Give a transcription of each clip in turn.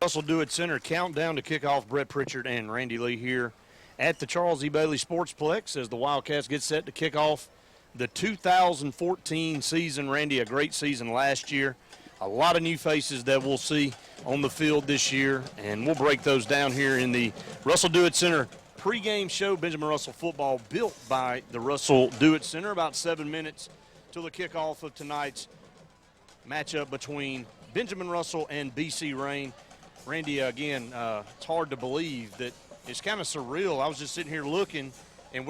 Russell Dewitt Center countdown to kickoff. Brett Pritchard and Randy Lee here at the Charles E. Bailey Sportsplex as the Wildcats get set to kick off the 2014 season. Randy, a great season last year. A lot of new faces that we'll see on the field this year, and we'll break those down here in the Russell Dewitt Center pregame show. Benjamin Russell football built by the Russell Dewitt Center. About 7 minutes till the kickoff of tonight's matchup between Benjamin Russell and BC Rain. Randy, again, it's hard to believe that it's kind of surreal. I was just sitting here looking, and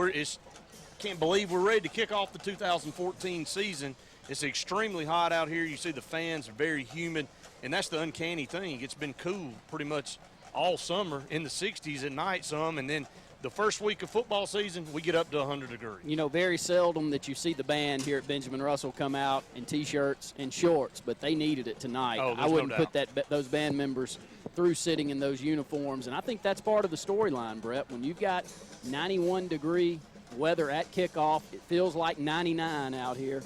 can't believe we're ready to kick off the 2014 season. It's extremely hot out here. You see the fans are very humid, and that's the uncanny thing. It's been cool pretty much all summer, in the 60s at night some, and then the first week of football season, we get up to 100 degrees. You know, very seldom that you see the band here at Benjamin Russell come out in T-shirts and shorts, but they needed it tonight. Oh, I wouldn't put those band members through sitting in those uniforms, and I think that's part of the storyline, Brett. When you've got 91-degree weather at kickoff, it feels like 99 out here.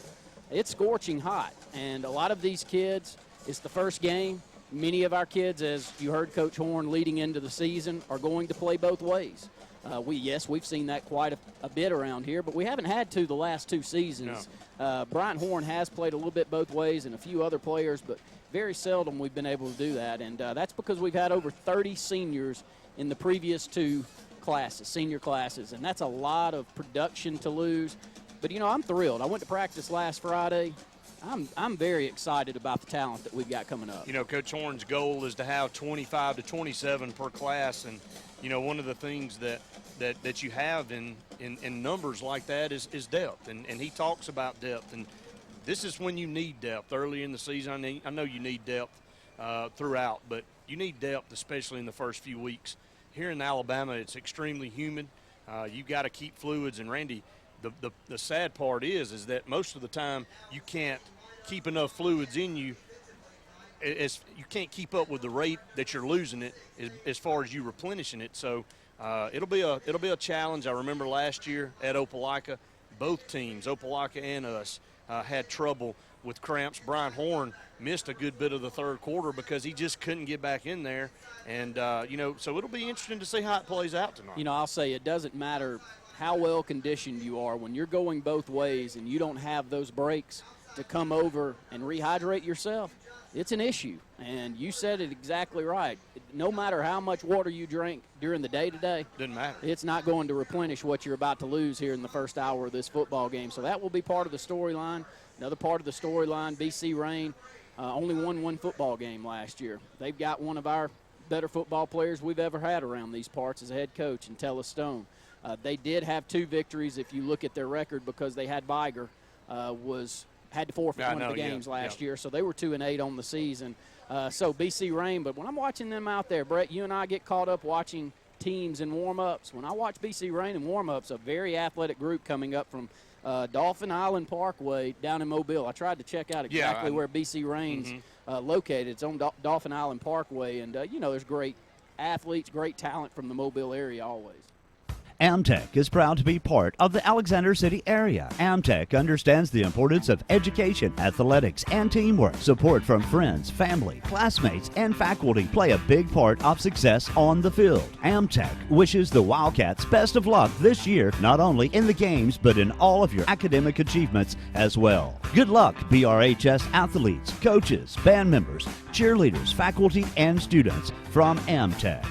It's scorching hot, and a lot of these kids, it's the first game. Many of our kids, as you heard Coach Horn leading into the season, are going to play both ways. We've seen that quite a bit around here, but we haven't had to the last 2 seasons. No. Brian Horn has played a little bit both ways and a few other players, but very seldom we've been able to do that, and that's because we've had over 30 seniors in the previous 2 classes, senior classes, and that's a lot of production to lose. But, you know, I'm thrilled. I went to practice last Friday. I'm very excited about the talent that we've got coming up. You know, Coach Horn's goal is to have 25 to 27 per class, and you know, one of the things that you have in numbers like that is depth, and he talks about depth, and this is when you need depth early in the season. I know you need depth throughout, but you need depth especially in the first few weeks. Here in Alabama, it's extremely humid. You've got to keep fluids, and Randy, the sad part is that most of the time you can't keep enough fluids in you. You can't keep up with the rate that you're losing it as far as you replenishing it. So it'll be a challenge. I remember last year at Opelika, both teams, Opelika and us, had trouble with cramps. Brian Horn missed a good bit of the third quarter because he just couldn't get back in there. And, you know, so it'll be interesting to see how it plays out tonight. You know, I'll say it doesn't matter how well conditioned you are. When you're going both ways and you don't have those breaks to come over and rehydrate yourself, it's an issue. And you said it exactly right. No matter how much water you drink during the day today, doesn't matter. It's not going to replenish what you're about to lose here in the first hour of this football game. So that will be part of the storyline. Another part of the storyline, BC Rain only won 1 football game last year. They've got one of our better football players we've ever had around these parts as a head coach, in Tella Stone. They did have 2 victories if you look at their record, because they had Viger had to forfeit one of the games last year, so they were 2-8 on the season. So BC Rain, but when I'm watching them out there, Brett, you and I get caught up watching teams in warm-ups. When I watch BC Rain in warm-ups, a very athletic group coming up from Dauphin Island Parkway down in Mobile. I tried to check out exactly where BC Rain's located. It's on Dauphin Island Parkway, and, you know, there's great athletes, great talent from the Mobile area always. Amtech is proud to be part of the Alexander City area. Amtech understands the importance of education, athletics, and teamwork. Support from friends, family, classmates, and faculty play a big part of success on the field. Amtech wishes the Wildcats best of luck this year, not only in the games, but in all of your academic achievements as well. Good luck, BRHS athletes, coaches, band members, cheerleaders, faculty, and students from Amtech.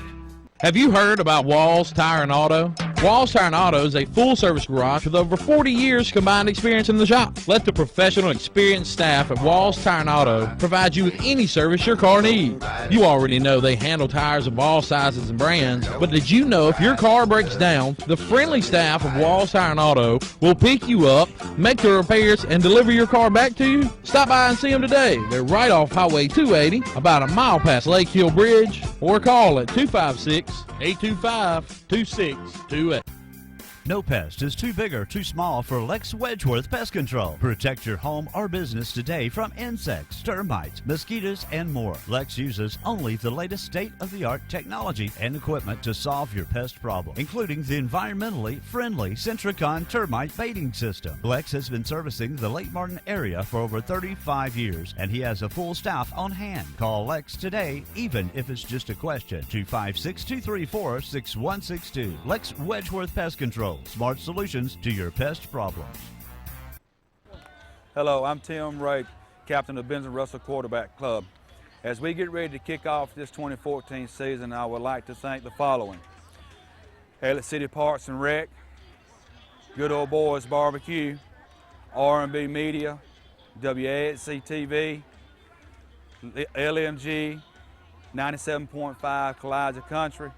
Have you heard about Walls Tire and Auto? Walls Tire and Auto is a full-service garage with over 40 years combined experience in the shop. Let the professional, experienced staff at Walls Tire and Auto provide you with any service your car needs. You already know they handle tires of all sizes and brands, but did you know if your car breaks down, the friendly staff of Walls Tire and Auto will pick you up, make the repairs, and deliver your car back to you? Stop by and see them today. They're right off Highway 280, about a mile past Lake Hill Bridge, or call at 256-825-2628. No pest is too big or too small for Lex Wedgeworth Pest Control. Protect your home or business today from insects, termites, mosquitoes, and more. Lex uses only the latest state-of-the-art technology and equipment to solve your pest problem, including the environmentally friendly Centricon termite baiting system. Lex has been servicing the Lake Martin area for over 35 years, and he has a full staff on hand. Call Lex today, even if it's just a question. 256-234-6162. Lex Wedgeworth Pest Control. Smart solutions to your pest problems. Hello, I'm Tim Ray, captain of Benjamin Russell Quarterback Club. As we get ready to kick off this 2014 season, I would like to thank the following: Haley City Parks and Rec, Good Old Boys Barbecue, R&B Media, WAXC TV, LMG, 97.5 Kalijah Country,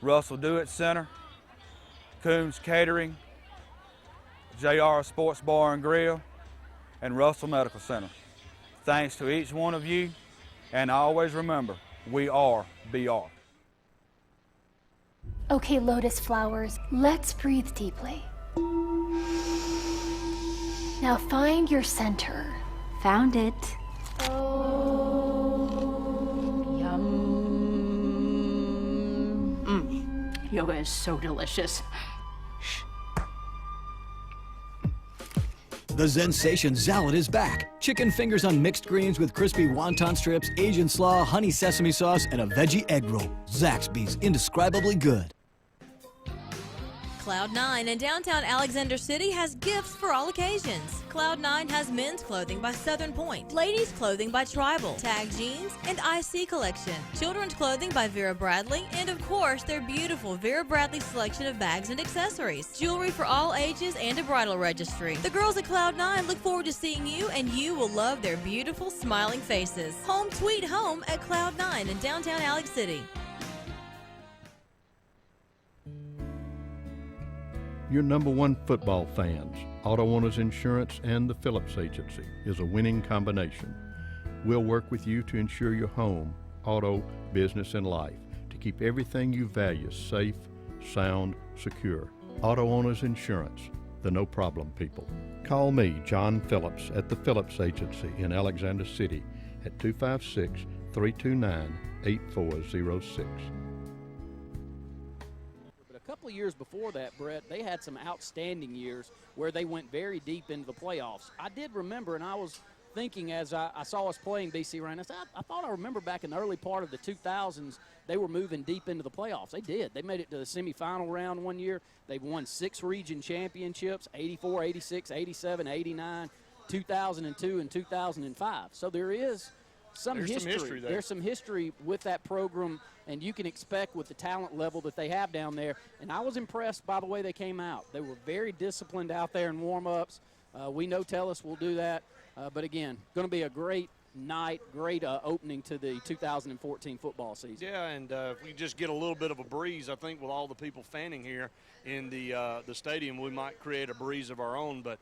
Russell Do-It Center, Coombs Catering, JR Sports Bar and Grill, and Russell Medical Center. Thanks to each one of you, and always remember, we are BR. Okay, lotus flowers, let's breathe deeply. Now find your center. Found it. Oh. Yum. Yoga is so delicious. The Zensation Zalad is back. Chicken fingers on mixed greens with crispy wonton strips, Asian slaw, honey sesame sauce, and a veggie egg roll. Zaxby's indescribably good. Cloud9 in downtown Alexander City has gifts for all occasions. Cloud9 has men's clothing by Southern Point, ladies' clothing by Tribal, Tag Jeans, and IC Collection, children's clothing by Vera Bradley, and of course their beautiful Vera Bradley selection of bags and accessories, jewelry for all ages, and a bridal registry. The girls at Cloud9 look forward to seeing you, and you will love their beautiful smiling faces. Home sweet home at Cloud9 in downtown Alex City. Your number one football fans, Auto Owners Insurance and the Phillips Agency is a winning combination. We'll work with you to ensure your home, auto, business, and life to keep everything you value safe, sound, secure. Auto Owners Insurance, the no-problem people. Call me, John Phillips, at the Phillips Agency in Alexander City at 256-329-8406. A couple of years before that, Brett, they had some outstanding years where they went very deep into the playoffs. I did remember, and I was thinking as I saw us playing BC Ryan, I thought I remember back in the early part of the 2000s, they were moving deep into the playoffs. They did. They made it to the semifinal round one year. They've won 6 region championships, 84, 86, 87, 89, 2002, and 2005. So there is There's some history there. There's some history with that program, and you can expect with the talent level that they have down there. And I was impressed by the way they came out. They were very disciplined out there in warm-ups. We know Tellus will do that. But, again, going to be a great night, great opening to the 2014 football season. Yeah, and if we just get a little bit of a breeze, I think with all the people fanning here in the stadium, we might create a breeze of our own. But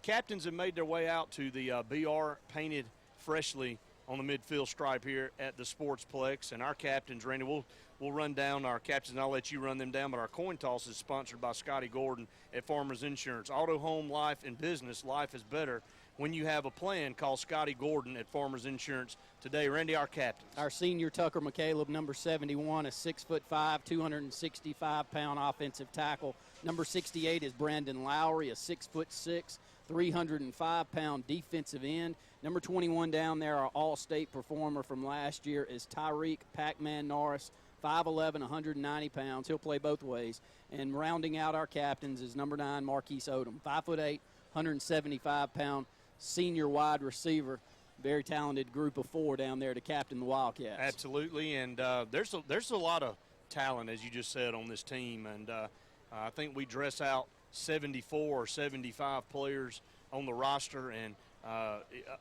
captains have made their way out to the BR painted freshly on the midfield stripe here at the Sportsplex. And our captains, Randy, we'll run down our captains, and I'll let you run them down. But our coin toss is sponsored by Scotty Gordon at Farmers Insurance. Auto, home, life, and business, life is better when you have a plan. Call Scotty Gordon at Farmers Insurance today. Randy, our captains. Our senior Tucker McCaleb, number 71, a 6'5", 265-pound offensive tackle. Number 68 is Brandon Lowry, a 6'6", 305-pound defensive end. Number 21 down there, our all-state performer from last year, is Tyreek Pac-Man Norris, 5'11", 190 pounds. He'll play both ways. And rounding out our captains is number 9, Marquise Odom, 5'8", 175-pound senior wide receiver. Very talented group of 4 down there to captain the Wildcats. Absolutely, and there's a lot of talent, as you just said, on this team. And I think we dress out 74 or 75 players on the roster. And,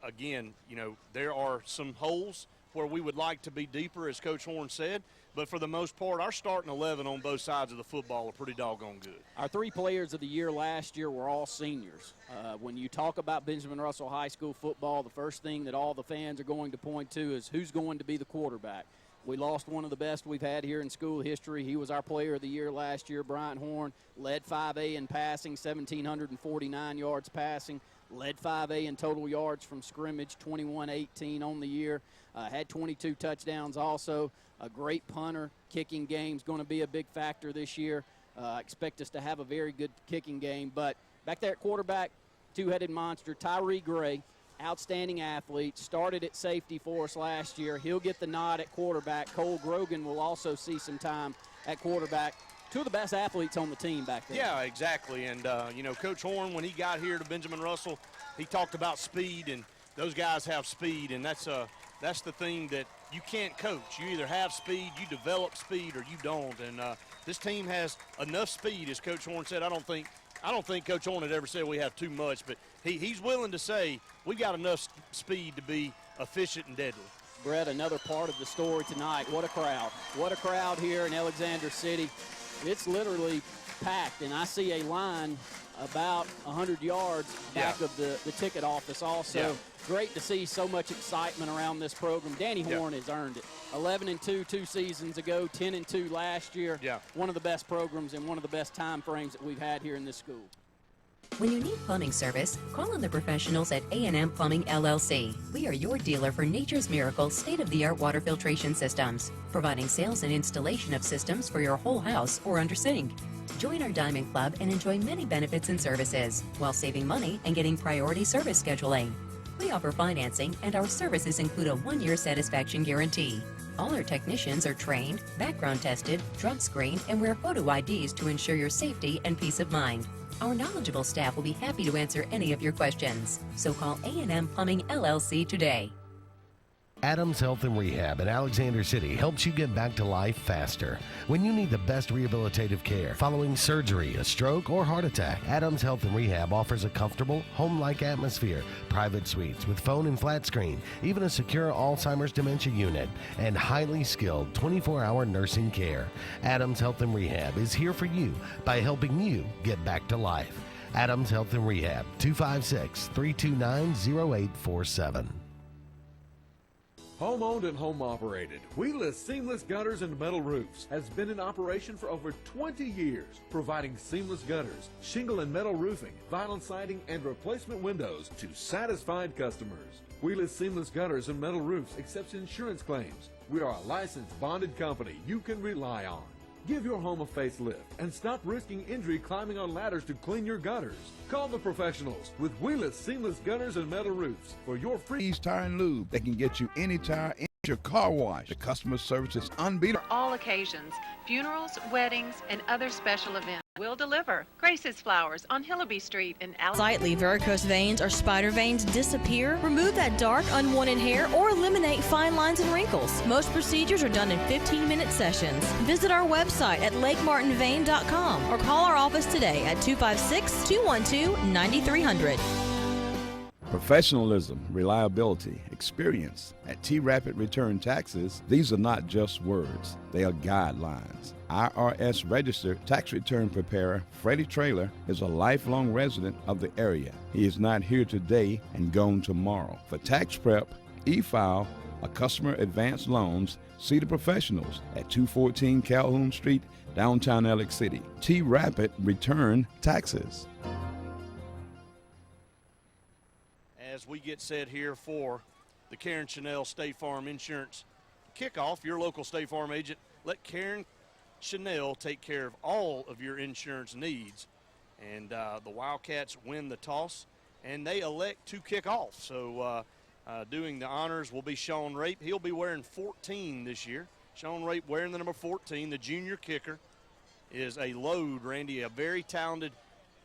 again, you know, there are some holes where we would like to be deeper, as Coach Horn said. But for the most part, our starting 11 on both sides of the football are pretty doggone good. Our 3 players of the year last year were all seniors. When you talk about Benjamin Russell High School football, the first thing that all the fans are going to point to is who's going to be the quarterback. We lost one of the best we've had here in school history. He was our player of the year last year. Bryant Horn led 5A in passing, 1,749 yards passing, led 5A in total yards from scrimmage, 21-18 on the year, had 22 touchdowns also. A great punter. Kicking game's going to be a big factor this year. I expect us to have a very good kicking game. But back there at quarterback, two-headed monster, Tyree Gray, outstanding athlete, started at safety for us last year. He'll get the nod at quarterback. Cole Grogan will also see some time at quarterback. Two of the best athletes on the team back there. Yeah, exactly. And, you know, Coach Horn, when he got here to Benjamin Russell, he talked about speed, and those guys have speed, and that's the thing that you can't coach. You either have speed, you develop speed, or you don't. And this team has enough speed, as Coach Horn said. I don't think Coach Horn had ever said we have too much, but he's willing to say we got enough speed to be efficient and deadly. Brett, another part of the story tonight. What a crowd. What a crowd here in Alexander City. It's literally packed, and I see a line about 100 yards back of the ticket office also. Yeah. Great to see so much excitement around this program. Danny Horn has earned it. 11-2 2 seasons ago, 10-2 last year. Yeah. One of the best programs and one of the best time frames that we've had here in this school. When you need plumbing service, call on the professionals at A&M Plumbing LLC. We are your dealer for Nature's Miracle state-of-the-art water filtration systems, providing sales and installation of systems for your whole house or under sink. Join our Diamond Club and enjoy many benefits and services while saving money and getting priority service scheduling. We offer financing, and our services include a 1-year satisfaction guarantee. All our technicians are trained, background tested, drug screened, and wear photo IDs to ensure your safety and peace of mind. Our knowledgeable staff will be happy to answer any of your questions. So call A&M Plumbing LLC today. Adams Health and Rehab in Alexander City helps you get back to life faster. When you need the best rehabilitative care following surgery, a stroke, or heart attack, Adams Health and Rehab offers a comfortable, home-like atmosphere, private suites with phone and flat screen, even a secure Alzheimer's dementia unit, and highly skilled 24-hour nursing care. Adams Health and Rehab is here for you by helping you get back to life. Adams Health and Rehab, 256-329-0847. Home-owned and home-operated, Wheeless Seamless Gutters and Metal Roofs has been in operation for over 20 years, providing seamless gutters, shingle and metal roofing, vinyl siding, and replacement windows to satisfied customers. Wheeless Seamless Gutters and Metal Roofs accepts insurance claims. We are a licensed, bonded company you can rely on. Give your home a facelift and stop risking injury climbing on ladders to clean your gutters. Call the professionals with Wheeless Seamless Gutters and Metal Roofs for your free Tire and Lube. They can get you any tire in your car wash. The customer service is unbeatable. For all occasions, funerals, weddings, and other special events. We'll deliver. Grace's Flowers on Hillaby Street in Alabama. Slightly varicose veins or spider veins disappear, remove that dark, unwanted hair, or eliminate fine lines and wrinkles. Most procedures are done in 15-minute sessions. Visit our website at lakemartinvein.com or call our office today at 256-212-9300. Professionalism, reliability, experience. At T-Rapid Return Taxes, these are not just words, they are guidelines. IRS registered tax return preparer Freddie Traylor is a lifelong resident of the area. He is not here today and gone tomorrow. For tax prep, e-file, or customer advance loans, see the professionals at 214 Calhoun Street, downtown Alex City. T-Rapid Return Taxes. As we get set here for the Karen Chanel State Farm Insurance Kickoff, your local State Farm agent, let Karen Chanel take care of all of your insurance needs. And the Wildcats win the toss, and they elect to kick off. So doing the honors will be Sean Rape. He'll be wearing 14 this year. Sean Rape wearing the number 14. The junior kicker is a load, Randy, a very talented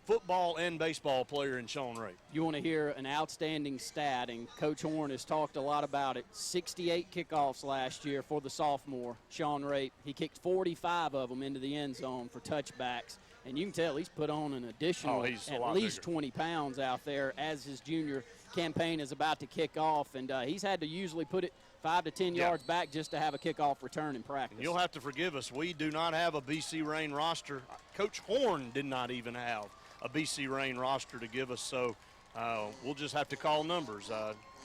football and baseball player in Sean Rape. You want to hear an outstanding stat, and Coach Horn has talked a lot about it. 68 kickoffs last year for the sophomore, Sean Rape. He kicked 45 of them into the end zone for touchbacks, and you can tell he's put on an additional at least 20 pounds out there as his junior campaign is about to kick off, and he's had to usually put it 5 to 10 yards back just to have a kickoff return in practice. And you'll have to forgive us. We do not have a BC Rain roster. Coach Horn did not even have a BC Rain roster to give us, so we'll just have to call numbers.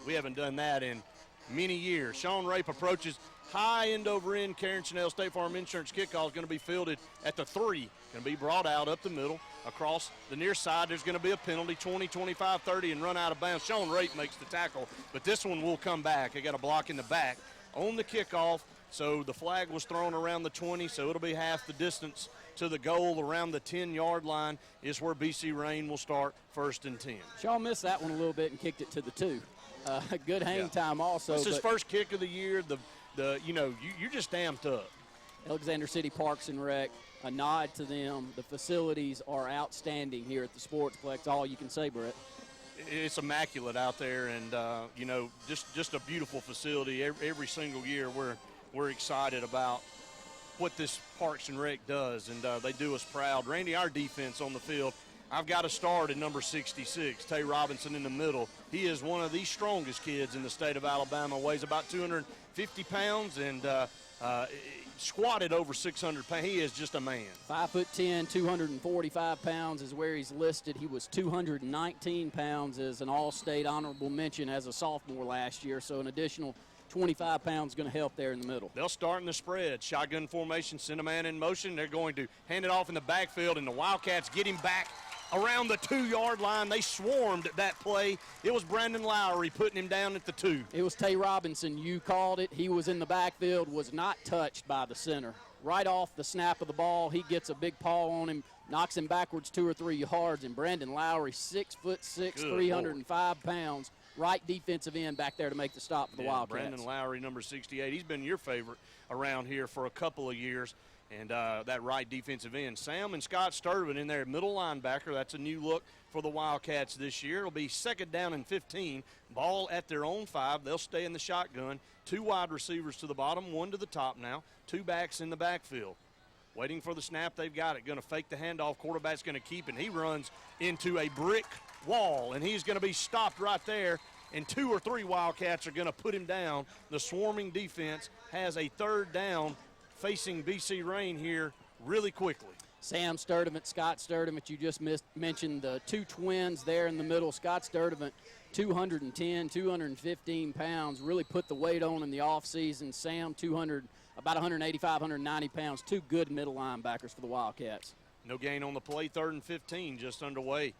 We haven't done that in many years. Sean Rape approaches, high end over end Karen Chanel State Farm Insurance kickoff is going to be fielded at the 3. Going to be brought out up the middle. Across the near side, there's going to be a penalty, 20, 25, 30, and run out of bounds. Sean Rape makes the tackle, but this one will come back. They got a block in the back on the kickoff, so the flag was thrown around the 20, so it'll be half the distance to the goal. Around the 10-yard line is where BC Rain will start 1st and 10. Sean missed that one a little bit and kicked it to the 2. Good hang time also. It's his first kick of the year. You're just amped up. Alexander City Parks and Rec, a nod to them. The facilities are outstanding here at the Sportsplex. All you can say, Brett. It's immaculate out there, and just a beautiful facility. Every single year, we're excited about what this Parks and Rec does, and they do us proud. Randy, our defense on the field. I've got to start at number 66, Tay Robinson in the middle. He is one of the strongest kids in the state of Alabama, weighs about 250 pounds and squatted over 600 pounds. He is just a man. 5'10", 245 pounds is where he's listed. He was 219 pounds as an all-state honorable mention as a sophomore last year, so an additional 25 pounds going to help there in the middle. They'll start in the spread. Shotgun formation, send a man in motion. They're going to hand it off in the backfield, and the Wildcats get him back around the 2-yard line. They swarmed that play. It was Brandon Lowry putting him down at the 2. It was Tay Robinson. You called it. He was in the backfield, was not touched by the center. Right off the snap of the ball, he gets a big paw on him, knocks him backwards 2 or 3 yards, and Brandon Lowry, 6'6", 305 pounds, right defensive end back there to make the stop for the Wildcats. Brandon Lowry, number 68. He's been your favorite around here for a couple of years. And that right defensive end. Sam and Scott Sturban in there, middle linebacker. That's a new look for the Wildcats this year. It'll be 2nd down and 15. Ball at their own 5. They'll stay in the shotgun. 2 wide receivers to the bottom, 1 to the top now. 2 backs in the backfield. Waiting for the snap. They've got it. Going to fake the handoff. Quarterback's going to keep it. He runs into a brick wall, and he's going to be stopped right there. And 2 or 3 Wildcats are going to put him down. The swarming defense has a 3rd down facing BC Rain here really quickly. Sam Sturdivant, Scott Sturdivant, you just mentioned the 2 twins there in the middle. Scott Sturdivant, 210, 215 pounds, really put the weight on in the offseason. Sam, about 185, 190 pounds. 2 good middle linebackers for the Wildcats. No gain on the play, 3rd and 15 just underway.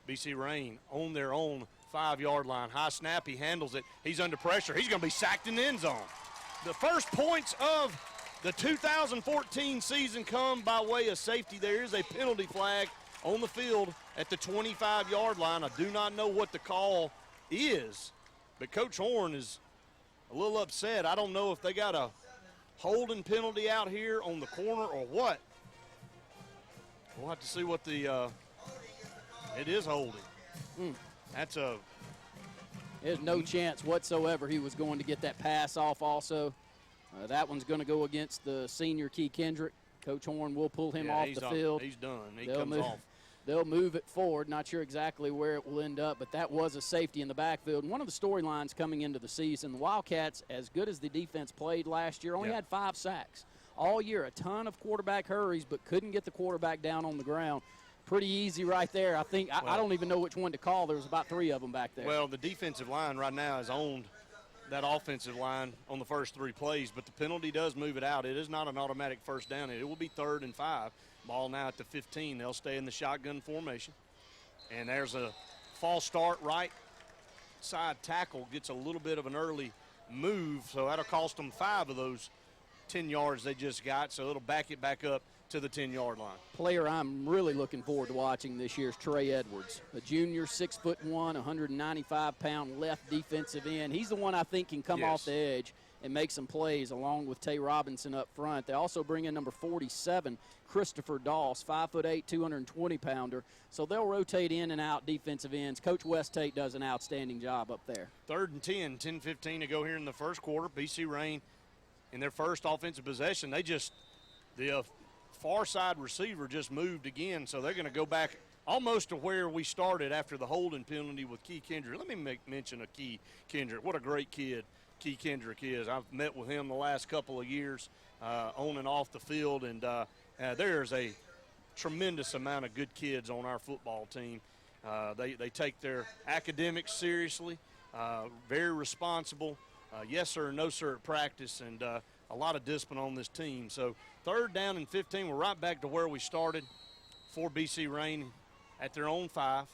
BC Rain on their own 5-yard line. High snap, he handles it. He's under pressure. He's going to be sacked in the end zone. The first points of the 2014 season come by way of safety. There is a penalty flag on the field at the 25-yard line. I do not know what the call is, but Coach Horn is a little upset. I don't know if they got a holding penalty out here on the corner or what. We'll have to see what the it is holding. There's no chance whatsoever he was going to get that pass off also. That one's going to go against the senior Key Kendrick. Coach Horn will pull him off the field. He's done. He comes off. They'll move it forward. Not sure exactly where it will end up, but that was a safety in the backfield. And one of the storylines coming into the season, the Wildcats, as good as the defense played last year, only had 5 sacks all year. A ton of quarterback hurries, but couldn't get the quarterback down on the ground. Pretty easy right there. I think I don't even know which one to call. There was about 3 of them back there. Well, the defensive line right now has owned that offensive line on the first 3 plays, but the penalty does move it out. It is not an automatic first down. It will be 3rd and 5. Ball now at the 15. They'll stay in the shotgun formation. And there's a false start. Right side tackle gets a little bit of an early move, so that'll cost them 5 of those 10 yards they just got, so it'll back it back up to the 10-yard line. Player I'm really looking forward to watching this year is Trey Edwards, a junior, 6'1", 195-pound left defensive end. He's the one I think can come off the edge and make some plays along with Tay Robinson up front. They also bring in number 47, Christopher Doss, 5'8", 220-pounder. So they'll rotate in and out defensive ends. Coach West Tate does an outstanding job up there. 3rd and 10, 10-15 to go here in the first quarter. BC Rain in their first offensive possession, the far side receiver just moved again, so they're going to go back almost to where we started after the holding penalty with Key Kendrick. Let me mention a Key Kendrick. What a great kid Key Kendrick is. I've met with him the last couple of years on and off the field, and there's a tremendous amount of good kids on our football team. They take their academics seriously, very responsible, yes sir, no sir at practice, and a lot of discipline on this team. So 3rd down and 15. We're right back to where we started for BC Rain at their own 5.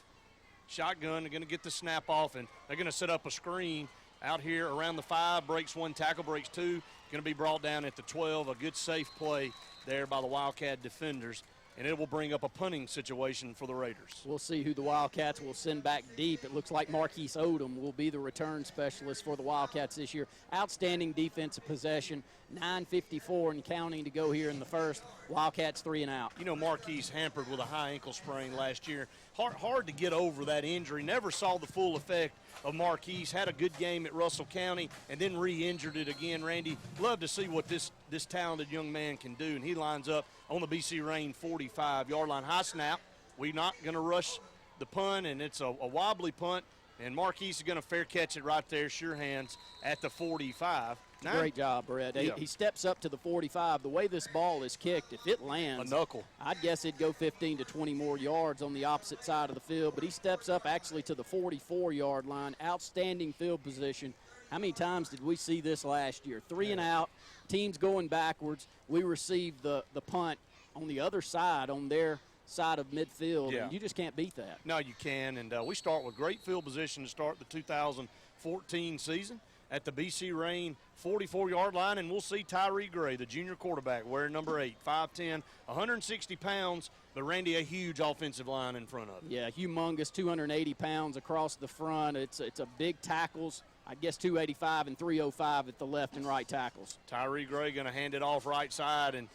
Shotgun, they're going to get the snap off, and they're going to set up a screen out here around the 5, breaks 1 tackle, breaks 2, going to be brought down at the 12. A good safe play there by the Wildcat defenders, and it will bring up a punting situation for the Raiders. We'll see who the Wildcats will send back deep. It looks like Marquise Odom will be the return specialist for the Wildcats this year. Outstanding defensive possession, 9:54 and counting to go here in the first. Wildcats 3 and out. You know, Marquise hampered with a high ankle sprain last year. Hard to get over that injury. Never saw the full effect of Marquise. Had a good game at Russell County and then re-injured it again. Randy, love to see what this talented young man can do, and he lines up on the BC Rain 45-yard line. High snap. We're not going to rush the punt, and it's a wobbly punt, and Marquise is going to fair catch it right there, sure hands, at the 45. Great job, Brett. Yeah. He steps up to the 45. The way this ball is kicked, if it lands, a knuckle, I'd guess it'd go 15 to 20 more yards on the opposite side of the field, but he steps up actually to the 44-yard line. Outstanding field position. How many times did we see this last year? 3 and out, teams going backwards. We received the punt on the other side, on their side of midfield, and you just can't beat that. No, you can, and we start with great field position to start the 2014 season at the BC Rain 44-yard line, and we'll see Tyree Gray, the junior quarterback, wearing number 8, 5'10", 160 pounds, but Randy, a huge offensive line in front of him. Yeah, humongous, 280 pounds across the front. It's a big tackles. I guess 285 and 305 at the left and right tackles. Tyree Gray going to hand it off right side, and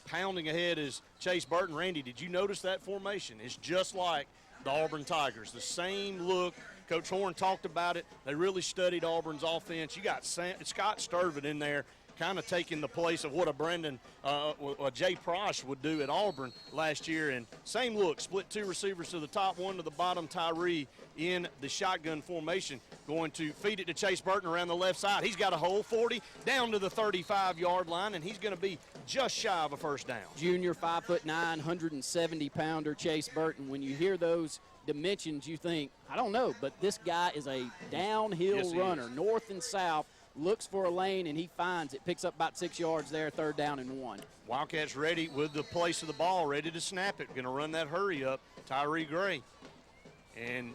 pounding ahead is Chase Burton. Randy, did you notice that formation? It's just like the Auburn Tigers. The same look. Coach Horn talked about it. They really studied Auburn's offense. You got Scott Sturvin in there kind of taking the place of what a Jay Prosh would do at Auburn last year. And same look, split 2 receivers to the top, 1 to the bottom. Tyree in the shotgun formation, going to feed it to Chase Burton around the left side. He's got a hole, 40, down to the 35-yard line, and he's going to be just shy of a first down. Junior, 5'9", 170-pounder Chase Burton. When you hear those dimensions, you think, I don't know, but this guy is a downhill runner, north and south. Looks for a lane, and he finds it. Picks up about 6 yards there, 3rd down and 1. Wildcats ready with the place of the ball, ready to snap it. Going to run that hurry up, Tyree Gray. And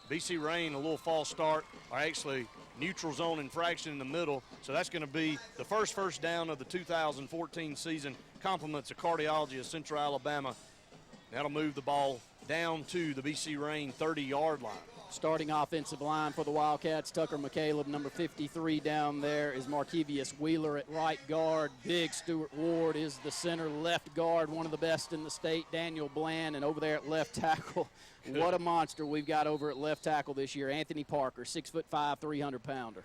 BC Rain, a little false start, or actually neutral zone infraction in the middle. So that's going to be the first down of the 2014 season. Compliments of Cardiology of Central Alabama. That'll move the ball down to the BC Rain 30-yard line. Starting offensive line for the Wildcats, Tucker McCaleb, number 53 down there is Markevius Wheeler at right guard. Big Stuart Ward is the center left guard, one of the best in the state, Daniel Bland, and over there at left tackle, what a monster we've got over at left tackle this year, Anthony Parker, 6'5", 300-pounder.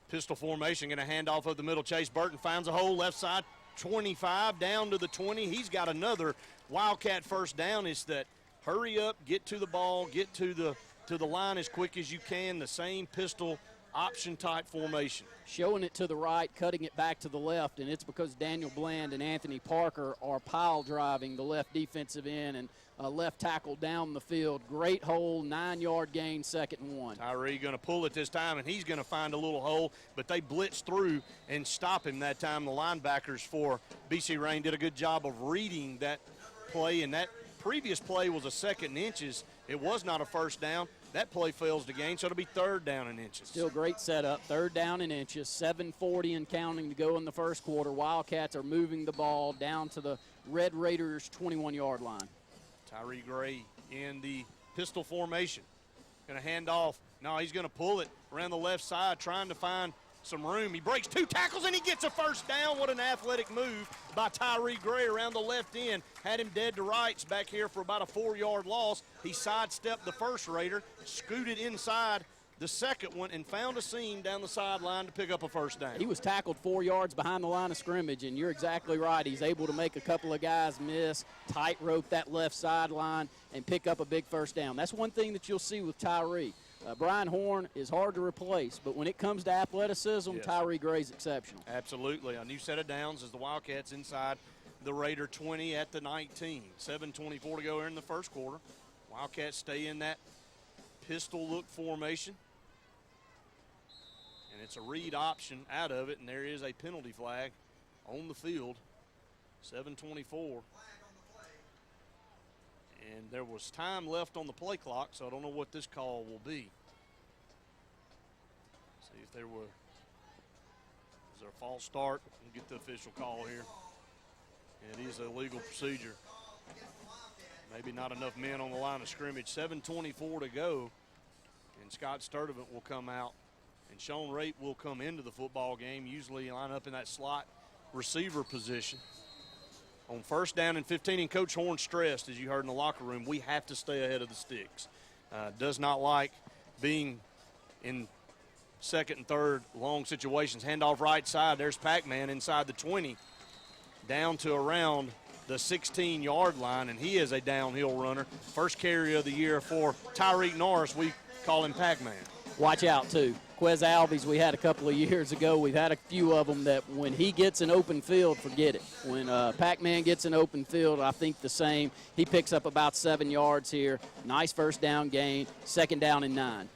Pistol formation, going to hand off of the middle. Chase Burton finds a hole, left side, 25, down to the 20. He's got another Wildcat first down. It's that hurry up, get to the ball, get to the line as quick as you can, the same pistol option type formation. Showing it to the right, cutting it back to the left, and it's because Daniel Bland and Anthony Parker are pile driving the left defensive end and left tackle down the field. Great hole, 9-yard gain, 2nd and 1. Tyree going to pull it this time, and he's going to find a little hole, but they blitz through and stop him that time. The linebackers for BC Rain did a good job of reading that play, and that previous play was a 2nd and inches. It was not a first down. That play fails to gain, so it'll be 3rd down and inches. Still great setup, 3rd down and inches, 7:40 and counting to go in the first quarter. Wildcats are moving the ball down to the Red Raiders' 21-yard line. Tyree Gray in the pistol formation. Going to hand off. No, he's going to pull it around the left side, trying to find some room. He breaks 2 tackles, and he gets a first down. What an athletic move by Tyree Gray around the left end. Had him dead to rights back here for about a 4-yard loss. He sidestepped the first Raider, scooted inside the second one, and found a seam down the sideline to pick up a first down. He was tackled 4 yards behind the line of scrimmage, and you're exactly right. He's able to make a couple of guys miss, tightrope that left sideline, and pick up a big first down. That's one thing that you'll see with Tyree. Brian Horn is hard to replace, but when it comes to athleticism, yes, Tyree Gray's exceptional. Absolutely. A new set of downs as the Wildcats inside the Raider 20 at the 19. 7:24 to go here in the first quarter. Wildcats stay in that pistol look formation. And it's a read option out of it, and there is a penalty flag on the field. 7:24. And there was time left on the play clock, so I don't know what this call will be. See if there was there a false start. We'll get the official call here. And it is a legal procedure. Maybe not enough men on the line of scrimmage. 7:24 to go, and Scott Sturdivant will come out, and Sean Rape will come into the football game, usually line up in that slot receiver position. On first down and 15, and Coach Horn stressed, as you heard in the locker room, we have to stay ahead of the sticks. Does not like being in second and third long situations. Handoff right side. There's Pac-Man inside the 20, down to around the 16-yard line, and he is a downhill runner. First carry of the year for Tyreek Norris. We call him Pac-Man. Watch out, too. Quez Alves, we had a couple of years ago. We've had a few of them that when he gets an open field, forget it. When Pac-Man gets an open field, I think the same. He picks up about 7 yards here. Nice first down gain. Second down and 9.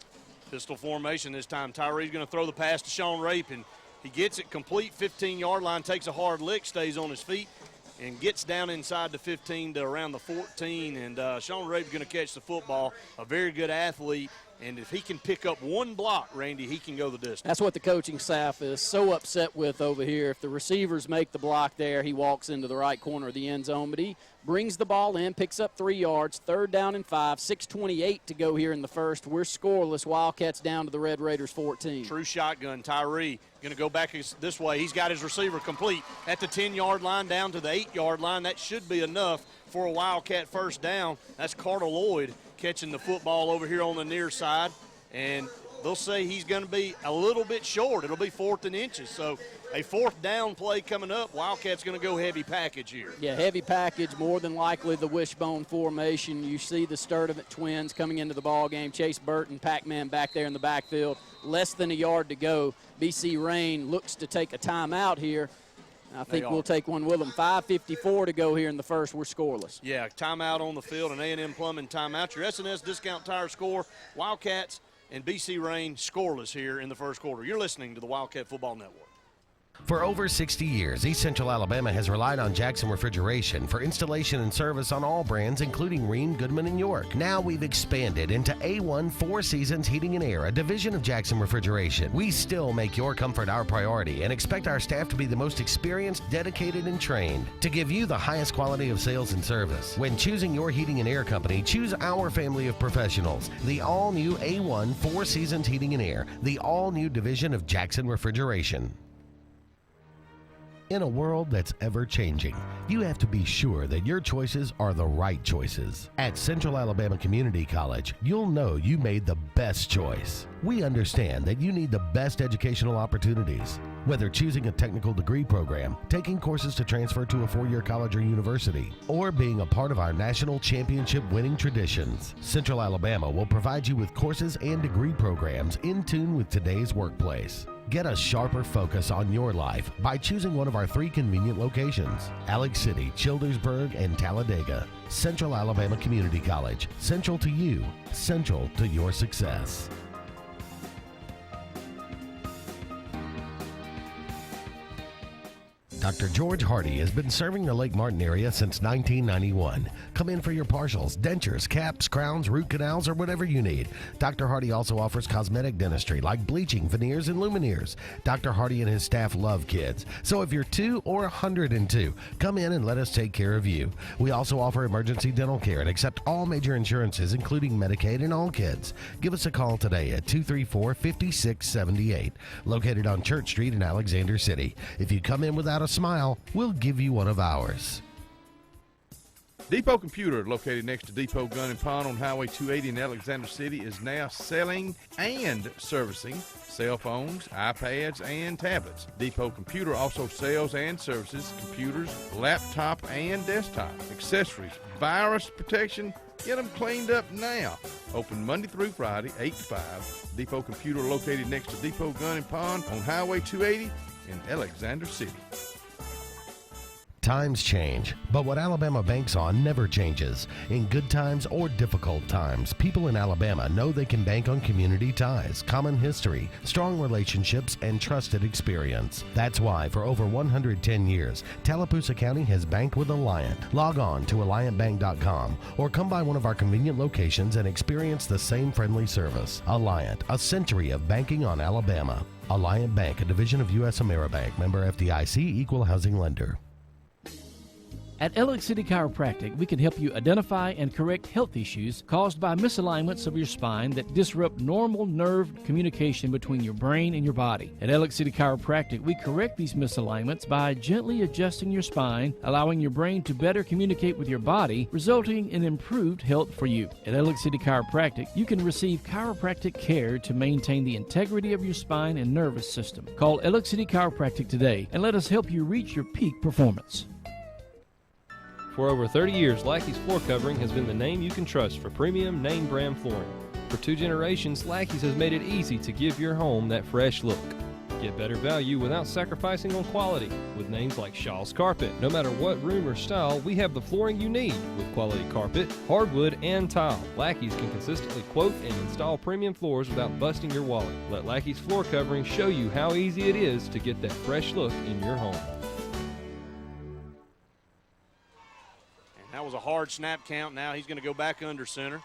Pistol formation this time. Tyree's going to throw the pass to Sean Rape, and he gets it complete. 15-yard line, takes a hard lick, stays on his feet, and gets down inside the 15 to around the 14. And Sean Rape's going to catch the football. A very good athlete. And if he can pick up one block, Randy, he can go the distance. That's what the coaching staff is so upset with over here. If the receivers make the block there, he walks into the right corner of the end zone. But he brings the ball in, picks up 3 yards, 3rd down and 5, 6:28 to go here in the first. We're scoreless. Wildcats down to the Red Raiders 14. True shotgun. Tyree going to go back this way. He's got his receiver complete at the 10-yard line down to the 8-yard line. That should be enough for a Wildcat first down. That's Carter Lloyd catching the football over here on the near side, and they'll say he's going to be a little bit short. It'll be 4th and inches. So a 4th down play coming up. Wildcats going to go heavy package here. Yeah, heavy package, more than likely the wishbone formation. You see the Sturdivant twins coming into the ball game. Chase Burton, Pac-Man back there in the backfield. Less than a yard to go. BC Rain looks to take a timeout here. I think we'll take one with them. 5:54 to go here in the first. We're scoreless. Yeah, timeout on the field, an A&M Plumbing timeout. Your S&S Discount Tire score, Wildcats and BC Rain scoreless here in the first quarter. You're listening to the Wildcat Football Network. For over 60 years, East Central Alabama has relied on Jackson Refrigeration for installation and service on all brands, including Rheem, Goodman, and York. Now we've expanded into A1 Four Seasons Heating and Air, a division of Jackson Refrigeration. We still make your comfort our priority and expect our staff to be the most experienced, dedicated, and trained to give you the highest quality of sales and service. When choosing your heating and air company, choose our family of professionals. The all-new A1 Four Seasons Heating and Air, the all-new division of Jackson Refrigeration. In a world that's ever-changing, you have to be sure that your choices are the right choices. At Central Alabama Community College, you'll know you made the best choice. We understand that you need the best educational opportunities. Whether choosing a technical degree program, taking courses to transfer to a four-year college or university, or being a part of our national championship winning traditions, Central Alabama will provide you with courses and degree programs in tune with today's workplace. Get a sharper focus on your life by choosing one of our 3 convenient locations: Alex City, Childersburg, and Talladega. Central Alabama Community College. Central to you, central to your success. Dr. George Hardy has been serving the Lake Martin area since 1991. Come in for your partials, dentures, caps, crowns, root canals, or whatever you need. Dr. Hardy also offers cosmetic dentistry like bleaching, veneers, and lumineers. Dr. Hardy and his staff love kids. So if you're 2 or 102, come in and let us take care of you. We also offer emergency dental care and accept all major insurances, including Medicaid and all kids. Give us a call today at 234-5678, located on Church Street in Alexander City. If you come in without a smile, we'll give you one of ours. Depot Computer, located next to Depot Gun and Pawn on Highway 280 in Alexander City, is now selling and servicing cell phones, iPads, and tablets. Depot Computer also sells and services computers, laptop, and desktop accessories, virus protection. Get them cleaned up now. Open Monday through Friday, 8 to 5. Depot Computer, located next to Depot Gun and Pawn on Highway 280 in Alexander City. Times change, but what Alabama banks on never changes. In good times or difficult times, people in Alabama know they can bank on community ties, common history, strong relationships, and trusted experience. That's why for over 110 years, Tallapoosa County has banked with Alliant. Log on to AlliantBank.com or come by one of our convenient locations and experience the same friendly service. Alliant, a century of banking on Alabama. Alliant Bank, a division of U.S. Ameribank, member FDIC, equal housing lender. At Ellick City Chiropractic, we can help you identify and correct health issues caused by misalignments of your spine that disrupt normal nerve communication between your brain and your body. At Ellick City Chiropractic, we correct these misalignments by gently adjusting your spine, allowing your brain to better communicate with your body, resulting in improved health for you. At Ellick City Chiropractic, you can receive chiropractic care to maintain the integrity of your spine and nervous system. Call Ellick City Chiropractic today and let us help you reach your peak performance. For over 30 years, Lackey's Floor Covering has been the name you can trust for premium name brand flooring. For 2 generations, Lackey's has made it easy to give your home that fresh look. Get better value without sacrificing on quality with names like Shaw's Carpet. No matter what room or style, we have the flooring you need with quality carpet, hardwood, and tile. Lackey's can consistently quote and install premium floors without busting your wallet. Let Lackey's Floor Covering show you how easy it is to get that fresh look in your home. That was a hard snap count. Now he's going to go back under center.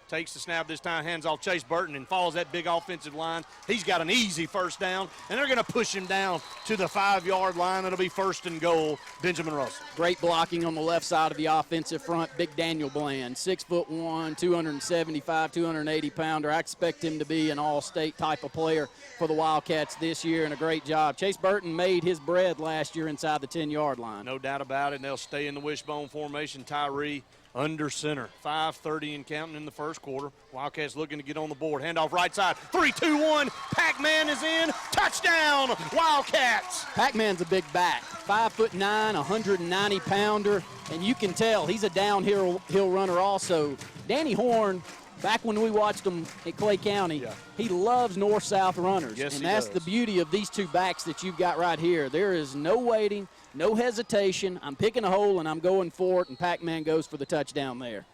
Takes the snap this time, hands off Chase Burton and follows that big offensive line. He's got an easy first down, and they're going to push him down to the 5-yard line. It'll be 1st and goal, Benjamin Russell. Great blocking on the left side of the offensive front. Big Daniel Bland, 6'1", 275, 280-pounder. I expect him to be an all-state type of player for the Wildcats this year, and a great job. Chase Burton made his bread last year inside the 10-yard line. No doubt about it, and they'll stay in the wishbone formation. Tyree under center. 5:30 and counting in the first quarter. Wildcats looking to get on the board. Handoff right side. 3-2-1. Pac-Man is in. Touchdown, Wildcats. Pac-Man's a big back. 5'9", 190-pounder, and you can tell he's a downhill runner also. Danny Horn, back when we watched him at Clay County, he loves north-south runners. Yes, and he that's does. the beauty of these two backs that you've got right here. There is no waiting, no hesitation. I'm picking a hole, and I'm going for it, and Pac-Man goes for the touchdown there.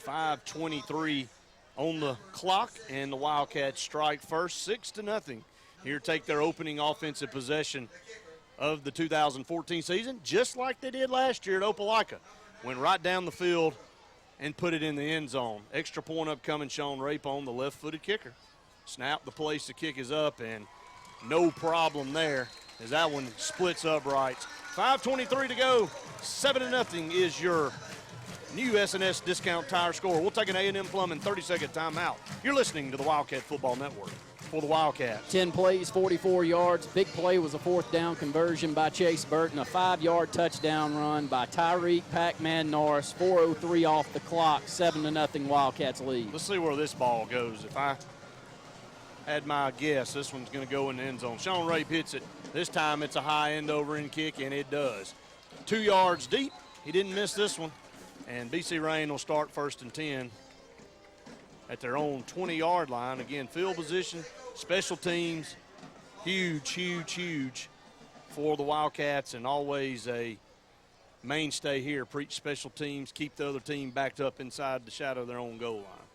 5:23 on the clock, and the Wildcats strike first, 6-0. Here take their opening offensive possession of the 2014 season, just like they did last year at Opelika. Went right down the field and put it in the end zone. Extra point upcoming, Sean Rapone, the left-footed kicker. Snap, the place to kick is up, and no problem there as that one splits upright. 5:23 to go, 7-0 is your new S&S discount tire score. We'll take an A&M Plumbing 30-second timeout. You're listening to the Wildcat Football Network. For the Wildcats. 10 plays, 44 yards. Big play was a 4th down conversion by Chase Burton. A 5-yard touchdown run by Tyreek Pac-Man Norris. 4:03 off the clock. 7-0 Wildcats lead. Let's see where this ball goes. If I had my guess, this one's going to go in the end zone. Sean Rape hits it. This time it's a high end over end kick, and it does. 2 yards deep. He didn't miss this one. And BC Rain will start 1st and 10 at their own 20-yard line. Again, field position, special teams, huge for the Wildcats, and always a mainstay here. Preach special teams, keep the other team backed up inside the shadow of their own goal line.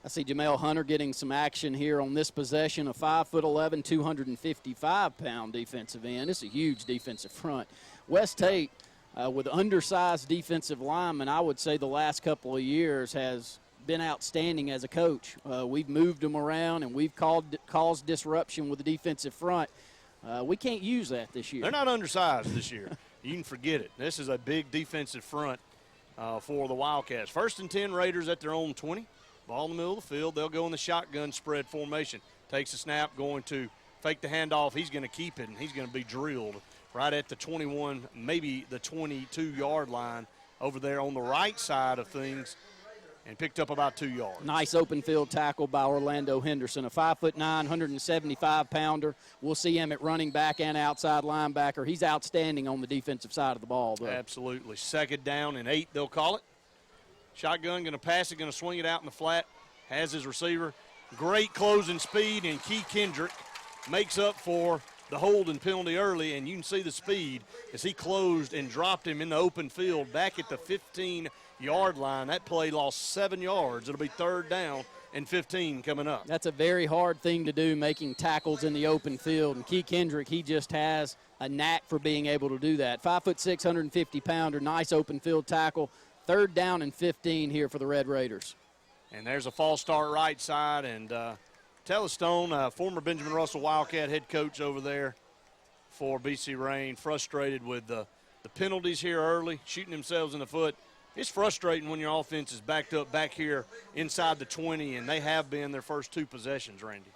I see Jamel Hunter getting some action here on this possession. A 5'11", 255-pound defensive end. It's a huge defensive front. West Tate, with undersized defensive linemen, I would say the last couple of years has been outstanding as a coach. We've moved them around, and we've caused disruption with the defensive front. We can't use that this year. They're not undersized this year. You can forget it. This is a big defensive front for the Wildcats. 1st and 10 Raiders at their own 20. Ball in the middle of the field. They'll go in the shotgun spread formation. Takes the snap, going to fake the handoff. He's going to keep it, and he's going to be drilled right at the 21, maybe the 22-yard line over there on the right side of things, and picked up about 2 yards. Nice open field tackle by Orlando Henderson, a 5'9", 175-pounder. We'll see him at running back and outside linebacker. He's outstanding on the defensive side of the ball, though. Absolutely. 2nd down and 8, they'll call it. Shotgun, going to pass it, going to swing it out in the flat. Has his receiver. Great closing speed, and Key Kendrick makes up for the holding penalty early, and you can see the speed as he closed and dropped him in the open field back at the 15-yard line. That play lost 7 yards. It'll be 3rd down and 15 coming up. That's a very hard thing to do, making tackles in the open field. And Key Kendrick, he just has a knack for being able to do that. 5'6", 150-pounder, nice open field tackle. 3rd down and 15 here for the Red Raiders. And there's a false start right side, and Tellystone, former Benjamin Russell Wildcat head coach over there for BC Rain, frustrated with the penalties here early, shooting themselves in the foot. It's frustrating when your offense is backed up back here inside the 20, and they have been their first 2 possessions, Randy.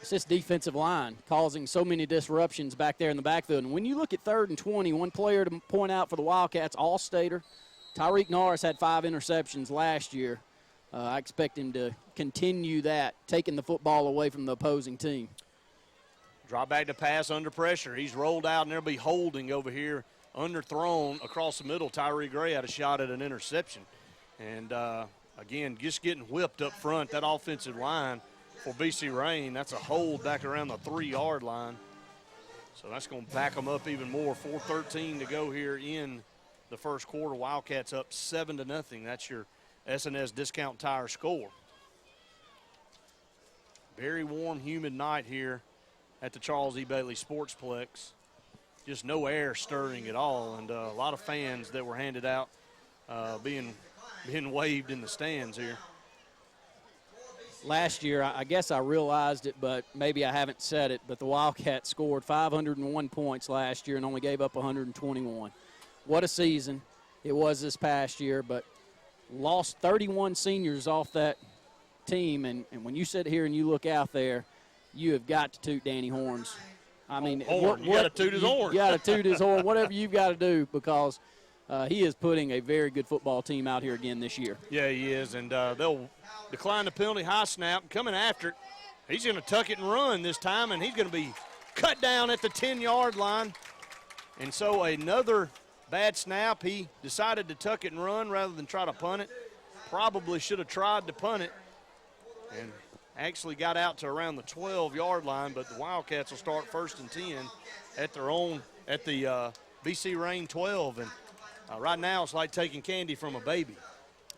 It's this defensive line causing so many disruptions back there in the backfield. And when you look at 3rd and 20, one player to point out for the Wildcats, All-Stater, Tyreek Norris had 5 interceptions last year. I expect him to continue that, taking the football away from the opposing team. Drop back to pass under pressure. He's rolled out, and there'll be holding over here, underthrown across the middle. Tyree Gray had a shot at an interception. And, again, just getting whipped up front. That offensive line for BC Rain, that's a hold back around the 3-yard line. So that's going to back them up even more. 4:13 to go here in the first quarter. Wildcats up 7-0. That's your S&S Discount Tire score. Very warm, humid night here at the Charles E. Bailey Sportsplex. Just no air stirring at all, and a lot of fans that were handed out being waved in the stands here. Last year, I guess I realized it, but maybe I haven't said it, but the Wildcats scored 501 points last year and only gave up 121. What a season it was this past year, but lost 31 seniors off that team, and when you sit here and you look out there, you have got to toot Danny Horn's. I mean, you got to toot his horn. You got to toot his horn, whatever you've got to do, because he is putting a very good football team out here again this year. Yeah, he is, and they'll decline the penalty, high snap, coming after it. He's going to tuck it and run this time, and he's going to be cut down at the 10-yard line. And so another bad snap. He decided to tuck it and run rather than try to punt it. Probably should have tried to punt it and actually got out to around the 12-yard line, but the Wildcats will start 1st and 10 at their own, at the BC Rain 12. And right now it's like taking candy from a baby.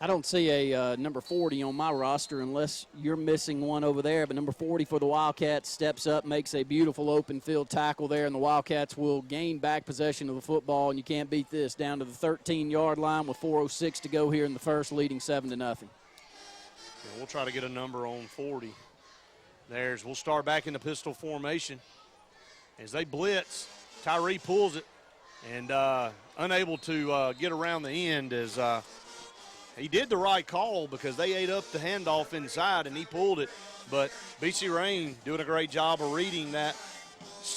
I don't see a number 40 on my roster unless you're missing one over there. But number 40 for the Wildcats steps up, makes a beautiful open field tackle there, and the Wildcats will gain back possession of the football, and you can't beat this, down to the 13-yard line with 4:06 to go here in the first, leading 7-0. Yeah, we'll try to get a number on 40. We'll start back in the pistol formation. As they blitz, Tyree pulls it and unable to get around the end as he did the right call because they ate up the handoff inside and he pulled it. But BC Rain doing a great job of reading that,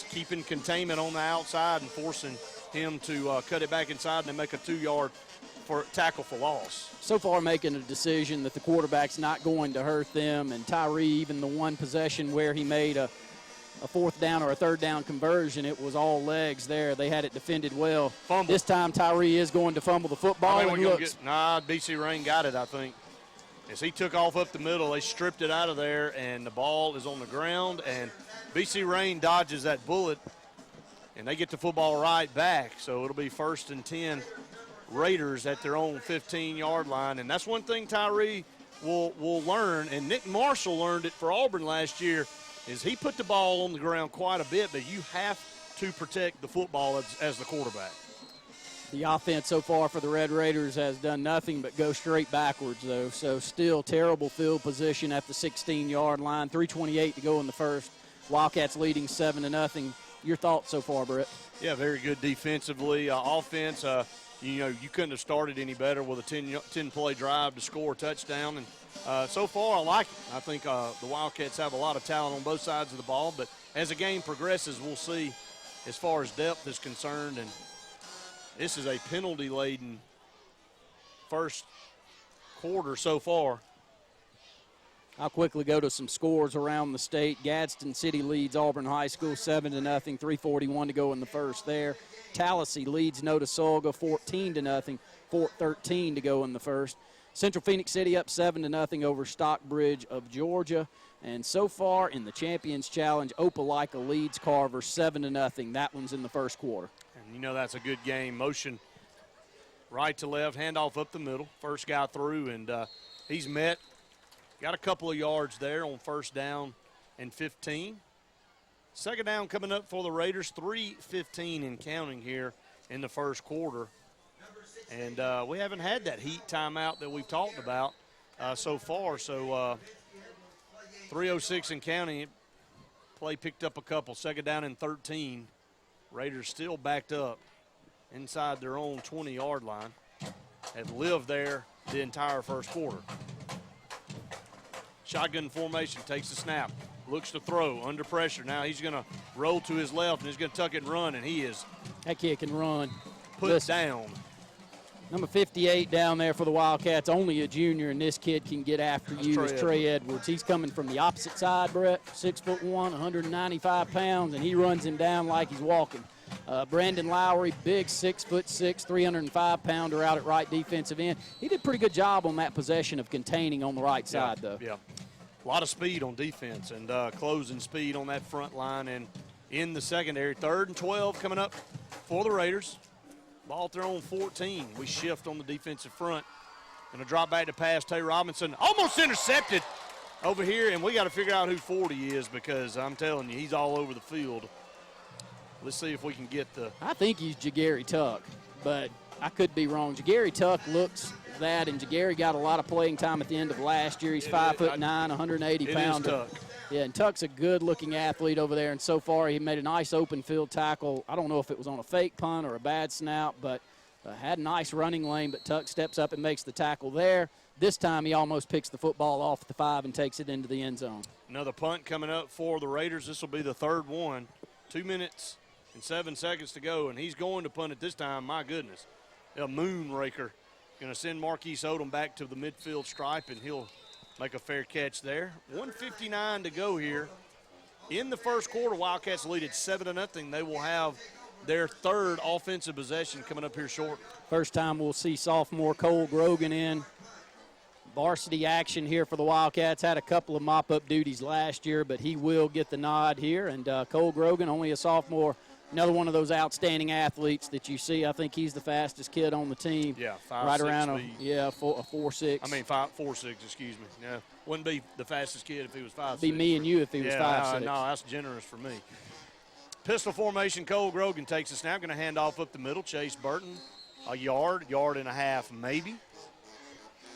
keeping containment on the outside and forcing him to cut it back inside and then make a 2-yard tackle for loss. So far making a decision that the quarterback's not going to hurt them, and Tyree, even the one possession where he made a 4th down or a 3rd down conversion, it was all legs there. They had it defended well. Fumble. This time Tyree is going to fumble the football. BC Rain got it, I think. As he took off up the middle, they stripped it out of there, and the ball is on the ground, and BC Rain dodges that bullet, and they get the football right back. So it'll be 1st and 10 Raiders at their own 15-yard line. And that's one thing Tyree will learn, and Nick Marshall learned it for Auburn last year, is he put the ball on the ground quite a bit, but you have to protect the football as the quarterback. The offense so far for the Red Raiders has done nothing but go straight backwards, though. So still terrible field position at the 16-yard line. 3:28 to go in the first. Wildcats leading 7-0. Your thoughts so far, Brett? Yeah, very good defensively. Offense, you couldn't have started any better with a 10-play drive to score a touchdown. And so far, I like it. I think the Wildcats have a lot of talent on both sides of the ball. But as the game progresses, we'll see as far as depth is concerned. And this is a penalty-laden first quarter so far. I'll quickly go to some scores around the state. Gadsden City leads Auburn High School 7-0, 3:41 to go in the first there. Tallahassee leads Notasulga 14-0, 4:13 to go in the first. Central Phoenix City up 7-0 over Stockbridge of Georgia. And so far in the Champions Challenge, Opelika leads Carver 7-0. That one's in the first quarter. And you know that's a good game. Motion right to left, handoff up the middle. First guy through, and he's met. Got a couple of yards there on first down and 15. Second down coming up for the Raiders, 3:15 and counting here in the first quarter. And we haven't had that heat timeout that we've talked about so far. So 3:06 and counting. Play picked up a couple. Second down and 13. Raiders still backed up inside their own 20-yard line. Have lived there the entire first quarter. Shotgun formation, takes the snap, looks to throw, under pressure. Now he's going to roll to his left, and he's going to tuck it and run, and he is. That kid can run. Put down. Number 58 down there for the Wildcats, only a junior, and this kid can get after you. Is Trey Edwards. He's coming from the opposite side, Brett, 6'1", 195 pounds, and he runs him down like he's walking. Brandon Lowry, big 6'6", 305-pounder out at right defensive end. He did a pretty good job on that possession of containing on the right side, though. Yeah, a lot of speed on defense and closing speed on that front line. And in the secondary, 3rd and 12 coming up for the Raiders. Ball at their own 14. We shift on the defensive front. Going to drop back to pass. Tay Robinson almost intercepted over here, and we got to figure out who 40 is because I'm telling you, he's all over the field. Let's see if we can get the. I think he's Jagary Tuck, but I could be wrong. Jagary Tuck looks that, and Jagary got a lot of playing time at the end of last year. He's 5'9", 180-pounder. Tuck. Yeah, and Tuck's a good-looking athlete over there, and so far he made a nice open field tackle. I don't know if it was on a fake punt or a bad snap, but had a nice running lane, but Tuck steps up and makes the tackle there. This time he almost picks the football off the 5 and takes it into the end zone. Another punt coming up for the Raiders. This will be the 3rd one. 2 minutes and 7 seconds to go, and he's going to punt it this time. My goodness. A moonraker. Going to send Marquise Odom back to the midfield stripe, and he'll make a fair catch there. 1:59 to go here. In the first quarter, Wildcats lead at 7-0. They will have their 3rd offensive possession coming up here short. First time we'll see sophomore Cole Grogan in varsity action here for the Wildcats. Had a couple of mop-up duties last year, but he will get the nod here. And Cole Grogan, only a sophomore, another one of those outstanding athletes that you see. I think he's the fastest kid on the team. Yeah, 5'6" right around speed. a 4'6". I mean 4'6", excuse me. Yeah, wouldn't be the fastest kid if he was 5'6". Be me and you if he was 5'6". No, that's generous for me. Pistol formation, Cole Grogan takes the snap. Going to hand off up the middle. Chase Burton, a yard and a half maybe,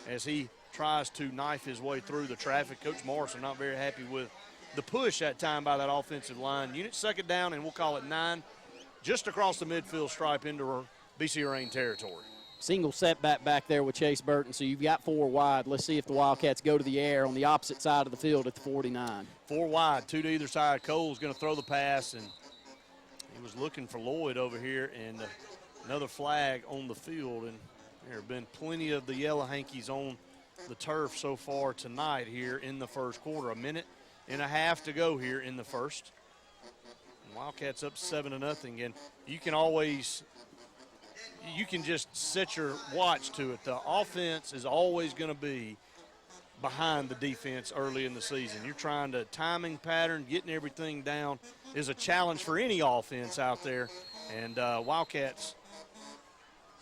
as he tries to knife his way through the traffic. Coach Morrison not very happy with the push that time by that offensive line. Unit 2nd down, and we'll call it 9, just across the midfield stripe into BC Rain territory. Single setback back there with Chase Burton, so you've got 4 wide. Let's see if the Wildcats go to the air on the opposite side of the field at the 49. 4 wide, 2 to either side. Cole's going to throw the pass, and he was looking for Lloyd over here, and another flag on the field. And there have been plenty of the Yellow Hankies on the turf so far tonight here in the first quarter. 1.5 minutes to go here in the first. And Wildcats up 7-0, and you can just set your watch to it. The offense is always going to be behind the defense early in the season. You're trying to timing pattern, getting everything down is a challenge for any offense out there. And Wildcats,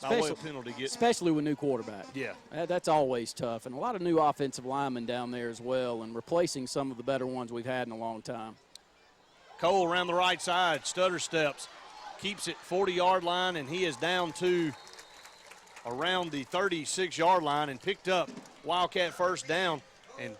by way of penalty, especially with new quarterback. Yeah. That's always tough. And a lot of new offensive linemen down there as well, and replacing some of the better ones we've had in a long time. Cole around the right side, stutter steps, keeps it 40-yard line, and he is down to around the 36-yard line and picked up Wildcat first down and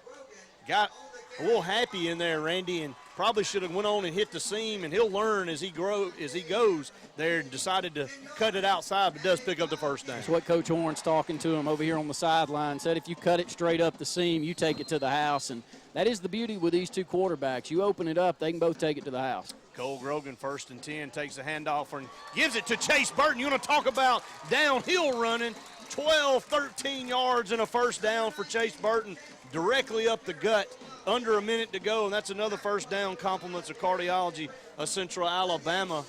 got a little happy in there, Randy, and probably should have went on and hit the seam, and he'll learn as he goes there, and decided to cut it outside, but does pick up the first down. That's what Coach Horn's talking to him over here on the sideline. Said if you cut it straight up the seam, you take it to the house, and that is the beauty with these 2 quarterbacks. You open it up, they can both take it to the house. Cole Grogan, 1st and 10, takes the handoff and gives it to Chase Burton. You want to talk about downhill running. 12, 13 yards and a first down for Chase Burton, directly up the gut. Under a minute to go, and that's another first down. Compliments of Cardiology of Central Alabama.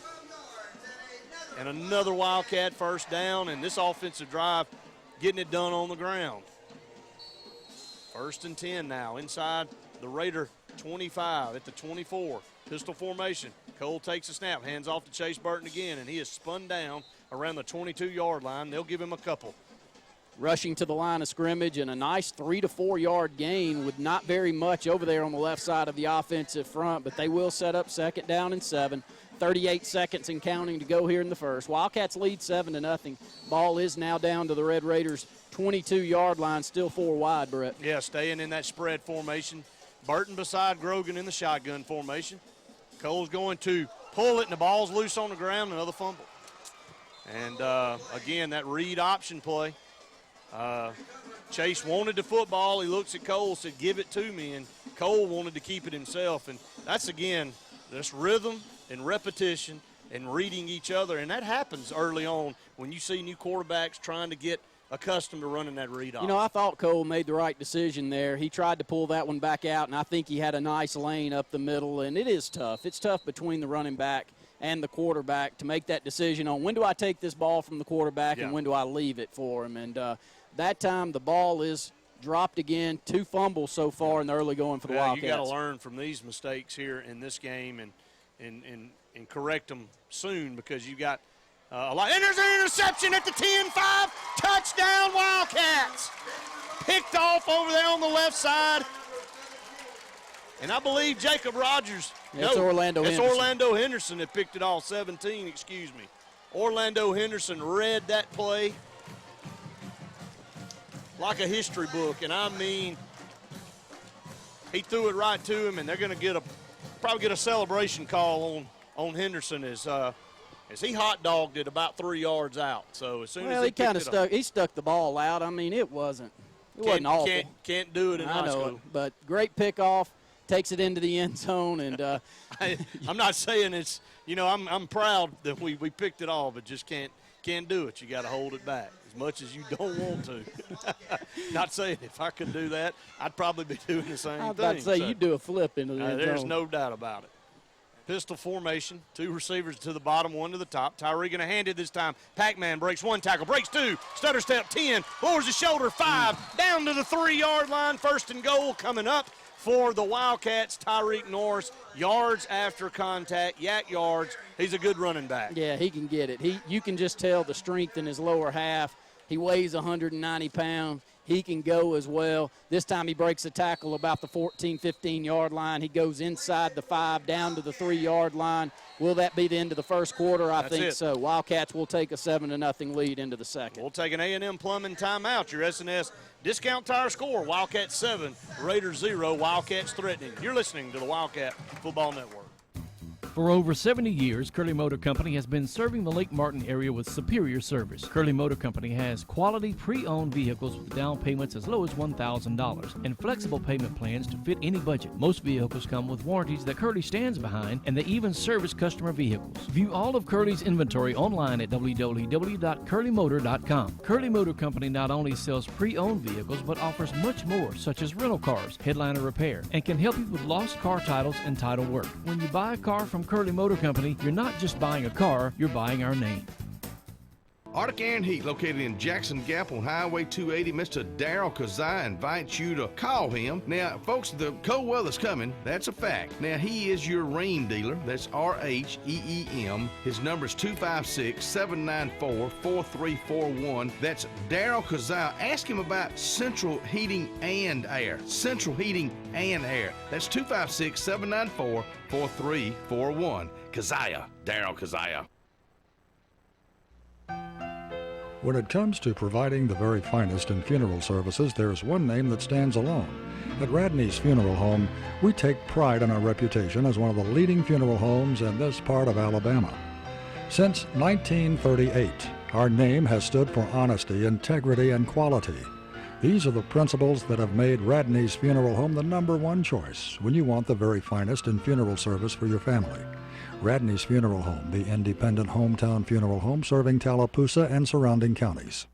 And another Wildcat first down, and this offensive drive getting it done on the ground. 1st and 10 now inside the Raider 25, at the 24. Pistol formation. Cole takes a snap, hands off to Chase Burton again, and he is spun down around the 22-yard line. They'll give him a couple. Rushing to the line of scrimmage, and a nice 3 to 4 yard gain with not very much over there on the left side of the offensive front, but they will set up 2nd down and 7. 38 seconds and counting to go here in the first. Wildcats lead 7-0. Ball is now down to the Red Raiders' 22-yard line, still 4 wide, Brett. Yeah, staying in that spread formation. Burton beside Grogan in the shotgun formation. Cole's going to pull it, and the ball's loose on the ground, another fumble. And, again, that read option play. Chase wanted the football. He looks at Cole, said, give it to me, and Cole wanted to keep it himself. And that's, again, this rhythm and repetition and reading each other, and that happens early on when you see new quarterbacks trying to get accustomed to running that read option. You know, I thought Cole made the right decision there. He tried to pull that one back out, and I think he had a nice lane up the middle, and it is tough. It's tough between the running back and the quarterback to make that decision on when do I take this ball from the quarterback and when do I leave it for him. And that time the ball is dropped again. 2 fumbles so far in the early going for the Wildcats. You got to learn from these mistakes here in this game and correct them soon, because you got a lot. And there's an interception at the 10-5. Touchdown, Wildcats. Picked off over there on the left side. And I believe Jacob Rogers. It's Orlando Henderson. It's Orlando Henderson that picked it off. 17, excuse me. Orlando Henderson read that play like a history book. And I mean, he threw it right to him, and they're going to probably get a celebration call on Henderson as he hot dogged it about 3 yards out. So as soon as he kind of stuck the ball out. I mean, it wasn't awful. Can't do it in high school. I know it, but great pickoff, takes it into the end zone, and I'm not saying it's, I'm proud that we picked it off, but just can't do it. You got to hold it back as much as you don't want to. Not saying if I could do that, I'd probably be doing the same thing. I was about to say, you'd do a flip into the end zone. There's no doubt about it. Pistol formation, 2 receivers to the bottom, 1 to the top. Tyree going to hand it this time. Pac-Man breaks 1 tackle, breaks 2, stutter step 10, lowers his shoulder 5, down to the 3-yard line. 1st and goal coming up for the Wildcats. Tyreek Norris, yards after contact, yak yards. He's a good running back. Yeah, he can get it. You can just tell the strength in his lower half. He weighs 190 pounds. He can go as well. This time he breaks a tackle about the 14, 15-yard line. He goes inside the 5 down to the 3-yard line. Will that be the end of the first quarter? I think so. Wildcats will take a 7-0 lead into the second. We'll take an A&M plumbing timeout. Your SNS discount tire score, Wildcats 7, Raiders 0, Wildcats threatening. You're listening to the Wildcat Football Network. For over 70 years, Curley Motor Company has been serving the Lake Martin area with superior service. Curley Motor Company has quality pre-owned vehicles with down payments as low as $1,000 and flexible payment plans to fit any budget. Most vehicles come with warranties that Curley stands behind, and they even service customer vehicles. View all of Curley's inventory online at www.curleymotor.com. Curley Motor Company not only sells pre-owned vehicles, but offers much more, such as rental cars, headliner repair, and can help you with lost car titles and title work. When you buy a car from Curley Motor Company, you're not just buying a car, you're buying our name. Arctic Air and Heat, located in Jackson Gap on Highway 280. Mr. Darryl Kazai invites you to call him. Now, folks, the cold weather's coming. That's a fact. Now, he is your rain dealer. That's RHEEM. His number is 256-794-4341. That's Darryl Kazai. Ask him about central heating and air. Central heating and air. That's 256-794-4341. Kazaya. Darryl Kazaya. When it comes to providing the very finest in funeral services, there's one name that stands alone. At Radney's Funeral Home, we take pride in our reputation as one of the leading funeral homes in this part of Alabama. Since 1938, our name has stood for honesty, integrity, and quality. These are the principles that have made Radney's Funeral Home the #1 choice when you want the very finest in funeral service for your family. Radney's Funeral Home, the independent hometown funeral home serving Tallapoosa and surrounding counties.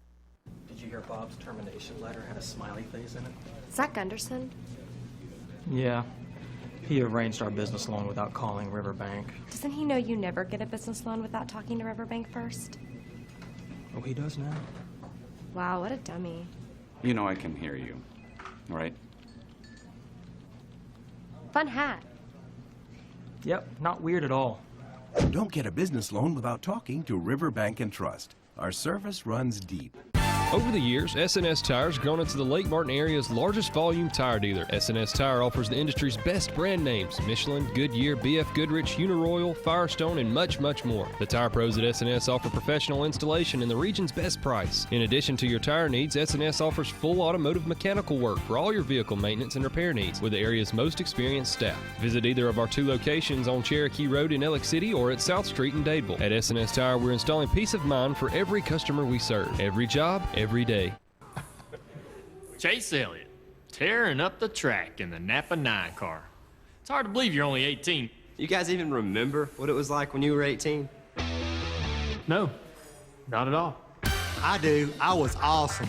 Did you hear Bob's termination letter had a smiley face in it? Zach Gunderson? Yeah. He arranged our business loan without calling Riverbank. Doesn't he know you never get a business loan without talking to Riverbank first? Oh, he does now? Wow, what a dummy. You know I can hear you, right? Fun hat. Yep, not weird at all. Don't get a business loan without talking to Riverbank and Trust. Our service runs deep. Over the years, S&S Tire's grown into the Lake Martin area's largest volume tire dealer. S&S Tire offers the industry's best brand names: Michelin, Goodyear, BF Goodrich, Uniroyal, Firestone, and much, much more. The tire pros at S&S offer professional installation and the region's best price. In addition to your tire needs, S&S offers full automotive mechanical work for all your vehicle maintenance and repair needs with the area's most experienced staff. Visit either of our 2 locations on Cherokee Road in Ellick City or at South Street in Dadeville. At S&S Tire, we're installing peace of mind for every customer we serve. Every job, every day. Chase Elliott, tearing up the track in the Napa 9 car. It's hard to believe you're only 18. You guys even remember what it was like when you were 18? No, not at all. I do. I was awesome.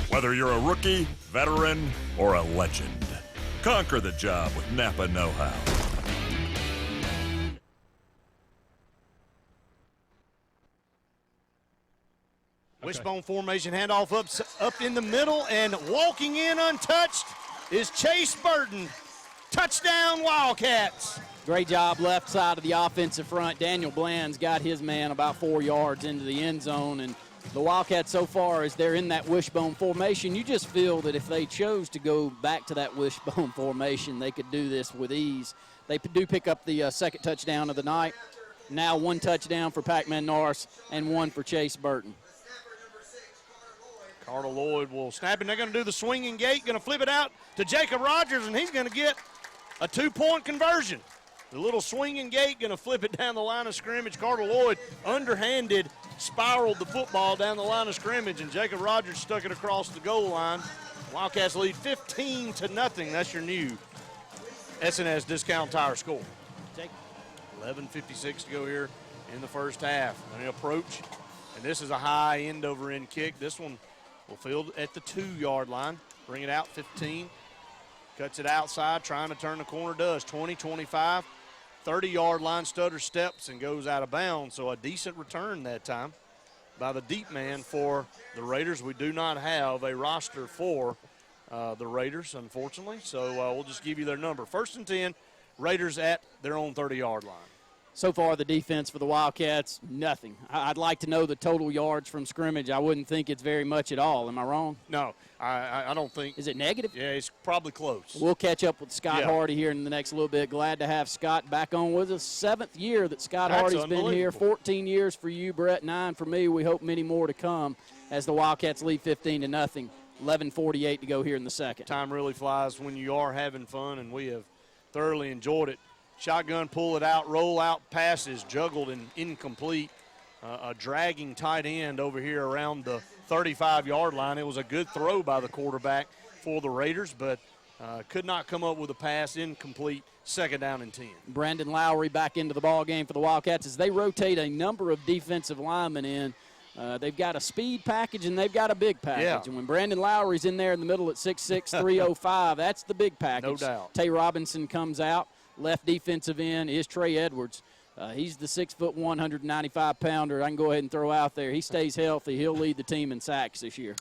Whether you're a rookie, veteran, or a legend, conquer the job with Napa Know-How. Wishbone formation, handoff up in the middle, and walking in untouched is Chase Burton. Touchdown, Wildcats. Great job left side of the offensive front. Daniel Bland's got his man about 4 yards into the end zone, and the Wildcats so far, as they're in that wishbone formation, you just feel that if they chose to go back to that wishbone formation, they could do this with ease. They do pick up the second touchdown of the night. Now 1 touchdown for Pac-Man Norris and 1 for Chase Burton. Carter Lloyd will snap, and they're going to do the swinging gate, going to flip it out to Jacob Rogers, and he's going to get a 2-point conversion. The little swinging gate going to flip it down the line of scrimmage. Carter Lloyd, underhanded, spiraled the football down the line of scrimmage, and Jacob Rogers stuck it across the goal line. Wildcats lead 15-0. That's your new S&S Discount Tire score. 11:56 to go here in the first half. An approach, and this is a high end-over-end kick. This one will field at the 2-yard line. Bring it out, 15. Cuts it outside, trying to turn the corner, does. 20, 25, 30-yard line, stutter steps and goes out of bounds. So a decent return that time by the deep man for the Raiders. We do not have a roster for the Raiders, unfortunately. So we'll just give you their number. 1st and 10, Raiders at their own 30-yard line. So far, the defense for the Wildcats, nothing. I'd like to know the total yards from scrimmage. I wouldn't think it's very much at all. Am I wrong? No, I don't think. Is it negative? Yeah, it's probably close. We'll catch up with Scott Hardy here in the next little bit. Glad to have Scott back on with us. 7th year that Scott Hardy's been here. 14 years for you, Brett. 9 for me. We hope many more to come as the Wildcats lead 15-0. 11:48 to go here in the second. Time really flies when you are having fun, and we have thoroughly enjoyed it. Shotgun, pull it out, roll out passes, juggled and incomplete. A dragging tight end over here around the 35-yard line. It was a good throw by the quarterback for the Raiders, but could not come up with a pass, incomplete, 2nd down and 10. Brandon Lowry back into the ball game for the Wildcats as they rotate a number of defensive linemen in. They've got a speed package and they've got a big package. Yeah. And when Brandon Lowry's in there in the middle at 6'6", 305, that's the big package. No doubt. Tay Robinson comes out. Left defensive end is Trey Edwards. He's the 6'1", 195-pounder. I can go ahead and throw out there. He stays healthy. He'll lead the team in sacks this year.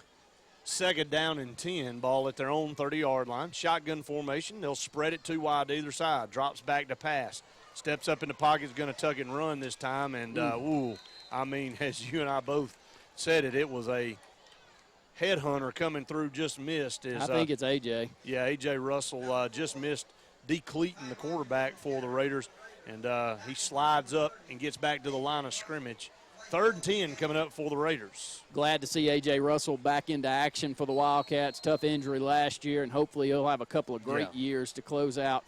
2nd down and 10, ball at their own 30-yard line. Shotgun formation. They'll spread it 2 wide to either side. Drops back to pass. Steps up in the pocket, is going to tuck and run this time. And, I mean, as you and I both said it was a headhunter coming through, just missed. I think it's A.J. Yeah, A.J. Russell just missed decleating the quarterback for the Raiders, and he slides up and gets back to the line of scrimmage. 3rd and 10 coming up for the Raiders. Glad to see A.J. Russell back into action for the Wildcats. Tough injury last year, and hopefully he'll have a couple of great years to close out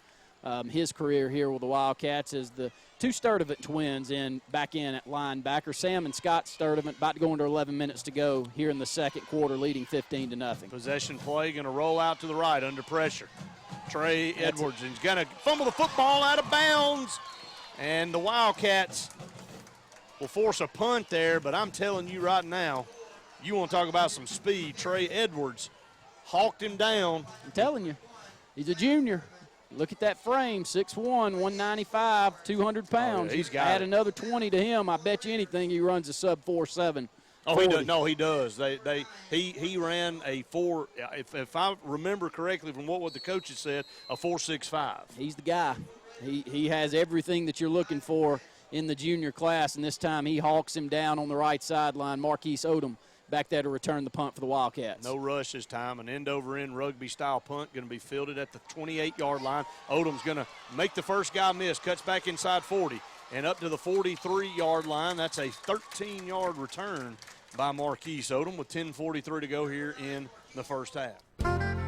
his career here with the Wildcats as the 2 Sturdivant twins back in at linebacker. Sam and Scott Sturdivant about to go into 11 minutes to go here in the second quarter, leading 15-0. Possession play, going to roll out to the right under pressure. Trey Edwards is going to fumble the football out of bounds, and the Wildcats will force a punt there, but I'm telling you right now, you want to talk about some speed. Trey Edwards hawked him down. I'm telling you, he's a junior. Look at that frame, 6'1", 195, 200 pounds. He's got Add it. another 20 to him. I bet you anything he runs a sub 4.7 Oh, he does. No, he does. He ran a 4. If I remember correctly from what the coaches said, a 4.65. He's the guy. He has everything that you're looking for in the junior class, and this time he hawks him down on the right sideline. Marquise Odom back there to return the punt for the Wildcats. No rush this time. An end-over-end rugby-style punt going to be fielded at the 28-yard line. Odom's going to make the first guy miss, cuts back inside 40, and up to the 43-yard line. That's a 13-yard return by Marquise Odom with 10:43 to go here in the first half.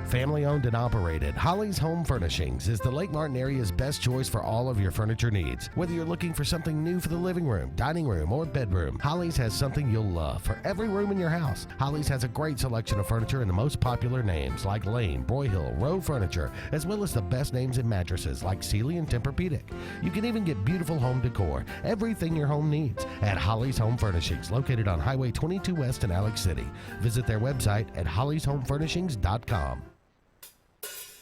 Family owned and operated, Holly's Home Furnishings is the Lake Martin area's best choice for all of your furniture needs. Whether you're looking for something new for the living room, dining room, or bedroom, Holly's has something you'll love for every room in your house. Holly's has a great selection of furniture in the most popular names like Lane, Broyhill, Rowe Furniture, as well as the best names in mattresses like Sealy and Tempur-Pedic. You can even get beautiful home decor, everything your home needs, at Holly's Home Furnishings, located on Highway 22 West in Alex City. Visit their website at hollyshomefurnishings.com.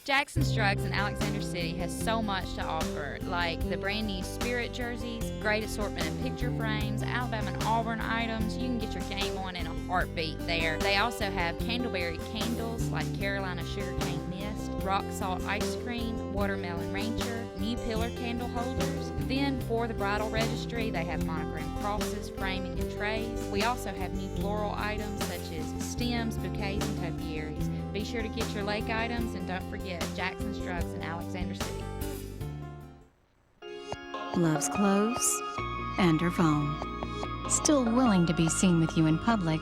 Jackson's Drugs in Alexander City has so much to offer, like the brand new Spirit jerseys, great assortment of picture frames, Alabama and Auburn items. You can get your game on in a heartbeat there. They also have candleberry candles like Carolina Sugarcane Mist, rock salt ice cream, watermelon ranger, new pillar candle holders. Then for the bridal registry, they have monogram crosses, framing, and trays. We also have new floral items such as stems, bouquets, and topiaries. Be sure to get your lake items, and don't forget Jackson's Drugs in Alexander City. Loves clothes and her phone. Still willing to be seen with you in public,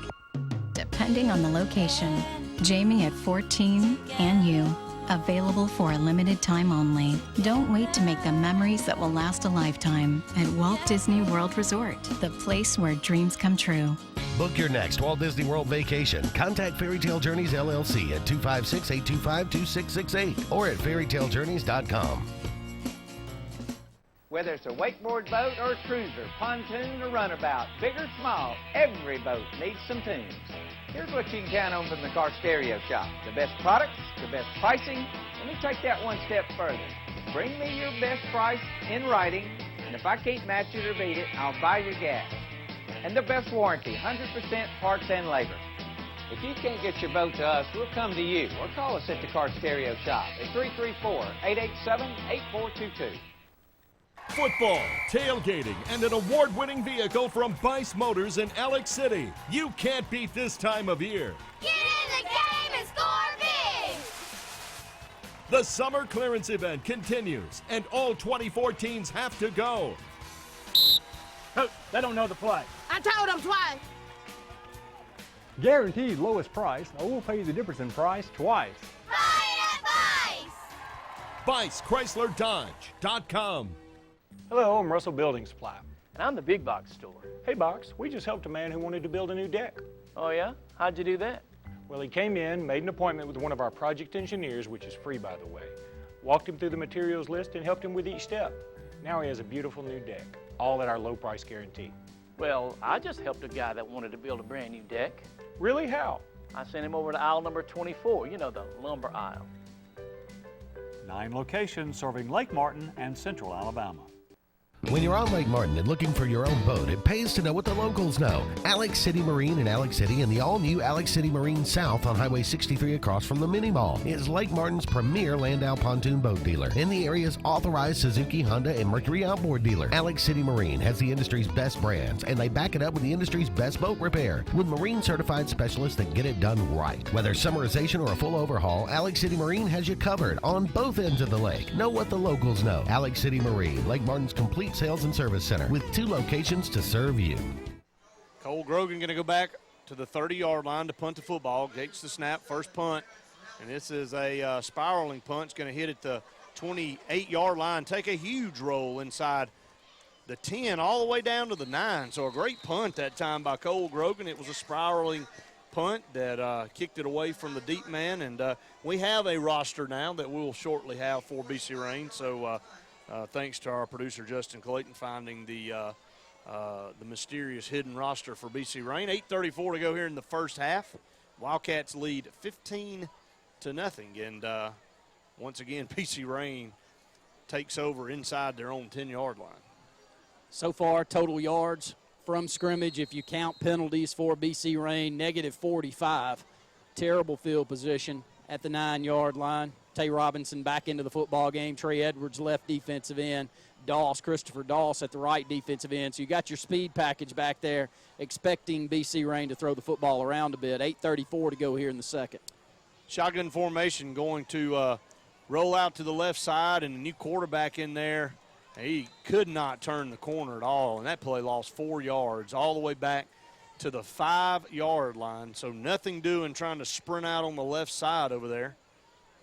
depending on the location. Jamie at 14 and you. Available for a limited time only. Don't wait to make the memories that will last a lifetime at Walt Disney World Resort, the place where dreams come true. Book your next Walt Disney World vacation. Contact Fairy Tale Journeys LLC at 256-825-2668 or at fairytalejourneys.com. Whether it's a wakeboard boat or a cruiser, pontoon or runabout, big or small, every boat needs some tunes. Here's what you can count on from the Car Stereo Shop. The best products, the best pricing. Let me take that one step further. Bring me your best price in writing, and if I can't match it or beat it, I'll buy your gas. And the best warranty, 100% parts and labor. If you can't get your boat to us, we'll come to you, or call us at the Car Stereo Shop at 334-887-8422. Football, tailgating, and an award-winning vehicle from Bice Motors in Alex City. You can't beat this time of year. Get in the game and score big! The summer clearance event continues, and all 2014s have to go. Coach, they don't know the play. I told them twice. Guaranteed lowest price, or we'll pay you the difference in price twice. Buy it at Bice! BiceChryslerDodge.com. Hello, I'm Russell Building Supply, and I'm the big box store. Hey, Box, we just helped a man who wanted to build a new deck. Oh, yeah? How'd you do that? Well, he came in, made an appointment with one of our project engineers, which is free, by the way, walked him through the materials list and helped him with each step. Now he has a beautiful new deck, all at our low price guarantee. Well, I just helped a guy that wanted to build a brand new deck. Really? How? I sent him over to aisle number 24, you know, the lumber aisle. 9 locations serving Lake Martin and Central Alabama. When you're on Lake Martin and looking for your own boat, it pays to know what the locals know. Alex City Marine in Alex City and the all-new Alex City Marine South on Highway 63 across from the Mini Mall is Lake Martin's premier Landau pontoon boat dealer and the area's authorized Suzuki, Honda, and Mercury outboard dealer. Alex City Marine has the industry's best brands, and they back it up with the industry's best boat repair with marine-certified specialists that get it done right. Whether summerization or a full overhaul, Alex City Marine has you covered on both ends of the lake. Know what the locals know. Alex City Marine, Lake Martin's complete sales and service center with 2 locations to serve you. Cole Grogan going to go back to the 30-yard line to punt the football. Gates the snap, first punt. And this is a spiraling punt. It's going to hit at the 28-yard line, take a huge roll inside the 10 all the way down to the 9. So a great punt that time by Cole Grogan. It was a spiraling punt that kicked it away from the deep man. And we have a roster now that we'll shortly have for BC Rain. So thanks to our producer Justin Clayton finding the mysterious hidden roster for BC Rain. 8:34 to go here in the first half. Wildcats lead 15-0, and once again BC Rain takes over inside their own 10-yard line. So far, total yards from scrimmage if you count penalties for BC Rain, -45. Terrible field position at the 9-yard line. Tay Robinson back into the football game. Trey Edwards left defensive end. Christopher Doss at the right defensive end. So you got your speed package back there, expecting BC Rain to throw the football around a bit. 8:34 to go here in the second. Shotgun formation going to roll out to the left side, and a new quarterback in there. He could not turn the corner at all, and that play lost 4 yards all the way back to the 5-yard line. So nothing doing trying to sprint out on the left side over there.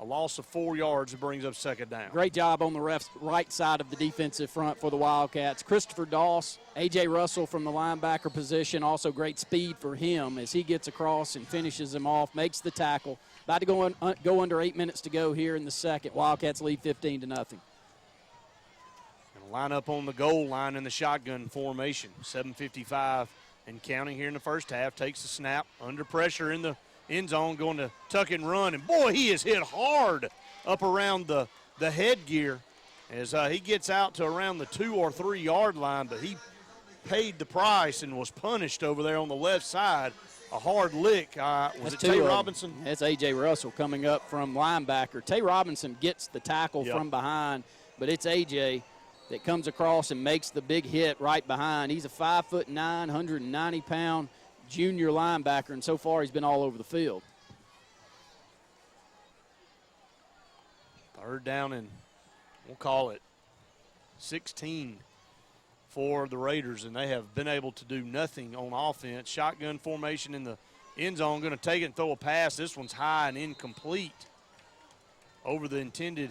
A loss of 4 yards brings up second down. Great job on the right side of the defensive front for the Wildcats. Christopher Doss, A.J. Russell from the linebacker position, also great speed for him as he gets across and finishes him off, makes the tackle. About to go under 8 minutes to go here in the second. Wildcats lead 15-0. Going to line up on the goal line in the shotgun formation. 7:55 and counting here in the first half. Takes the snap, under pressure in the end zone, going to tuck and run. And, boy, he is hit hard up around the headgear as he gets out to around the 2 or 3 yard line. But he paid the price and was punished over there on the left side. A hard lick. Was it Tay Robinson? That's A.J. Russell coming up from linebacker. Tay Robinson gets the tackle from behind, but it's A.J. that comes across and makes the big hit right behind. He's a 5'9", 190-pound junior linebacker, and so far he's been all over the field. Third down and we'll call it 16 for the Raiders, and they have been able to do nothing on offense. Shotgun formation in the end zone, going to take it and throw a pass. This one's high and incomplete over the intended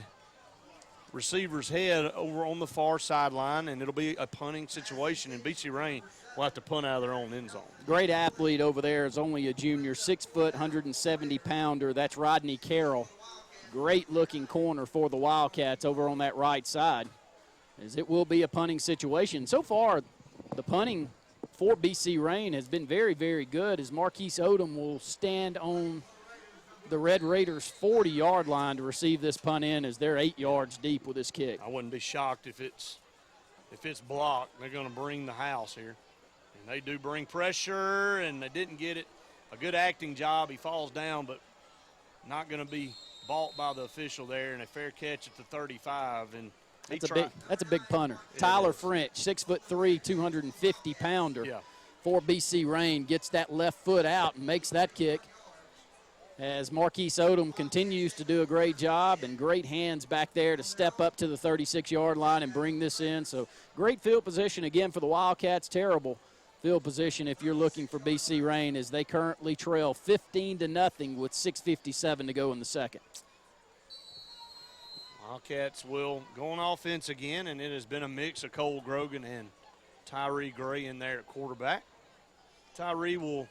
receiver's head over on the far sideline, and it'll be a punting situation, and BC Rain will have to punt out of their own end zone. Great athlete over there is only a junior, 6 foot, 170-pounder. That's Rodney Carroll. Great-looking corner for the Wildcats over on that right side, as it will be a punting situation. So far, the punting for BC Rain has been very, very good, as Marquise Odom will stand on the Red Raiders' 40-yard line to receive this punt in, as they're 8 yards deep with this kick. I wouldn't be shocked if it's blocked. They're going to bring the house here. And they do bring pressure, and they didn't get it. A good acting job. He falls down, but not going to be bought by the official there, and a fair catch at the 35. And that's a big punter. Tyler French, 6'3", 250-pounder for BC Rain, gets that left foot out and makes that kick, as Marquise Odom continues to do a great job, and great hands back there to step up to the 36-yard line and bring this in. So great field position again for the Wildcats. Terrible field position if you're looking for BC Rain, as they currently trail 15-0 with 6:57 to go in the second. Wildcats will go on offense again, and it has been a mix of Cole Grogan and Tyree Gray in there at quarterback. Tyree will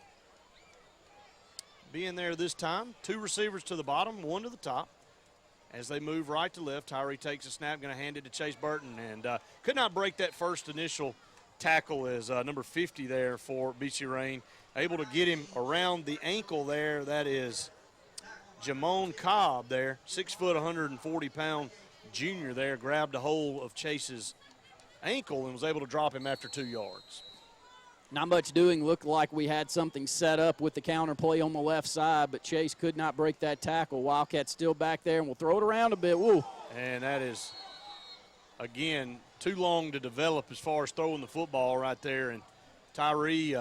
be in there this time. 2 receivers to the bottom, 1 to the top. As they move right to left, Tyree takes a snap, going to hand it to Chase Burton, and could not break that first initial tackle as number 50 there for BC Rain. Able to get him around the ankle there. That is Jamon Cobb there, 6 foot, 140-pound junior there, grabbed a hold of Chase's ankle and was able to drop him after 2 yards. Not much doing. Looked like we had something set up with the counter play on the left side, but Chase could not break that tackle. Wildcats still back there, and we'll throw it around a bit. Woo. And that is, again, too long to develop as far as throwing the football right there. And Tyree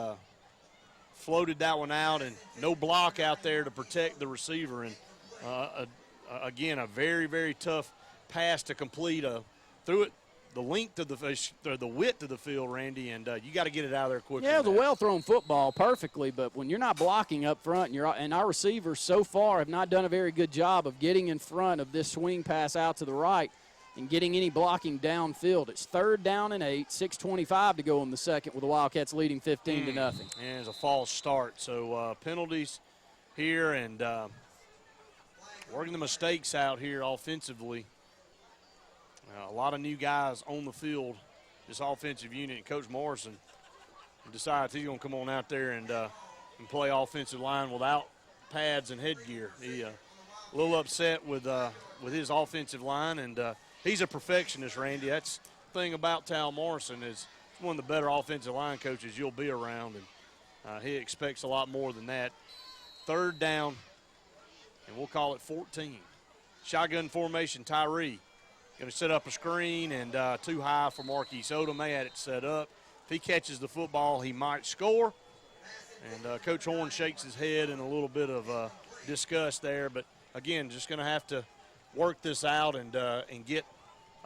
floated that one out, and no block out there to protect the receiver. And, again, a very, very tough pass to complete. Threw it the width of the field, Randy, and you got to get it out of there quickly. Yeah, it was a well-thrown football perfectly, but when you're not blocking up front, and our receivers so far have not done a very good job of getting in front of this swing pass out to the right and getting any blocking downfield. It's 3rd down and 8, 6:25 to go in the second, with the Wildcats leading 15-0. And it's a false start. So penalties here, and working the mistakes out here offensively. A lot of new guys on the field, this offensive unit. Coach Morrison decides he's going to come on out there and play offensive line without pads and headgear. He a little upset with his offensive line, and he's a perfectionist, Randy. That's the thing about Tal Morrison is He's one of the better offensive line coaches you'll be around, and he expects a lot more than that. Third down, and we'll call it 14. Shotgun formation, Tyree. Going to set up a screen and too high for Marquise Odom. They had it set up. If he catches the football, he might score. And Coach Horn shakes his head in a little bit of disgust there. But, again, just going to have to work this out and get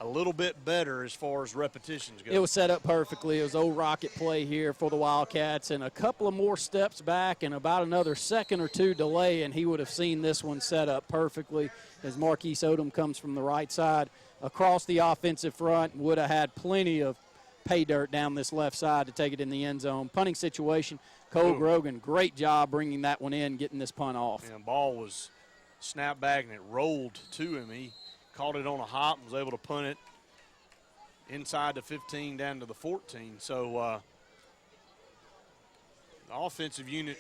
a little bit better as far as repetitions go. It was set up perfectly. It was old rocket play here for the Wildcats, and a couple of more steps back and about another second or two delay, and he would have seen this one set up perfectly as Marquise Odom comes from the right side across the offensive front, would have had plenty of pay dirt down this left side to take it in the end zone. Punting situation, Cole Grogan, great job bringing that one in, getting this punt off. And the ball was snapped back and it rolled to him. He caught it on a hop and was able to punt it inside the 15 down to the 14. So the offensive unit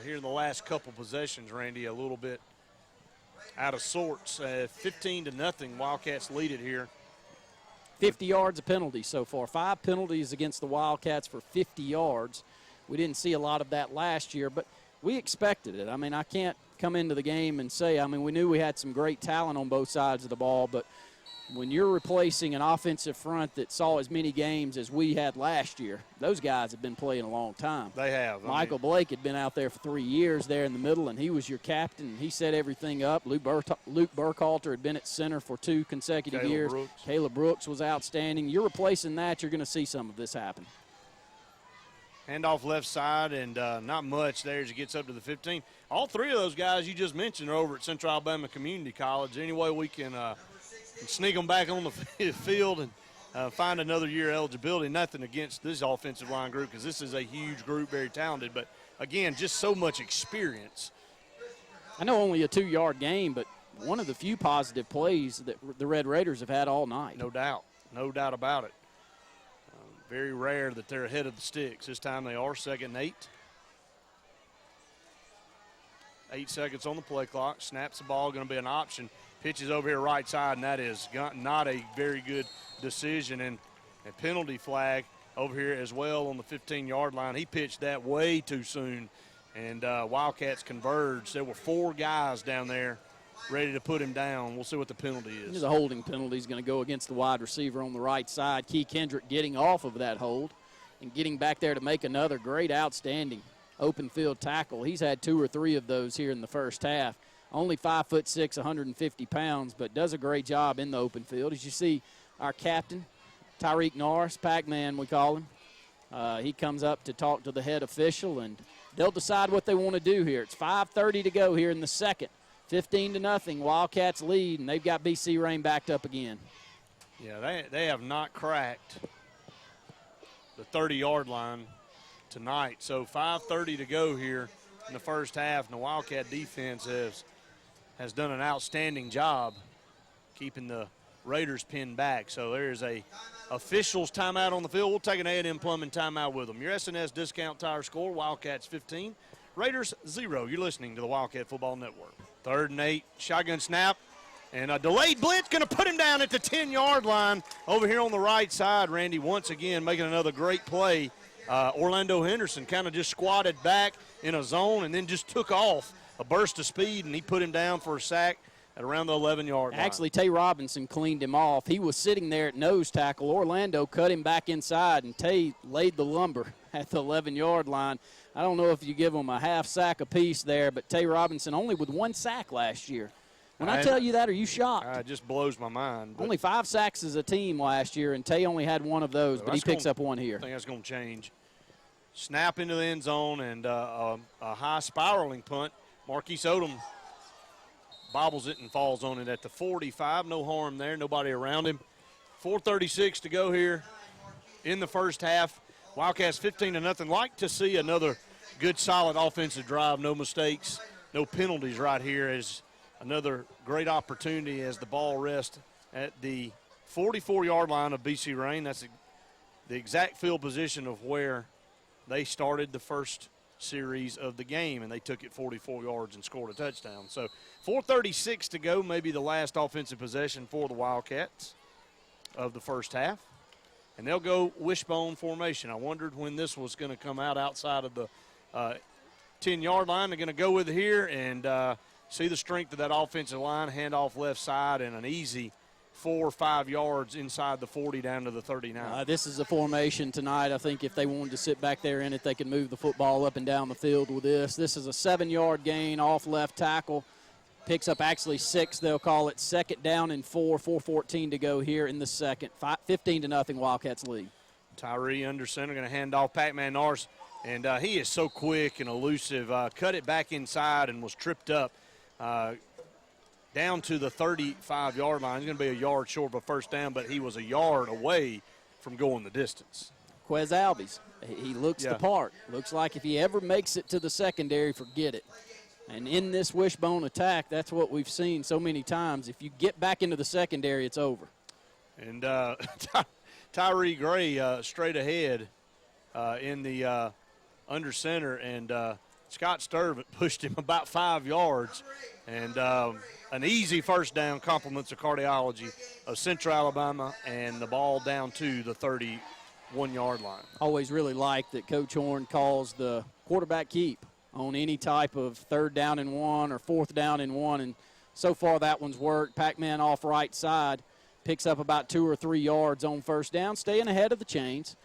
here in the last couple possessions, Randy, a little bit out of sorts. 15-0, Wildcats lead it here. 50 yards of penalties so far. 5 penalties against the Wildcats for 50 yards. We didn't see a lot of that last year, but we expected it. I mean, I can't come into the game and say, I mean, we knew we had some great talent on both sides of the ball, but when you're replacing an offensive front that saw as many games as we had last year, those guys have been playing a long time. They have. Michael Blake had been out there for 3 years there in the middle, and he was your captain, and he set everything up. Luke Burkhalter had been at center for 2 consecutive years. Caleb Brooks was outstanding. You're replacing that, you're going to see some of this happen. Handoff left side, and not much there as he gets up to the 15. All 3 of those guys you just mentioned are over at Central Alabama Community College. Any way we can sneak them back on the field and find another year eligibility. Nothing against this offensive line group because this is a huge group, very talented. But, again, just so much experience. I know only a 2-yard game, but one of the few positive plays that the Red Raiders have had all night. No doubt. No doubt about it. Very rare that they're ahead of the sticks. This time they are. 2nd and 8. 8 seconds on the play clock. Snaps the ball, going to be an option. Pitches over here right side, and that is not a very good decision. And a penalty flag over here as well on the 15-yard line. He pitched that way too soon, and Wildcats converged. There were 4 guys down there ready to put him down. We'll see what the penalty is. There's a holding penalty is going to go against the wide receiver on the right side. Key Kendrick getting off of that hold and getting back there to make another great, outstanding open field tackle. He's had 2 or 3 of those here in the first half. Only 5'6", 150 pounds, but does a great job in the open field. As you see, our captain, Tyreek Norris, Pac-Man we call him, he comes up to talk to the head official, and they'll decide what they want to do here. It's 5:30 to go here in the second. 15-0, Wildcats lead, and they've got BC Rain backed up again. Yeah, they have not cracked the 30-yard line tonight. So 5:30 to go here in the first half, and the Wildcat defense has done an outstanding job keeping the Raiders pinned back. So there's a officials timeout on the field. We'll take an A&M Plumbing timeout with them. Your S&S discount tire score, Wildcats 15, Raiders 0. You're listening to the Wildcat Football Network. 3rd and 8, shotgun snap, and a delayed blitz going to put him down at the 10-yard line over here on the right side. Randy once again making another great play. Orlando Henderson kind of just squatted back in a zone and then just took off a burst of speed, and he put him down for a sack at around the 11-yard line. Actually, Tay Robinson cleaned him off. He was sitting there at nose tackle. Orlando cut him back inside, and Tay laid the lumber at the 11-yard line. I don't know if you give them a half sack apiece there, but Tay Robinson only with 1 sack last year. When I tell you that, are you shocked? It just blows my mind. Only 5 sacks as a team last year, and Tay only had 1 of those, but he picks up 1 here. I think that's going to change. Snap into the end zone and a high spiraling punt. Marquise Odom bobbles it and falls on it at the 45. No harm there, nobody around him. 4:36 to go here in the first half. Wildcats 15-0. Like to see another good, solid offensive drive. No mistakes, no penalties right here. As another great opportunity as the ball rests at the 44-yard line of BC Rain. That's the exact field position of where they started the first series of the game, and they took it 44 yards and scored a touchdown. So 4:36 to go, maybe the last offensive possession for the Wildcats of the first half. and they'll go wishbone formation. I wondered when this was going to come out outside of the 10-yard line. They're going to go with it here and see the strength of that offensive line, hand off left side, and an easy 4 or 5 yards inside the 40 down to the 39. This is a formation tonight. I think if they wanted to sit back there in it, they could move the football up and down the field with this. This is a 7-yard gain off left tackle. Picks up actually 6, they'll call it. 2nd down and 4, 4:14 to go here in the second. 15-0 Wildcats lead. Tyree under center, going to hand off Pac-Man Norris, and he is so quick and elusive. Cut it back inside and was tripped up down to the 35-yard line. He's going to be a yard short of a first down, but he was a yard away from going the distance. Quez Albies, he looks the part. Looks like if he ever makes it to the secondary, forget it. And in this wishbone attack, that's what we've seen so many times. If you get back into the secondary, it's over. And Tyree Gray straight ahead in the under center, and Scott Sturvant pushed him about 5 yards. And an easy first down compliments the cardiology of Central Alabama, and the ball down to the 31-yard line. Always really like that Coach Horn calls the quarterback keep on any type of 3rd down and 1 or 4th down and 1, and so far that one's worked. Pac-Man off right side, picks up about 2 or 3 yards on first down, staying ahead of the chains.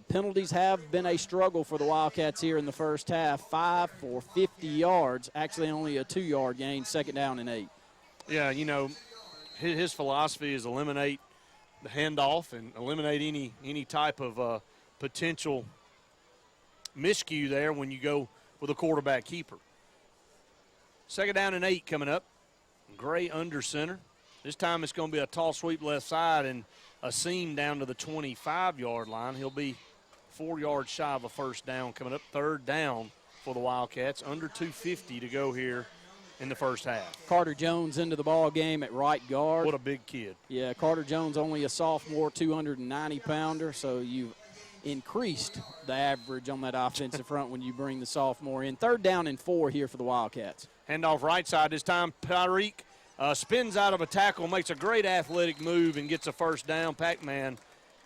Penalties have been a struggle for the Wildcats here in the first half. 5 for 50 yards, actually only a 2-yard gain, 2nd down and 8. Yeah, you know, his philosophy is eliminate the handoff and eliminate any type of potential miscue there when you go with a quarterback keeper. 2nd down and 8 coming up. Gray under center. This time it's going to be a toss sweep left side and a seam down to the 25-yard line. He'll be 4 yards shy of a first down coming up. 3rd down for the Wildcats. Under 2:50 to go here in the first half. Carter Jones into the ball game at right guard. What a big kid. Yeah, Carter Jones only a sophomore, 290-pounder, so you've increased the average on that offensive front when you bring the sophomore in. 3rd down and 4 here for the Wildcats. Handoff right side this time. Tyreek spins out of a tackle, makes a great athletic move, and gets a first down. Pac-Man,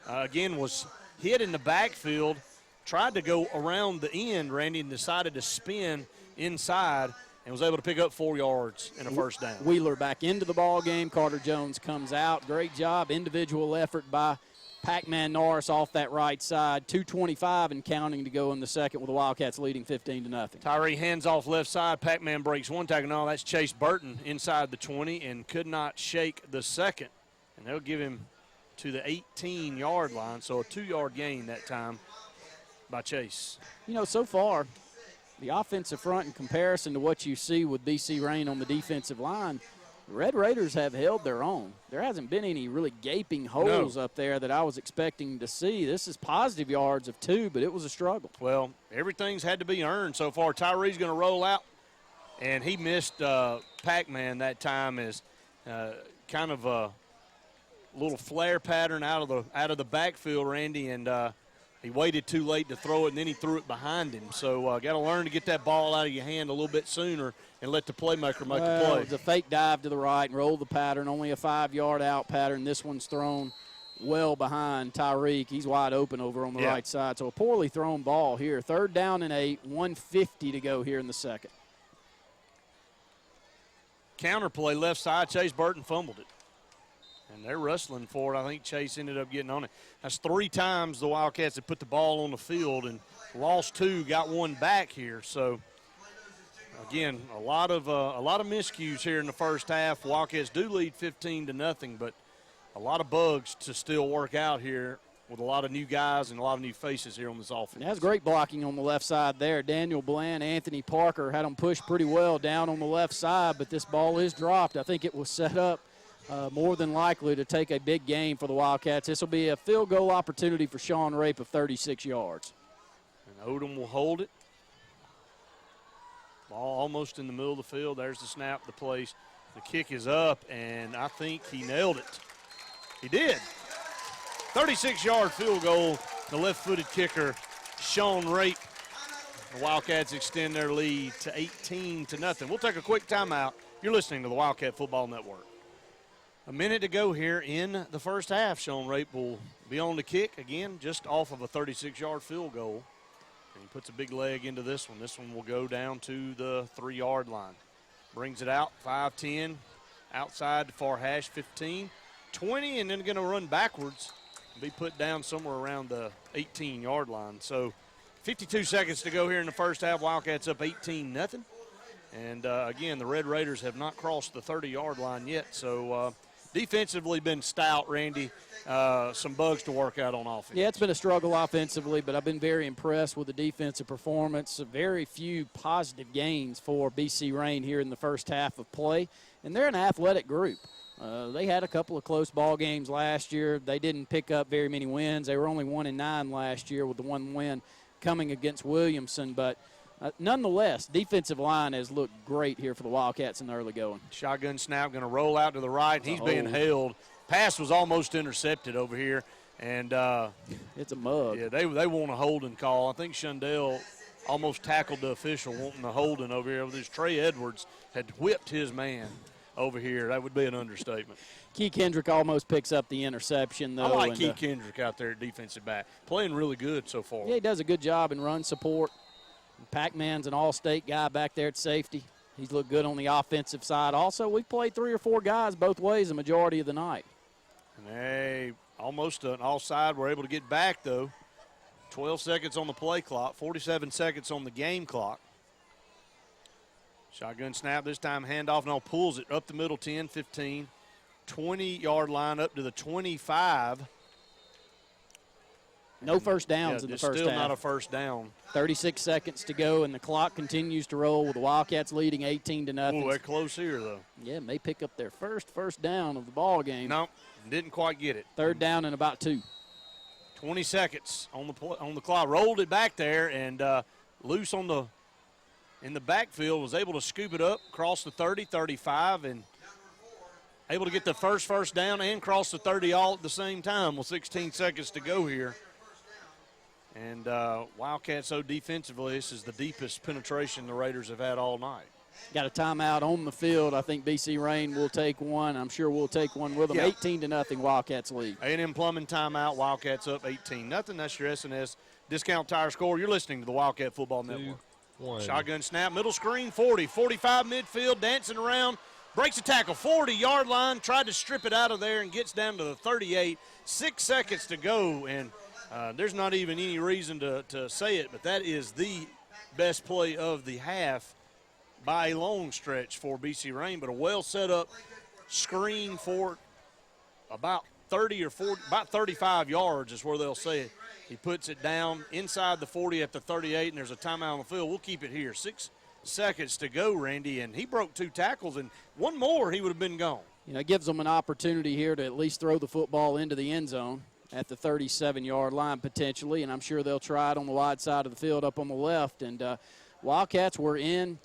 again, was hit in the backfield, tried to go around the end, Randy, and decided to spin inside and was able to pick up 4 yards and a first down. Wheeler back into the ball game. Carter Jones comes out. Great job, individual effort by Pac-Man Norris off that right side. 2:25 and counting to go in the second with the Wildcats leading 15-0. Tyree hands off left side. Pac-Man breaks one tackle. No, that's Chase Burton inside the 20 and could not shake the second. And they'll give him to the 18-yard line, so a 2-yard gain that time by Chase. You know, so far, the offensive front in comparison to what you see with BC Rain on the defensive line, the Red Raiders have held their own. There hasn't been any really gaping holes up there that I was expecting to see. This is positive yards of 2, but it was a struggle. Well, everything's had to be earned so far. Tyree's going to roll out, and he missed Pac-Man that time as kind of a little flare pattern out of the backfield, Randy, and he waited too late to throw it, and then he threw it behind him. So got to learn to get that ball out of your hand a little bit sooner and let the playmaker make the play. It's a fake dive to the right and roll the pattern, only a 5-yard out pattern. This one's thrown well behind Tyreek. He's wide open over on the right side. So a poorly thrown ball here. 3rd down and 8, 1:50 to go here in the second. Counterplay left side, Chase Burton fumbled it. And they're wrestling for it. I think Chase ended up getting on it. That's 3 times the Wildcats have put the ball on the field and lost 2, got 1 back here. So, again, a lot of miscues here in the first half. Wildcats do lead 15-0, but a lot of bugs to still work out here with a lot of new guys and a lot of new faces here on this offense. That's great blocking on the left side there. Daniel Bland, Anthony Parker had them pushed pretty well down on the left side, but this ball is dropped. I think it was set up more than likely to take a big gain for the Wildcats. This will be a field goal opportunity for Sean Rape of 36 yards. And Odom will hold it. Ball almost in the middle of the field. There's the snap, the place. The kick is up, and I think he nailed it. He did. 36-yard field goal. The left-footed kicker, Sean Rape. The Wildcats extend their lead to 18-0. We'll take a quick timeout. You're listening to the Wildcat Football Network. A minute to go here in the first half. Sean Rape will be on the kick again, just off of a 36-yard field goal. And he puts a big leg into this one. This one will go down to the 3-yard line. Brings it out, 5-10, outside the far hash, 15, 20, and then going to run backwards and be put down somewhere around the 18-yard line. So 52 seconds to go here in the first half. Wildcats up 18-0. And, again, the Red Raiders have not crossed the 30-yard line yet. So defensively been stout, Randy. Some bugs to work out on offense. Yeah, it's been a struggle offensively, but I've been very impressed with the defensive performance. Very few positive gains for BC Rain here in the first half of play. And they're an athletic group. They had a couple of close ball games last year. They didn't pick up very many wins. They were only 1-9 last year with the one win coming against Williamson. But nonetheless, defensive line has looked great here for the Wildcats in the early going. Shotgun snap, going to roll out to the right. He's being held. Pass was almost intercepted over here. And it's a mug. Yeah, they want a holding call. I think Shundell almost tackled the official wanting a holding over here. This Trey Edwards had whipped his man over here. That would be an understatement. Key Kendrick almost picks up the interception, though. I like Key Kendrick out there at defensive back. Playing really good so far. Yeah, he does a good job in run support. Pac-Man's an all-state guy back there at safety. He's looked good on the offensive side. Also, we played 3 or 4 guys both ways the majority of the night. And they almost an offside. We're able to get back, though. 12 seconds on the play clock, 47 seconds on the game clock. Shotgun snap this time, handoff, now pulls it up the middle, 10, 15, 20-yard line up to the 25. No first downs in the first half. Still not a first down. 36 seconds to go, and the clock continues to roll with the Wildcats leading 18-0. Oh, they're close here, though. Yeah, may pick up their first down of the ball game. No, didn't quite get it. 3rd down and about 2. 20 seconds on the clock. Rolled it back there, and loose in the backfield, was able to scoop it up, cross the 30, 35, and able to get the first down and cross the 30 all at the same time with 16 seconds to go here. And Wildcats, so defensively, this is the deepest penetration the Raiders have had all night. Got a timeout on the field. I think BC Rain will take one. I'm sure we'll take one with them. Yeah. 18-0 Wildcats lead. A&M Plumbing timeout. Wildcats up 18-0. That's your S&S Discount Tire score. You're listening to the Wildcat Football Network. 1. Shotgun snap, middle screen, 40, 45 midfield, dancing around, breaks a tackle, 40-yard line, tried to strip it out of there and gets down to the 38. 6 seconds to go, and there's not even any reason to say it, but that is the best play of the half by a long stretch for BC Rain, but a well set up screen for about 30 or 40, about 35 yards is where they'll say it. He puts it down inside the 40 at the 38, and there's a timeout on the field. We'll keep it here. 6 seconds to go, Randy, and he broke 2 tackles, and one more he would have been gone. You know, it gives them an opportunity here to at least throw the football into the end zone at the 37-yard line potentially, and I'm sure they'll try it on the wide side of the field up on the left. And Wildcats were in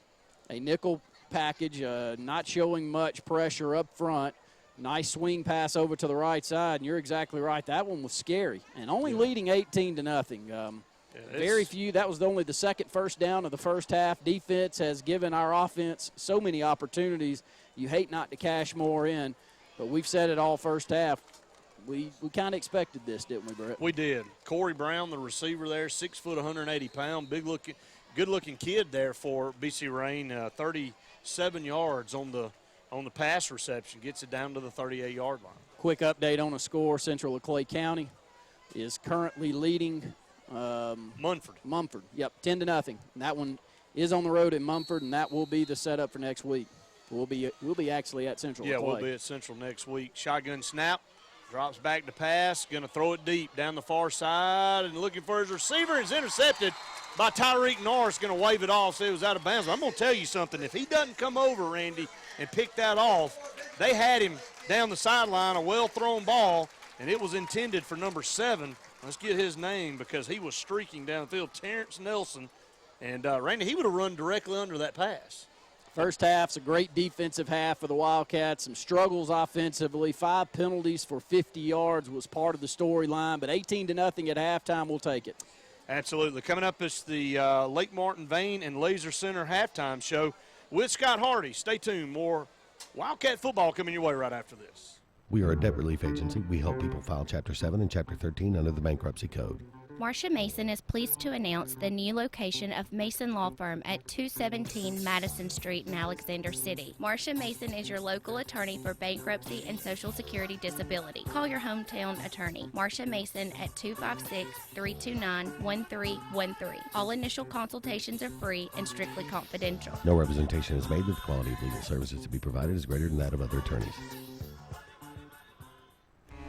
a nickel package, not showing much pressure up front. Nice swing pass over to the right side, and you're exactly right. That one was scary, and only leading 18-0. Very few. That was only the second first down of the first half. Defense has given our offense so many opportunities. You hate not to cash more in, but we've said it all first half. We kind of expected this, didn't we, Brett? We did. Corey Brown, the receiver there, 6 foot, 180 pound, good-looking kid there for BC Rain. 37 yards on the pass reception, gets it down to the 38-yard line. Quick update on the score. Central Clay County is currently leading Mumford. Yep, 10-0. And that one is on the road in Mumford, and that will be the setup for next week. We'll be actually at Central Clay. Yeah, we'll be at Central next week. Shotgun snap, drops back to pass, going to throw it deep down the far side, and looking for his receiver. Is intercepted by Tyreek Norris, going to wave it off, say it was out of bounds. I'm going to tell you something. If he doesn't come over, Randy, and pick that off, they had him down the sideline, a well-thrown ball, and it was intended for number 7. Let's get his name because he was streaking down the field, Terrence Nelson. And, Randy, he would have run directly under that pass. First half's a great defensive half for the Wildcats. Some struggles offensively. 5 penalties for 50 yards was part of the storyline, but 18-0 at halftime, we'll take it. Absolutely. Coming up is the Lake Martin Vane and Laser Center halftime show with Scott Hardy. Stay tuned. More Wildcat football coming your way right after this. We are a debt relief agency. We help people file Chapter 7 and Chapter 13 under the Bankruptcy Code. Marsha Mason is pleased to announce the new location of Mason Law Firm at 217 Madison Street in Alexander City. Marsha Mason is your local attorney for bankruptcy and Social Security disability. Call your hometown attorney, Marsha Mason, at 256-329-1313. All initial consultations are free and strictly confidential. No representation is made that the quality of legal services to be provided is greater than that of other attorneys.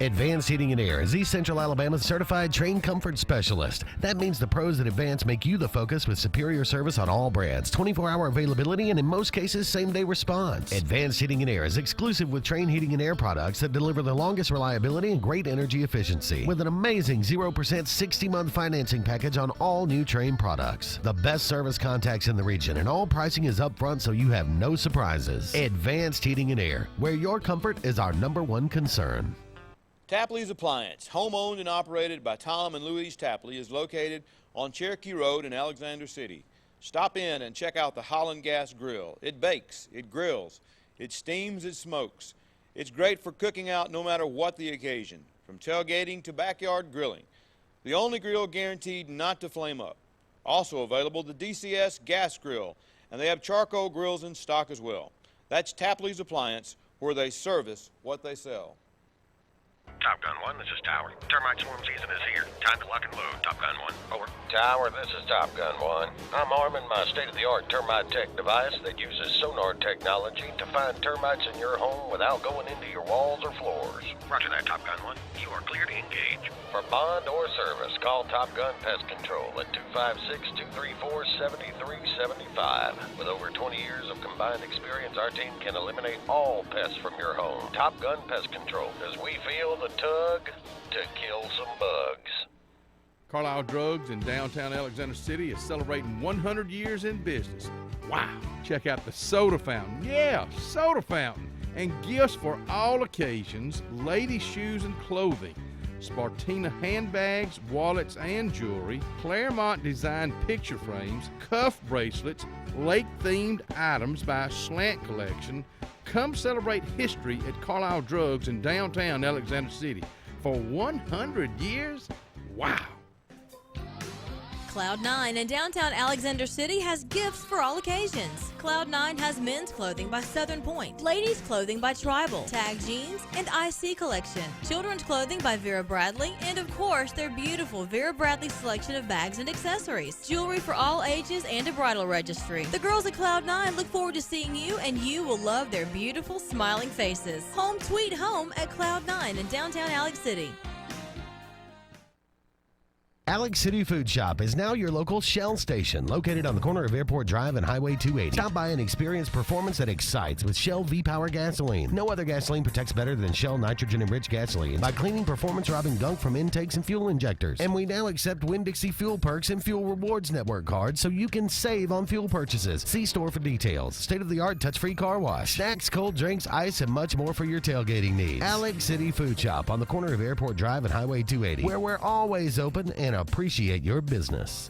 Advanced Heating and Air is East Central Alabama's certified train comfort specialist. That means the pros at Advanced make you the focus with superior service on all brands, 24-hour availability, and in most cases, same-day response. Advanced Heating and Air is exclusive with Train Heating and Air products that deliver the longest reliability and great energy efficiency, with an amazing 0% 60-month financing package on all new Train products. The best service contacts in the region, and all pricing is upfront so you have no surprises. Advanced Heating and Air, where your comfort is our #1 concern. Tapley's Appliance, home-owned and operated by Tom and Louise Tapley, is located on Cherokee Road in Alexander City. Stop in and check out the Holland Gas Grill. It bakes, it grills, it steams, it smokes. It's great for cooking out no matter what the occasion, from tailgating to backyard grilling. The only grill guaranteed not to flame up. Also available, the DCS Gas Grill, and they have charcoal grills in stock as well. That's Tapley's Appliance, where they service what they sell. Top Gun 1, this is Tower. Termite swarm season is here. Time to lock and load. Top Gun 1, over. Tower, this is Top Gun 1. I'm arming my state-of-the-art termite tech device that uses sonar technology to find termites in your home without going into your walls or floors. Roger that, Top Gun 1. You are clear to engage. For bond or service, call Top Gun Pest Control at 256-234-7375. With over 20 years of combined experience, our team can eliminate all pests from your home. Top Gun Pest Control, as we feel the tug to kill some bugs. Carlisle Drugs in downtown Alexander City is celebrating 100 years in business. Wow! Check out the soda fountain. Yeah, soda fountain. And gifts for all occasions, ladies' shoes and clothing. Spartina handbags, wallets, and jewelry, Claremont designed picture frames, cuff bracelets, lake-themed items by Slant Collection. Come celebrate history at Carlisle Drugs in downtown Alexander City. For 100 years? Wow! Cloud9 in downtown Alexander City has gifts for all occasions. Cloud9 has men's clothing by Southern Point, ladies' clothing by Tribal, Tag Jeans, and IC Collection, children's clothing by Vera Bradley, and of course their beautiful Vera Bradley selection of bags and accessories, jewelry for all ages, and a bridal registry. The girls at Cloud9 look forward to seeing you, and you will love their beautiful, smiling faces. Home sweet home at Cloud9 in downtown Alex City. Alex City Food Shop is now your local Shell station, located on the corner of Airport Drive and Highway 280. Stop by and experience performance that excites with Shell V-Power gasoline. No other gasoline protects better than Shell nitrogen-enriched gasoline by cleaning performance-robbing gunk from intakes and fuel injectors. And we now accept Winn-Dixie Fuel Perks and Fuel Rewards Network cards so you can save on fuel purchases. See store for details. State-of-the-art touch-free car wash. Snacks, cold drinks, ice, and much more for your tailgating needs. Alex City Food Shop on the corner of Airport Drive and Highway 280, where we're always open and appreciate your business.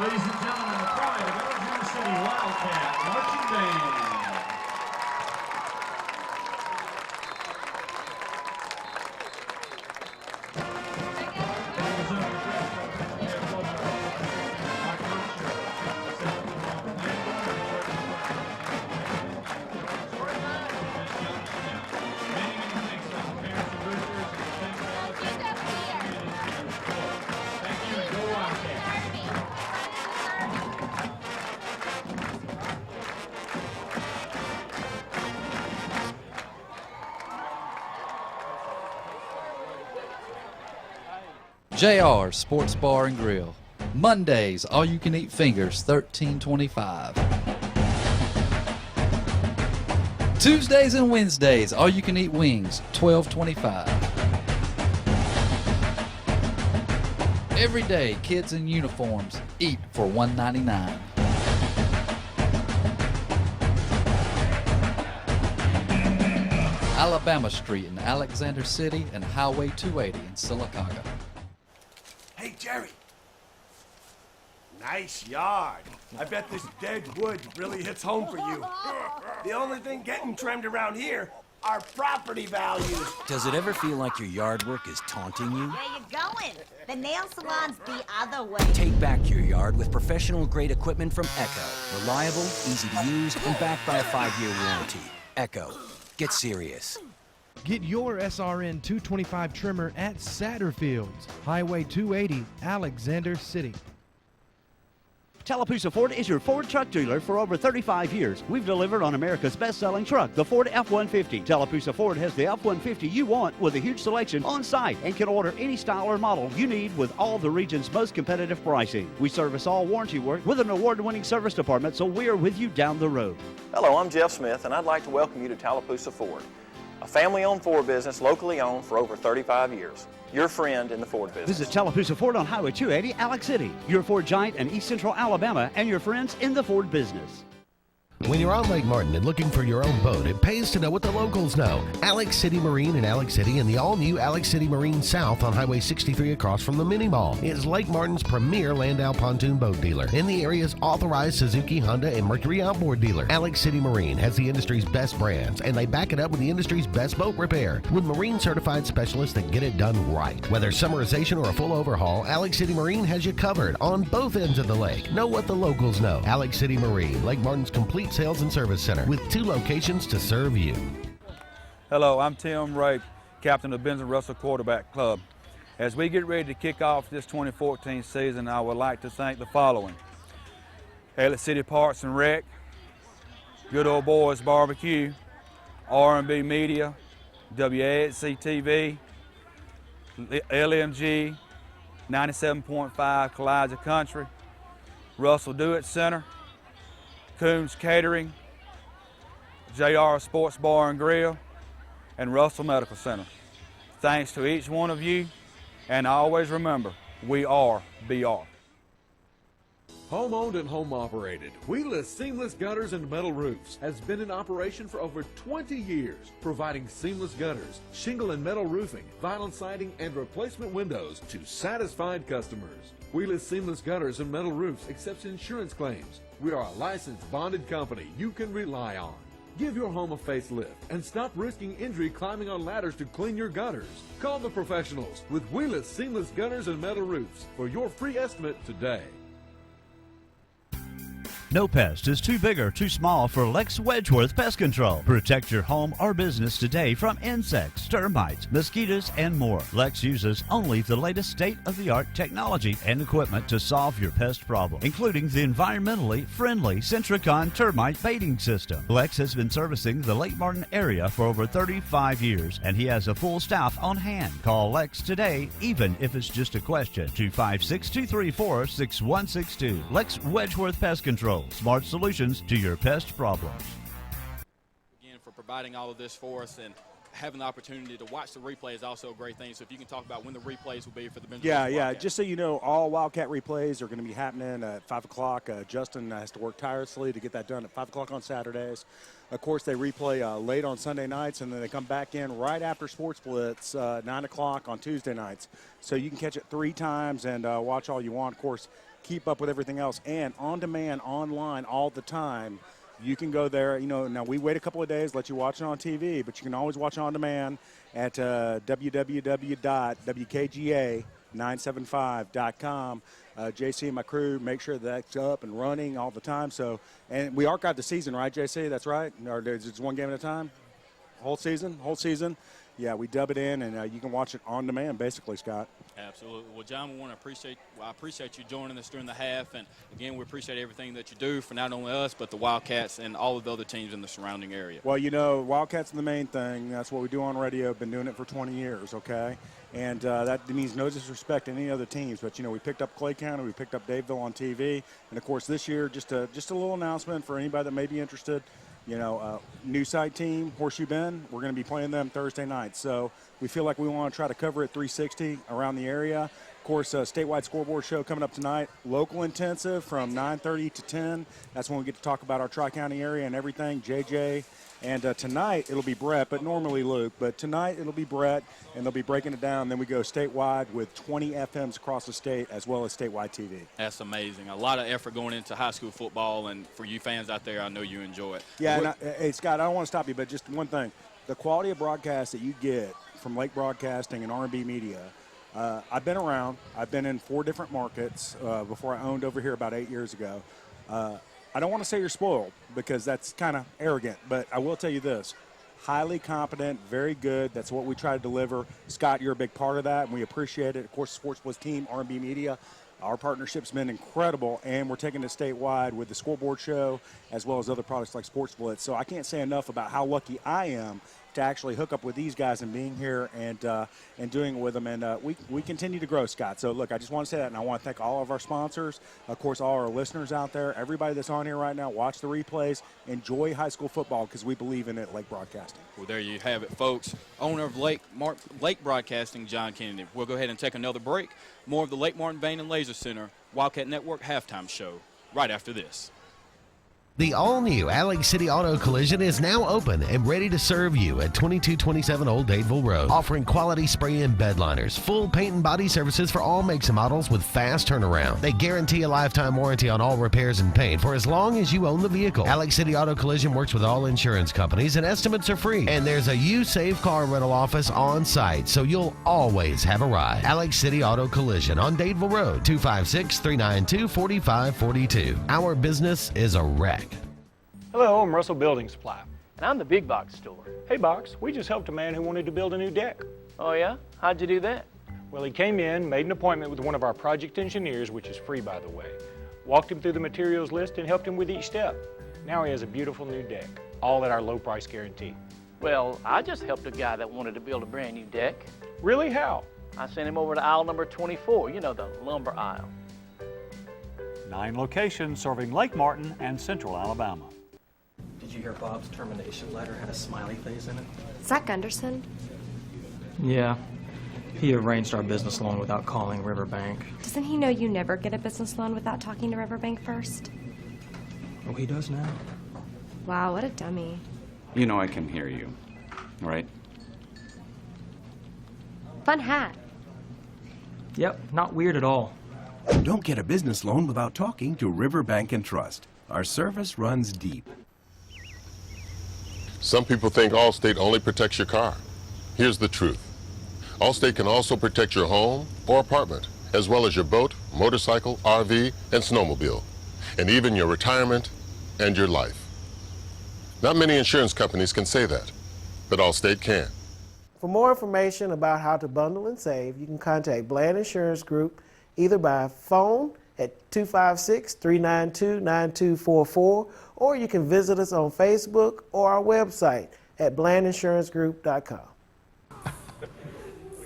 Ladies and gentlemen, the pride of Alexander City Wildcat Marching Band. JR Sports Bar and Grill. Mondays, all you can eat fingers, $13.25. Tuesdays and Wednesdays, all you can eat wings, $12.25. Every day, kids in uniforms eat for $1.99. Alabama Street in Alexander City and Highway 280 in Sylacauga. Hey, Jerry. Nice yard. I bet this dead wood really hits home for you. The only thing getting trimmed around here are property values. Does it ever feel like your yard work is taunting you? Where you going? The nail salon's the other way. Take back your yard with professional-grade equipment from Echo. Reliable, easy to use, and backed by a 5-year warranty. Echo. Get serious. Get your SRN 225 trimmer at Satterfield's, Highway 280, Alexander City. Tallapoosa Ford is your Ford truck dealer for over 35 years. We've delivered on America's best-selling truck, the Ford F-150. Tallapoosa Ford has the F-150 you want with a huge selection on site and can order any style or model you need with all the region's most competitive pricing. We service all warranty work with an award-winning service department, so we're with you down the road. Hello, I'm Jeff Smith, and I'd like to welcome you to Tallapoosa Ford, a family-owned Ford business locally owned for over 35 years. Your friend in the Ford business. Visit Tallapoosa Ford on Highway 280, Alex City. Your Ford giant in East Central Alabama and your friends in the Ford business. When you're on Lake Martin and looking for your own boat, it pays to know what the locals know. Alex City Marine in Alex City and the all-new Alex City Marine South on Highway 63 across from the Mini Mall is Lake Martin's premier Landau pontoon boat dealer and the area's authorized Suzuki, Honda, and Mercury outboard dealer. Alex City Marine has the industry's best brands, and they back it up with the industry's best boat repair with marine-certified specialists that get it done right. Whether summerization or a full overhaul, Alex City Marine has you covered on both ends of the lake. Know what the locals know. Alex City Marine, Lake Martin's complete sales and service center with 2 locations to serve you. Hello, I'm Tim Ray, captain of Benson Russell Quarterback Club. As we get ready to kick off this 2014 season, I would like to thank the following: Alex City Parks and Rec, Good Old Boys Barbecue, R&B Media, WAXC TV, LMG, 97.5 Kalijah Country, Russell Do-It Center, Coons Catering, JR Sports Bar and Grill, and Russell Medical Center. Thanks to each one of you, and always remember, we are BR. Home-owned and home-operated, Wheeless Seamless Gutters and Metal Roofs has been in operation for over 20 years, providing seamless gutters, shingle and metal roofing, vinyl siding, and replacement windows to satisfied customers. Wheeless Seamless Gutters and Metal Roofs accepts insurance claims. We are a licensed, bonded company you can rely on. Give your home a facelift and stop risking injury climbing on ladders to clean your gutters. Call the professionals with Wheeless Seamless Gutters and Metal Roofs for your free estimate today. No pest is too big or too small for Lex Wedgeworth Pest Control. Protect your home or business today from insects, termites, mosquitoes, and more. Lex uses only the latest state-of-the-art technology and equipment to solve your pest problem, including the environmentally friendly Centricon termite baiting system. Lex has been servicing the Lake Martin area for over 35 years, and he has a full staff on hand. Call Lex today, even if it's just a question. 256-234-6162. Lex Wedgeworth Pest Control. Smart solutions to your pest problems. Again, for providing all of this for us and having the opportunity to watch the replay is also a great thing. So if you can talk about when the replays will be for the Benjamin. Yeah. Just so you know, all Wildcat replays are going to be happening at 5 o'clock. Justin has to work tirelessly to get that done at 5 o'clock on Saturdays. Of course, they replay late on Sunday nights, and then they come back in right after Sports Blitz, 9 o'clock on Tuesday nights. So you can catch it 3 times and watch all you want. Of course, keep up with everything else. And on demand, online, all the time. You can go there. Now we wait a couple of days, let you watch it on TV, but you can always watch it on demand at www.wkga975.com. JC and my crew make sure that's up and running all the time. So, and we archive the season, right, JC? That's right? Or is it one game at a time? Whole season? Yeah, we dub it in, and you can watch it on demand, basically, Scott. Absolutely. Well, John, I appreciate you joining us during the half, and again, we appreciate everything that you do for not only us, but the Wildcats and all of the other teams in the surrounding area. Well, Wildcats are the main thing. That's what we do on radio. Been doing it for 20 years, okay? And that means no disrespect to any other teams, but we picked up Clay County, we picked up Dadeville on TV, and of course this year, just a little announcement for anybody that may be interested. New site team, Horseshoe Bend, we're going to be playing them Thursday night. So we feel like we want to try to cover it 360 around the area. Of course, statewide scoreboard show coming up tonight. Local intensive from 9:30 to 10. That's when we get to talk about our Tri-County area and everything. JJ. And tonight it'll be Brett, but normally Luke. But tonight it'll be Brett, and they'll be breaking it down. Then we go statewide with 20 FMs across the state as well as statewide TV. That's amazing. A lot of effort going into high school football, and for you fans out there, I know you enjoy it. Yeah, hey, Scott, I don't want to stop you, but just one thing. The quality of broadcast that you get from Lake Broadcasting and R&B Media, I've been around. I've been in 4 different markets before I owned over here about 8 years ago. I don't want to say you're spoiled because that's kind of arrogant, but I will tell you this. Highly competent, very good. That's what we try to deliver. Scott, you're a big part of that, and we appreciate it. Of course, Sports Plus team, R&B Media, our partnership's been incredible, and we're taking it statewide with the scoreboard show as well as other products like Sports Blitz. So I can't say enough about how lucky I am to actually hook up with these guys and being here and doing it with them. And we continue to grow, Scott. So, look, I just want to say that, and I want to thank all of our sponsors, of course, all our listeners out there, everybody that's on here right now. Watch the replays. Enjoy high school football because we believe in it at Lake Broadcasting. Well, there you have it, folks. Owner of Lake Broadcasting, John Kennedy. We'll go ahead and take another break. More of the Lake Martin Vein and Laser Center Wildcat Network halftime show right after this. The all-new Alex City Auto Collision is now open and ready to serve you at 2227 Old Dadeville Road, offering quality spray and bed liners, full paint and body services for all makes and models with fast turnaround. They guarantee a lifetime warranty on all repairs and paint for as long as you own the vehicle. Alex City Auto Collision works with all insurance companies and estimates are free. And there's a You Save car rental office on site, so you'll always have a ride. Alex City Auto Collision on Dadeville Road, 256-392-4542. Our business is a wreck. Hello, I'm Russell Building Supply. And I'm the big box store. Hey, Box, we just helped a man who wanted to build a new deck. Oh, yeah? How'd you do that? Well, he came in, made an appointment with one of our project engineers, which is free, by the way, walked him through the materials list and helped him with each step. Now he has a beautiful new deck, all at our low price guarantee. Well, I just helped a guy that wanted to build a brand new deck. Really? How? I sent him over to aisle number 24, you know, the lumber aisle. 9 locations serving Lake Martin and Central Alabama. Did you hear Bob's termination letter had a smiley face in it? Zach Gunderson? Yeah. He arranged our business loan without calling Riverbank. Doesn't he know you never get a business loan without talking to Riverbank first? Oh, he does now? Wow, what a dummy. You know I can hear you, right? Fun hat. Yep, not weird at all. Don't get a business loan without talking to Riverbank and Trust. Our service runs deep. Some people think Allstate only protects your car. Here's the truth. Allstate can also protect your home or apartment, as well as your boat, motorcycle, RV, and snowmobile, and even your retirement and your life. Not many insurance companies can say that, but Allstate can. For more information about how to bundle and save, you can contact Bland Insurance Group either by phone at 256-392-9244, or you can visit us on Facebook or our website at blandinsurancegroup.com.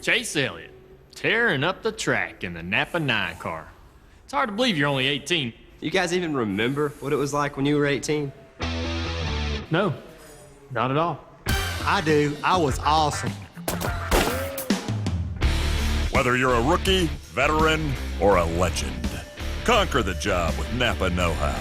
Chase Elliott, tearing up the track in the Napa 9 car. It's hard to believe you're only 18. You guys even remember what it was like when you were 18? No, not at all. I do. I was awesome. Whether you're a rookie, veteran, or a legend, conquer the job with Napa Know-How.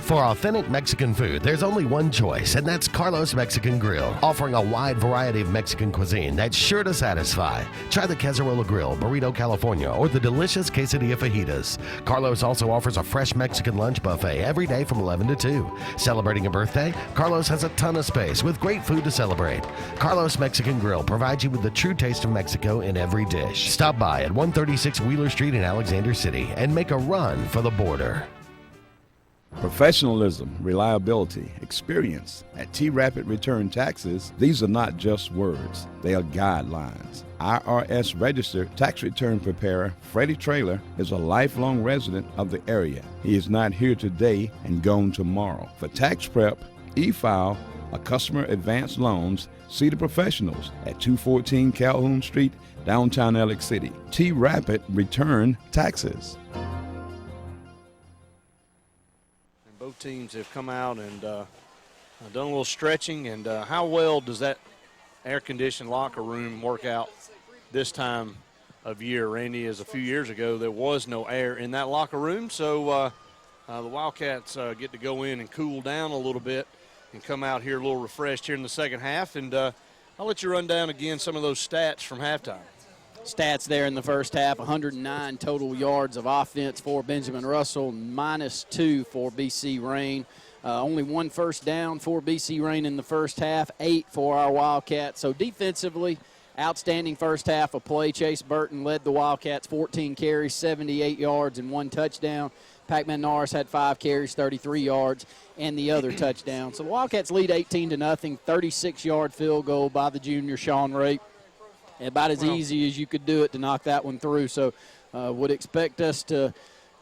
For authentic Mexican food, there's only one choice, and that's Carlos Mexican Grill, offering a wide variety of Mexican cuisine that's sure to satisfy. Try the Quesarola Grill, Burrito California, or the delicious quesadilla fajitas. Carlos also offers a fresh Mexican lunch buffet every day from 11 to 2. Celebrating a birthday? Carlos has a ton of space with great food to celebrate. Carlos Mexican Grill provides you with the true taste of Mexico in every dish. Stop by at 136 Wheeler Street in Alexander City and make a run for the border. Professionalism, reliability, experience. At T-Rapid Return Taxes, these are not just words, they are guidelines. IRS registered tax return preparer Freddie Traylor is a lifelong resident of the area. He is not here today and gone tomorrow. For tax prep, e-file, or customer advance loans, see the professionals at 214 Calhoun Street, downtown Alex City. T-Rapid Return Taxes. Both teams have come out and done a little stretching. And how well does that air-conditioned locker room work out this time of year, Randy? As a few years ago, there was no air in that locker room. So the Wildcats get to go in and cool down a little bit and come out here a little refreshed here in the second half. And I'll let you run down again some of those stats from halftime. Stats there in the first half, 109 total yards of offense for Benjamin Russell, -2 for BC Rain. Only 1 first down for BC Rain in the first half, 8 for our Wildcats. So defensively, outstanding first half of play. Chase Burton led the Wildcats, 14 carries, 78 yards, and 1 touchdown. Pac-Man Norris had 5 carries, 33 yards, and the other touchdown. So the Wildcats lead 18-0, 36-yard field goal by the junior Sean Rape. About as easy as you could do it to knock that one through. So would expect us to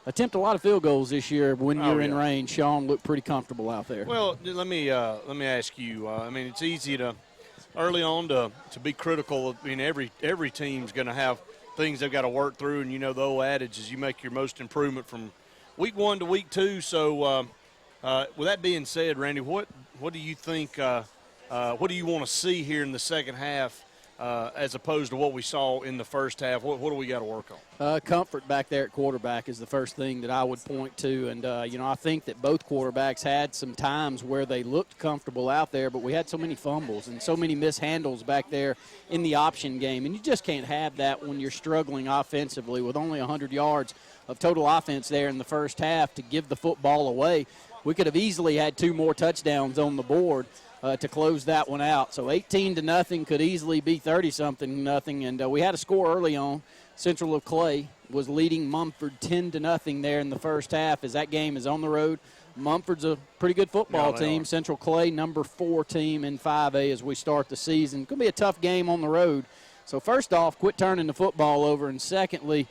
attempt a lot of field goals this year when you're in rain. Sean looked pretty comfortable out there. Well, let me ask you. I mean, it's easy to early on to be critical. I mean, every team's going to have things they've got to work through, and you know the old adage is you make your most improvement from week 1 to week 2. So with that being said, Randy, what do you think? What do you want to see here in the second half? As opposed to what we saw in the first half, what do we got to work on? Comfort back there at quarterback is the first thing that I would point to. And, I think that both quarterbacks had some times where they looked comfortable out there, but we had so many fumbles and so many mishandles back there in the option game. And you just can't have that when you're struggling offensively with only 100 yards of total offense there in the first half to give the football away. We could have easily had 2 more touchdowns on the board to close that one out. So 18-0 could easily be 30-something, and we had a score early on. Central of Clay was leading Mumford 10-0 there in the first half as that game is on the road. Mumford's a pretty good football team. Central Clay, number 4 team in 5A as we start the season. Going to be a tough game on the road. So first off, quit turning the football over, and secondly,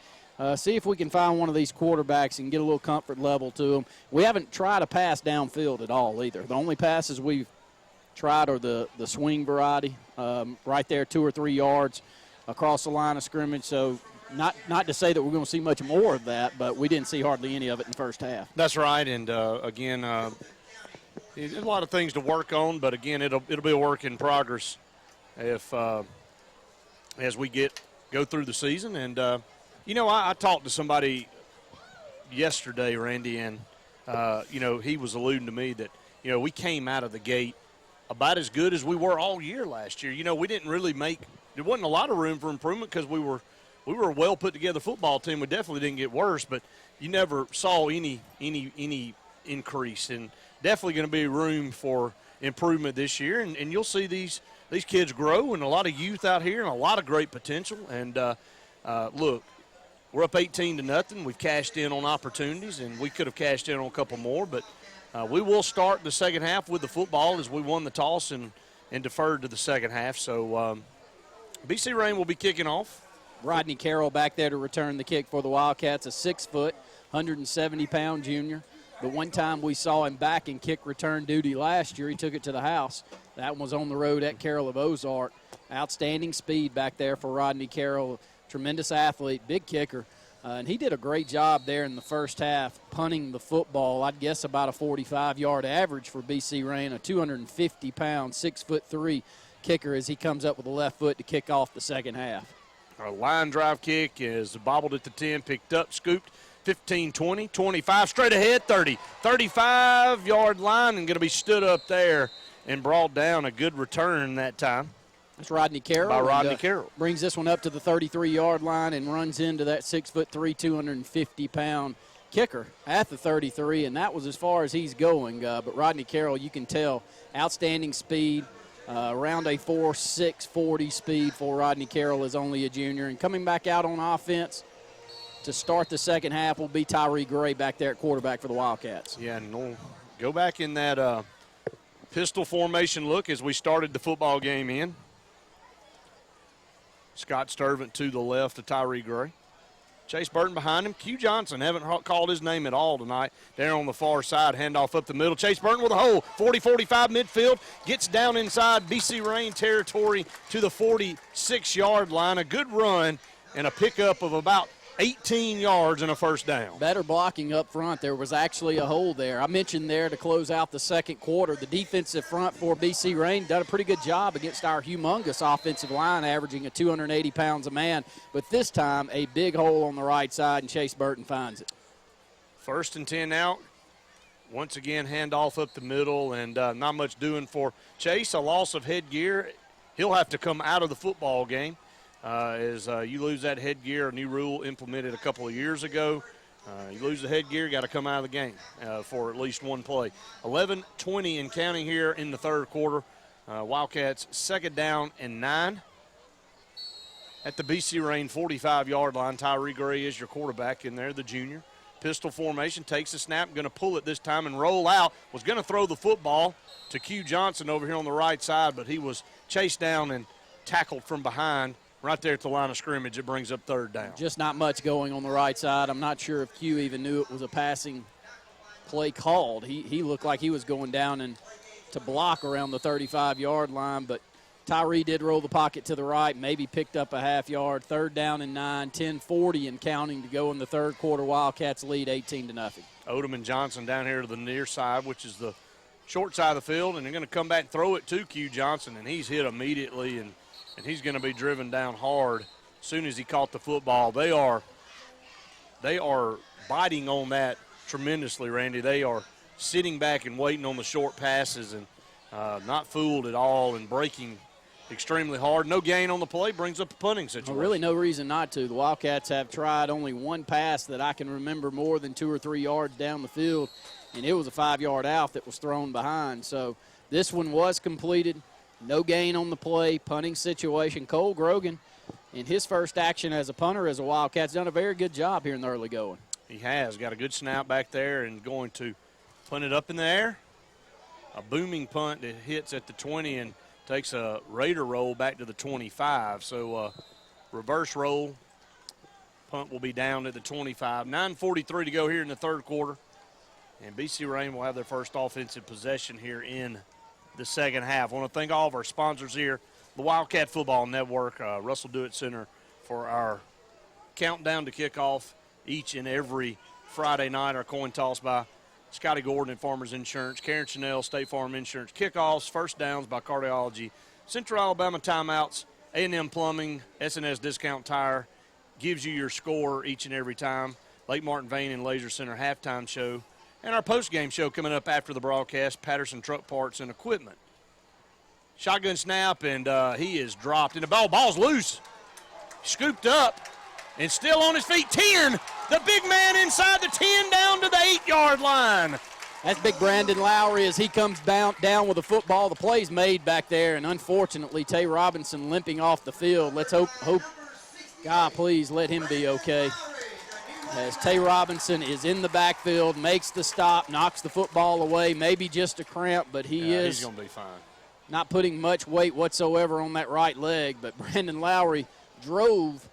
see if we can find one of these quarterbacks and get a little comfort level to them. We haven't tried a pass downfield at all either. The only passes we've tried are the swing variety, right there 2 or 3 yards across the line of scrimmage. So not to say that we're going to see much more of that, but we didn't see hardly any of it in the first half. That's right, and again, a lot of things to work on, but again, it'll be a work in progress if as we go through the season. And I talked to somebody yesterday, Randy, and he was alluding to me that we came out of the gate about as good as we were all year last year. We didn't really there wasn't a lot of room for improvement because we were a well put together football team. We definitely didn't get worse, but you never saw any increase, and definitely going to be room for improvement this year. And you'll see these kids grow, and a lot of youth out here and a lot of great potential. And look, we're up 18-0. We've cashed in on opportunities, and we could have cashed in on a couple more, but we will start the second half with the football as we won the toss and deferred to the second half. So BC Rain will be kicking off. Rodney Carroll back there to return the kick for the Wildcats, a 6-foot, 170-pound junior. The one time we saw him back in kick return duty last year, he took it to the house. That one was on the road at Carroll of Ozark. Outstanding speed back there for Rodney Carroll. Tremendous athlete, big kicker. And he did a great job there in the first half, punting the football. I'd guess about a 45-yard average for BC Rain, a 250-pound, 6'3" kicker as he comes up with the left foot to kick off the second half. A line drive kick is bobbled at the 10, picked up, scooped, 15, 20, 25, straight ahead, 30, 35-yard line, and going to be stood up there and brought down. A good return that time. That's Rodney Carroll. By Rodney Carroll. Brings this one up to the 33-yard line and runs into that 6'3", 250-pound kicker at the 33, and that was as far as he's going. But Rodney Carroll, you can tell, outstanding speed, around a 4.6 40 speed for Rodney Carroll is only a junior. And coming back out on offense to start the second half will be Tyree Gray back there at quarterback for the Wildcats. Yeah, and we'll go back in that pistol formation look as we started the football game in. Scott Sturvant to the left of Tyree Gray. Chase Burton behind him. Q Johnson, haven't called his name at all tonight. There on the far side, handoff up the middle. Chase Burton with a hole, 40-45 midfield. Gets down inside BC Rain territory to the 46-yard line. A good run and a pickup of about 18 yards and a first down. Better blocking up front. There was actually a hole there. I mentioned there to close out the second quarter, the defensive front for BC Rain done a pretty good job against our humongous offensive line, averaging 280 pounds a man. But this time, a big hole on the right side, and Chase Burton finds it. 1st and 10 out. Once again, handoff up the middle, and not much doing for Chase. A loss of headgear. He'll have to come out of the football game. As you lose that headgear, a new rule implemented a couple of years ago. You lose the headgear, got to come out of the game for at least one play. 11:20 and counting here in the third quarter. Wildcats 2nd down and 9. At the BC Rain 45-yard line, Tyree Gray is your quarterback in there, the junior. Pistol formation, takes the snap, going to pull it this time and roll out. Was going to throw the football to Q Johnson over here on the right side, but he was chased down and tackled from behind. Right there at the line of scrimmage, it brings up 3rd down. Just not much going on the right side. I'm not sure if Q even knew it was a passing play called. He looked like he was going down and to block around the 35-yard line, but Tyree did roll the pocket to the right, maybe picked up a half yard. 3rd down and 9, 10:40 and counting to go in the third quarter. Wildcats lead 18-0. Odom and Johnson down here to the near side, which is the short side of the field, and they're going to come back and throw it to Q Johnson, and he's hit immediately, and he's going to be driven down hard as soon as he caught the football. They are biting on that tremendously, Randy. They are sitting back and waiting on the short passes and not fooled at all and breaking extremely hard. No gain on the play, brings up a punting situation. Well, really no reason not to. The Wildcats have tried only one pass that I can remember more than 2 or 3 yards down the field, and it was a 5-yard out that was thrown behind. So this one was completed. No gain on the play, punting situation. Cole Grogan, in his first action as a punter as a Wildcat's done a very good job here in the early going. He has got a good snap back there and going to punt it up in the air. A booming punt that hits at the 20 and takes a Raider roll back to the 25. So reverse roll. Punt will be down at the 25. 9:43 to go here in the third quarter. And BC Rain will have their first offensive possession here in the second half. I want to thank all of our sponsors here, the Wildcat Football Network, Russell Dewitt Center, for our countdown to kickoff each and every Friday night. Our coin toss by Scotty Gordon and Farmers Insurance, Karen Chanel, State Farm Insurance, kickoffs, first downs by Cardiology, Central Alabama timeouts, A&M Plumbing, S&S Discount Tire gives you your score each and every time. Lake Martin Vein and Laser Center halftime show. And our post-game show coming up after the broadcast, Patterson Truck Parts and Equipment. Shotgun snap, and he is dropped. And the ball's loose. Scooped up and still on his feet. 10, the big man inside the 10 down to the 8-yard line. That's big Brandon Lowry as he comes down with the football. The play's made back there, and unfortunately, Tay Robinson limping off the field. Let's hope, God, please let him be okay. As Tay Robinson is in the backfield, makes the stop, knocks the football away, maybe just a cramp, but he's going to be fine. Not putting much weight whatsoever on that right leg, but Brandon Lowry drove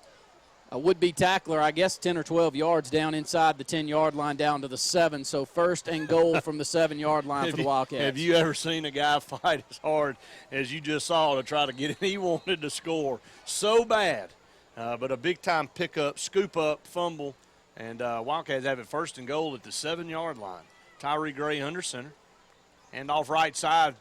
a would-be tackler, I guess 10 or 12 yards down inside the 10-yard line down to the 7, so 1st and goal from the 7-yard line for the Wildcats. Have you ever seen a guy fight as hard as you just saw to try to get it? He wanted to score so bad, but a big-time pickup, scoop up, fumble. And Wildcats have it 1st and goal at the 7-yard line. Tyree Gray under center. And off right side,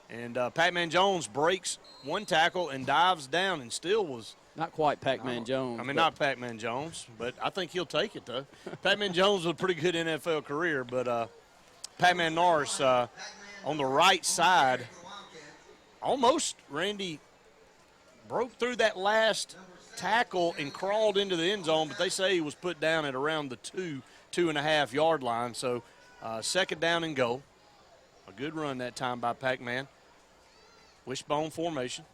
And Pac-Man Jones breaks one tackle and dives down and still was – not quite Pac-Man Jones. I mean, not Pac-Man Jones, but I think he'll take it, though. Pac-Man Jones was a pretty good NFL career, but Pac-Man Norris on the right side almost, Randy, broke through that last tackle and crawled into the end zone, but they say he was put down at around the 2.5 yard line. So second down and goal. A good run that time by Pac-Man. Wishbone formation.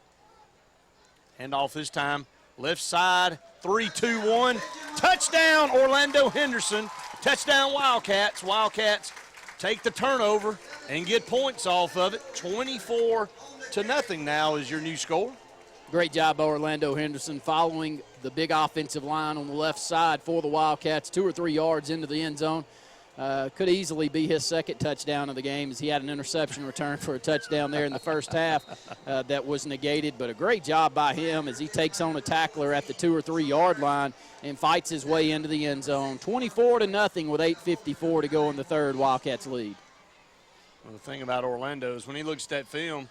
Handoff this time. Left side, 3-2-1. Touchdown, Orlando Henderson. Touchdown, Wildcats. Wildcats take the turnover and get points off of it. 24-0 now is your new score. Great job by Orlando Henderson following the big offensive line on the left side for the Wildcats, 2 or 3 yards into the end zone. Could easily be his second touchdown of the game, as he had an interception return for a touchdown there in the first half that was negated. But a great job by him as he takes on a tackler at the 2 or 3 yard line and fights his way into the end zone. 24-0 with 8:54 to go in the third. Wildcats lead. Well, the thing about Orlando is when he looks at that film,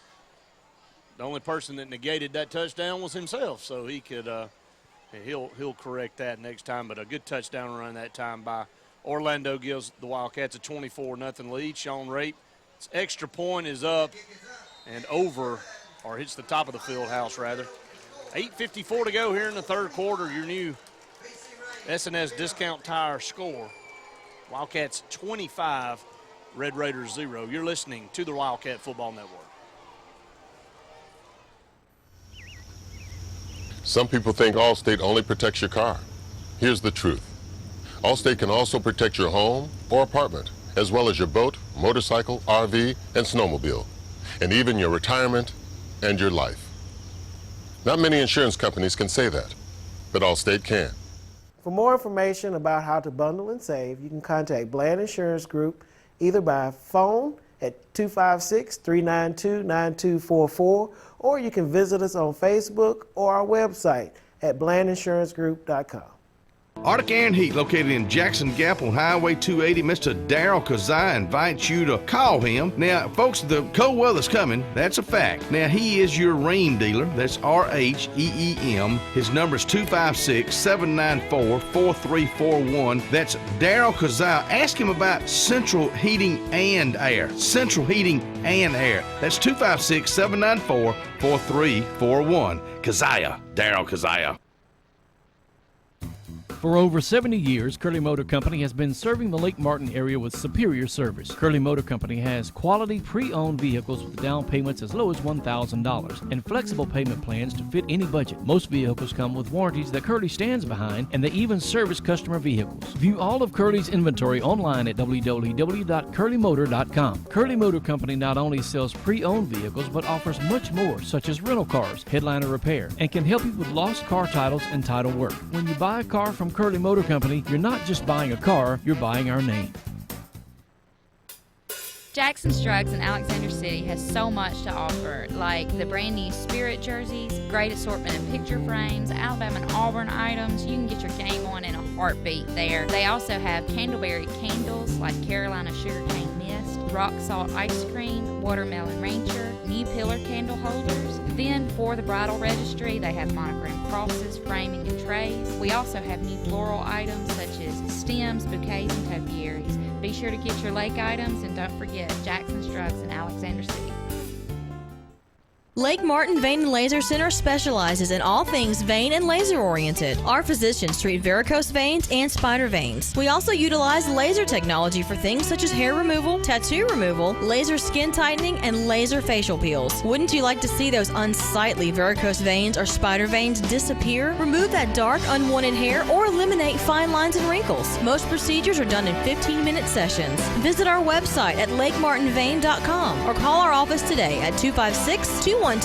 the only person that negated that touchdown was himself. So he could he'll correct that next time. But a good touchdown run that time by Orlando gives the Wildcats a 24-0 lead. Sean Rape, his extra point is up and over, or hits the top of the field house, rather. 8:54 to go here in the third quarter. Your new S&S Discount Tire score. Wildcats 25, Red Raiders 0. You're listening to the Wildcat Football Network. Some people think Allstate only protects your car. Here's the truth. Allstate can also protect your home or apartment, as well as your boat, motorcycle, RV, and snowmobile, and even your retirement and your life. Not many insurance companies can say that, but Allstate can. For more information about how to bundle and save, you can contact Bland Insurance Group either by phone at 256-392-9244, or you can visit us on Facebook or our website at blandinsuranceGroup.com. Arctic Air and Heat, located in Jackson Gap on Highway 280. Mr. Darryl Kazai invites you to call him. Now, folks, the cold weather's coming. That's a fact. Now, he is your rain dealer. That's RHEEM. His number is 256-794-4341. That's Darryl Kazai. Ask him about central heating and air. Central heating and air. That's 256-794-4341. Kazaya. Darryl Kazaya. For over 70 years, Curley Motor Company has been serving the Lake Martin area with superior service. Curley Motor Company has quality pre-owned vehicles with down payments as low as $1,000 and flexible payment plans to fit any budget. Most vehicles come with warranties that Curley stands behind, and they even service customer vehicles. View all of Curley's inventory online at www.curleymotor.com. Curley Motor Company not only sells pre-owned vehicles, but offers much more, such as rental cars, headliner repair, and can help you with lost car titles and title work. When you buy a car from Curley Motor Company, you're not just buying a car, you're buying our name. Jackson's Drugs in Alexander City has so much to offer, like the brand new Spirit jerseys, great assortment of picture frames, Alabama and Auburn items. You can get your game on in a heartbeat there. They also have candleberry candles like Carolina Sugarcane Mist, rock salt ice cream, watermelon ranger, new pillar candle holders. Then for the bridal registry, they have monogram crosses, framing, and trays. We also have new floral items such as stems, bouquets, and topiaries. Be sure to get your lake items, and don't forget Jackson's Drugs in Alexander City. Lake Martin Vein and Laser Center specializes in all things vein and laser oriented. Our physicians treat varicose veins and spider veins. We also utilize laser technology for things such as hair removal, tattoo removal, laser skin tightening, and laser facial peels. Wouldn't you like to see those unsightly varicose veins or spider veins disappear? Remove that dark, unwanted hair or eliminate fine lines and wrinkles. Most procedures are done in 15-minute sessions. Visit our website at lakemartinvein.com or call our office today at 256-212-9300. Top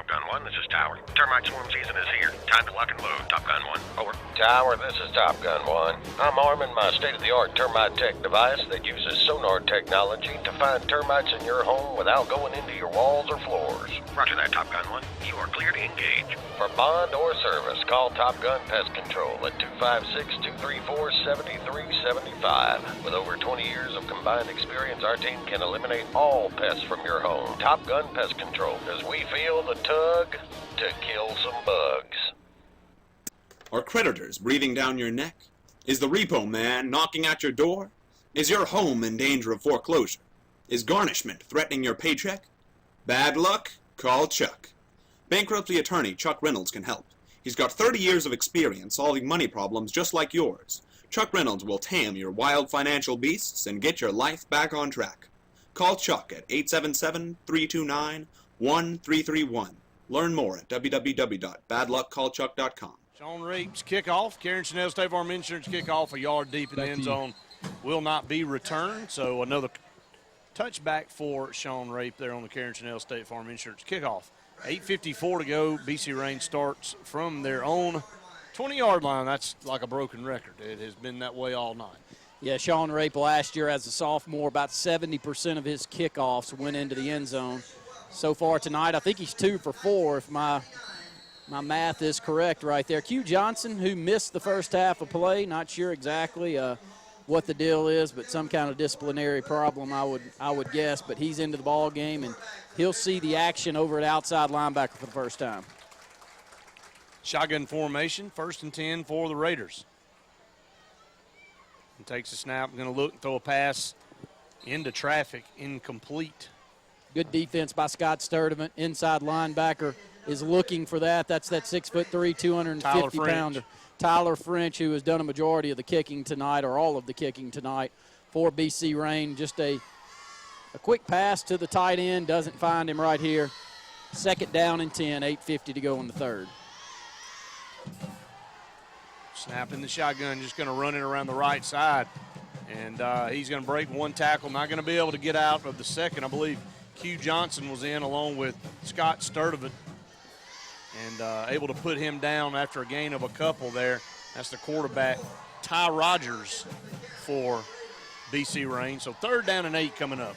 Gun 1, this is Tower. Termite swarm season is here. Time to lock and load. Top Gun 1, over. Tower, this is Top Gun 1. I'm arming my state-of-the-art termite tech device that uses sonar technology to find termites in your home without going into your walls or floors. Roger that, Top Gun 1. You are clear to engage. For bond or service, call Top Gun Pest Control at 256-234-7375. With over 20 years of combined experience, our team can eliminate all pests from your home. Top Gun Pest Control, as we feel the tug to kill some bugs. Are creditors breathing down your neck? Is the repo man knocking at your door? Is your home in danger of foreclosure? Is garnishment threatening your paycheck? Bad luck? Call Chuck. Bankruptcy attorney Chuck Reynolds can help. He's got 30 years of experience solving money problems just like yours. Chuck Reynolds will tame your wild financial beasts and get your life back on track. Call Chuck at 877-329-1331. Learn more at www.badluckcallchuck.com. Sean Rape's kickoff. Karen Chanel State Farm Insurance kickoff a yard deep in the end zone. Will not be returned. So another touchback for Sean Rape there on the Karen Chanel State Farm Insurance kickoff. 8:54 to go. BC Rain starts from their own 20-yard line. That's like a broken record. It has been that way all night. Yeah, Sean Rape last year as a sophomore, about 70% of his kickoffs went into the end zone. So far tonight, I think he's 2 for 4 if my math is correct right there. Q Johnson, who missed the first half of play, not sure exactly what the deal is, but some kind of disciplinary problem, I would guess. But he's into the ball game, and he'll see the action over at outside linebacker for the first time. Shotgun formation, 1st and 10 for the Raiders. And takes a snap, going to look and throw a pass into traffic, incomplete. Good defense by Scott Sturdivant. Inside linebacker is looking for that. That's that 6'3", 250-pounder. Tyler French, who has done a majority of the kicking tonight, or all of the kicking tonight for BC Rain. Just a quick pass to the tight end, doesn't find him right here. 2nd down and 10, 8:50 to go in the third. Snapping the shotgun, just going to run it around the right side. And he's going to break one tackle, not going to be able to get out of the second. I believe Q Johnson was in along with Scott Sturdivant. And able to put him down after a gain of a couple there. That's the quarterback, Ty Rogers, for BC Rain. So 3rd down and 8 coming up.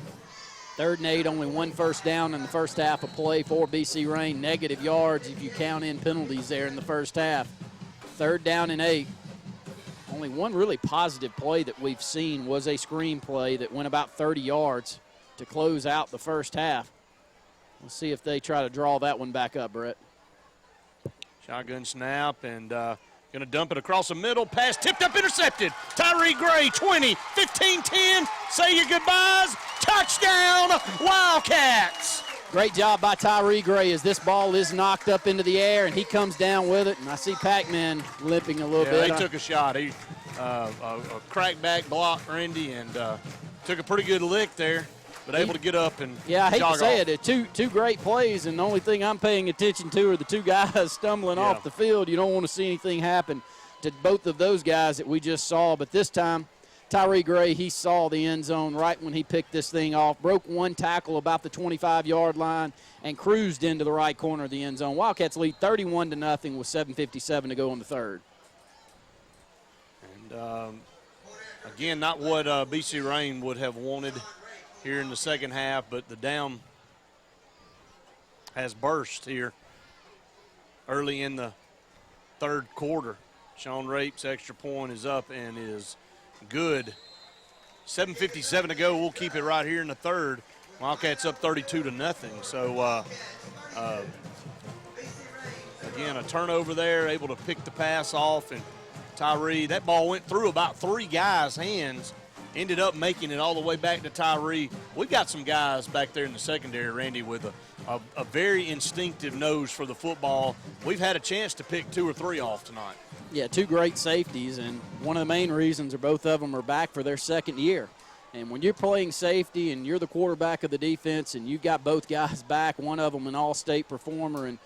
3rd and 8, only 1 first down in the first half of play for BC Rain. Negative yards if you count in penalties there in the first half. 3rd down and 8. Only one really positive play that we've seen was a screen play that went about 30 yards to close out the first half. We'll see if they try to draw that one back up, Brett. Shotgun snap and going to dump it across the middle. Pass tipped up, intercepted. Tyree Gray, 20, 15, 10. Say your goodbyes. Touchdown, Wildcats. Great job by Tyree Gray as this ball is knocked up into the air and he comes down with it. And I see Pac-Man limping a little bit. They took a shot. He a crackback block, Randy, and took a pretty good lick there. But able to get up and yeah, I hate to say off. it. Two great plays, and the only thing I'm paying attention to are the 2 guys stumbling off the field. You don't want to see anything happen to both of those guys that we just saw. But this time, Tyree Gray, he saw the end zone right when he picked this thing off, broke one tackle about the 25-yard line, and cruised into the right corner of the end zone. Wildcats lead 31-0 with 7:57 to go in the third. And again, not what BC Rain would have wanted here in the second half, but the down has burst here early in the third quarter. Sean Rape's extra point is up and is good. 7:57 to go. We'll keep it right here in the third. Wildcats up 32-0. So, again, a turnover there, able to pick the pass off. And Tyree, that ball went through about 3 guys' hands. Ended up making it all the way back to Tyree. We've got some guys back there in the secondary, Randy, with a very instinctive nose for the football. We've had a chance to pick 2 or 3 off tonight. Yeah, 2 great safeties, and one of the main reasons are both of them are back for their second year. And when you're playing safety and you're the quarterback of the defense and you've got both guys back, one of them an all-state performer and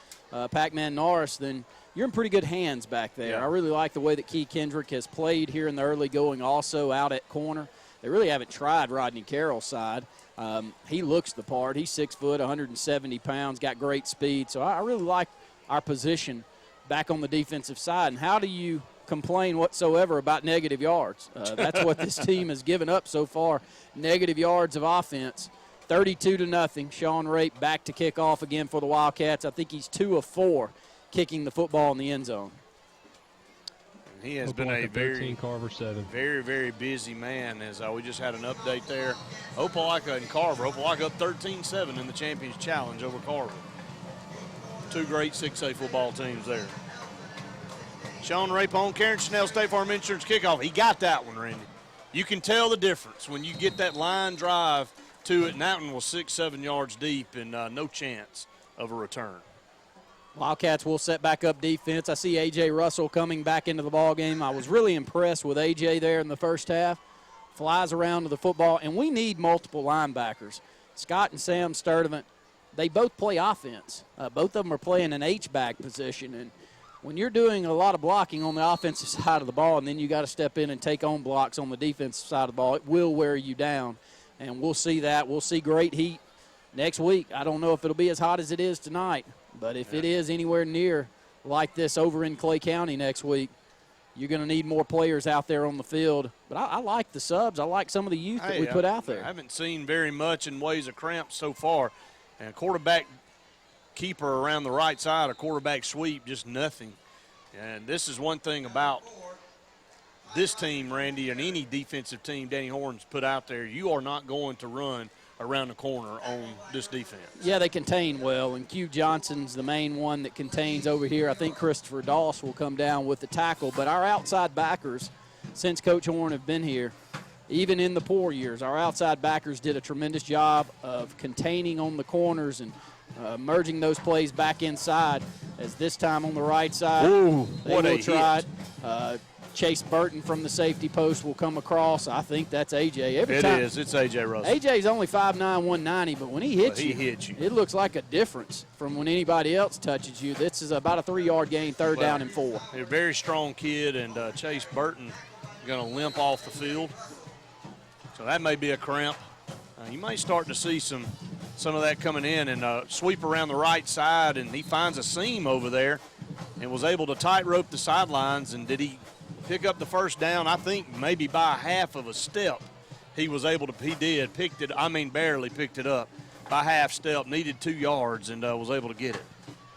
Pac-Man Norris, then you're in pretty good hands back there. Yeah. I really like the way that Key Kendrick has played here in the early going also out at corner. They really haven't tried Rodney Carroll's side. He looks the part. He's 6 foot, 170 pounds, got great speed. So I really like our position back on the defensive side. And how do you complain whatsoever about negative yards? That's what this team has given up so far, negative yards of offense. 32-0. Sean Rape back to kick off again for the Wildcats. I think he's 2 of 4 kicking the football in the end zone. He has been a very, very busy man, as we just had an update there. Opelika and Carver. Opelika up 13-7 in the Champions Challenge over Carver. 2 great 6A football teams there. Sean Rapone, Karen Chanel, State Farm Insurance kickoff. He got that one, Randy. You can tell the difference when you get that line drive to it, and that one was 6-7 yards deep and no chance of a return. Wildcats will set back up defense. I see A.J. Russell coming back into the ball game. I was really impressed with A.J. there in the first half. Flies around to the football, and we need multiple linebackers. Scott and Sam Sturdivant, they both play offense. Both of them are playing an H-back position, and when you're doing a lot of blocking on the offensive side of the ball and then you got to step in and take on blocks on the defensive side of the ball, it will wear you down, and we'll see that. We'll see great heat next week. I don't know if it'll be as hot as it is tonight. But if it is anywhere near like this over in Clay County next week, you're going to need more players out there on the field. But I like the subs. I like some of the youth that we put out there. I haven't seen very much in ways of cramps so far. And a quarterback keeper around the right side, a quarterback sweep, just nothing. And this is one thing about this team, Randy, and any defensive team Danny Horn's put out there. You are not going to run around the corner on this defense. Yeah, they contain well, and Q Johnson's the main one that contains over here. I think Christopher Doss will come down with the tackle, but our outside backers, since Coach Horn have been here, even in the poor years, our outside backers did a tremendous job of containing on the corners and merging those plays back inside, as this time on the right side, they will try it. Chase Burton from the safety post will come across. I think that's A.J. Every time. It is. It's A.J. Russell. A.J.'s only 5'9", 190, but when he hits you, it looks like a difference from when anybody else touches you. This is about a 3-yard gain, third down and 4. They're a very strong kid, and Chase Burton going to limp off the field. So that may be a cramp. You might start to see some of that coming in, and sweep around the right side, and he finds a seam over there and was able to tightrope the sidelines. And did he pick up the first down? I think maybe by half of a step he was able to. He did. Barely picked it up by half step, needed 2 yards, and was able to get it.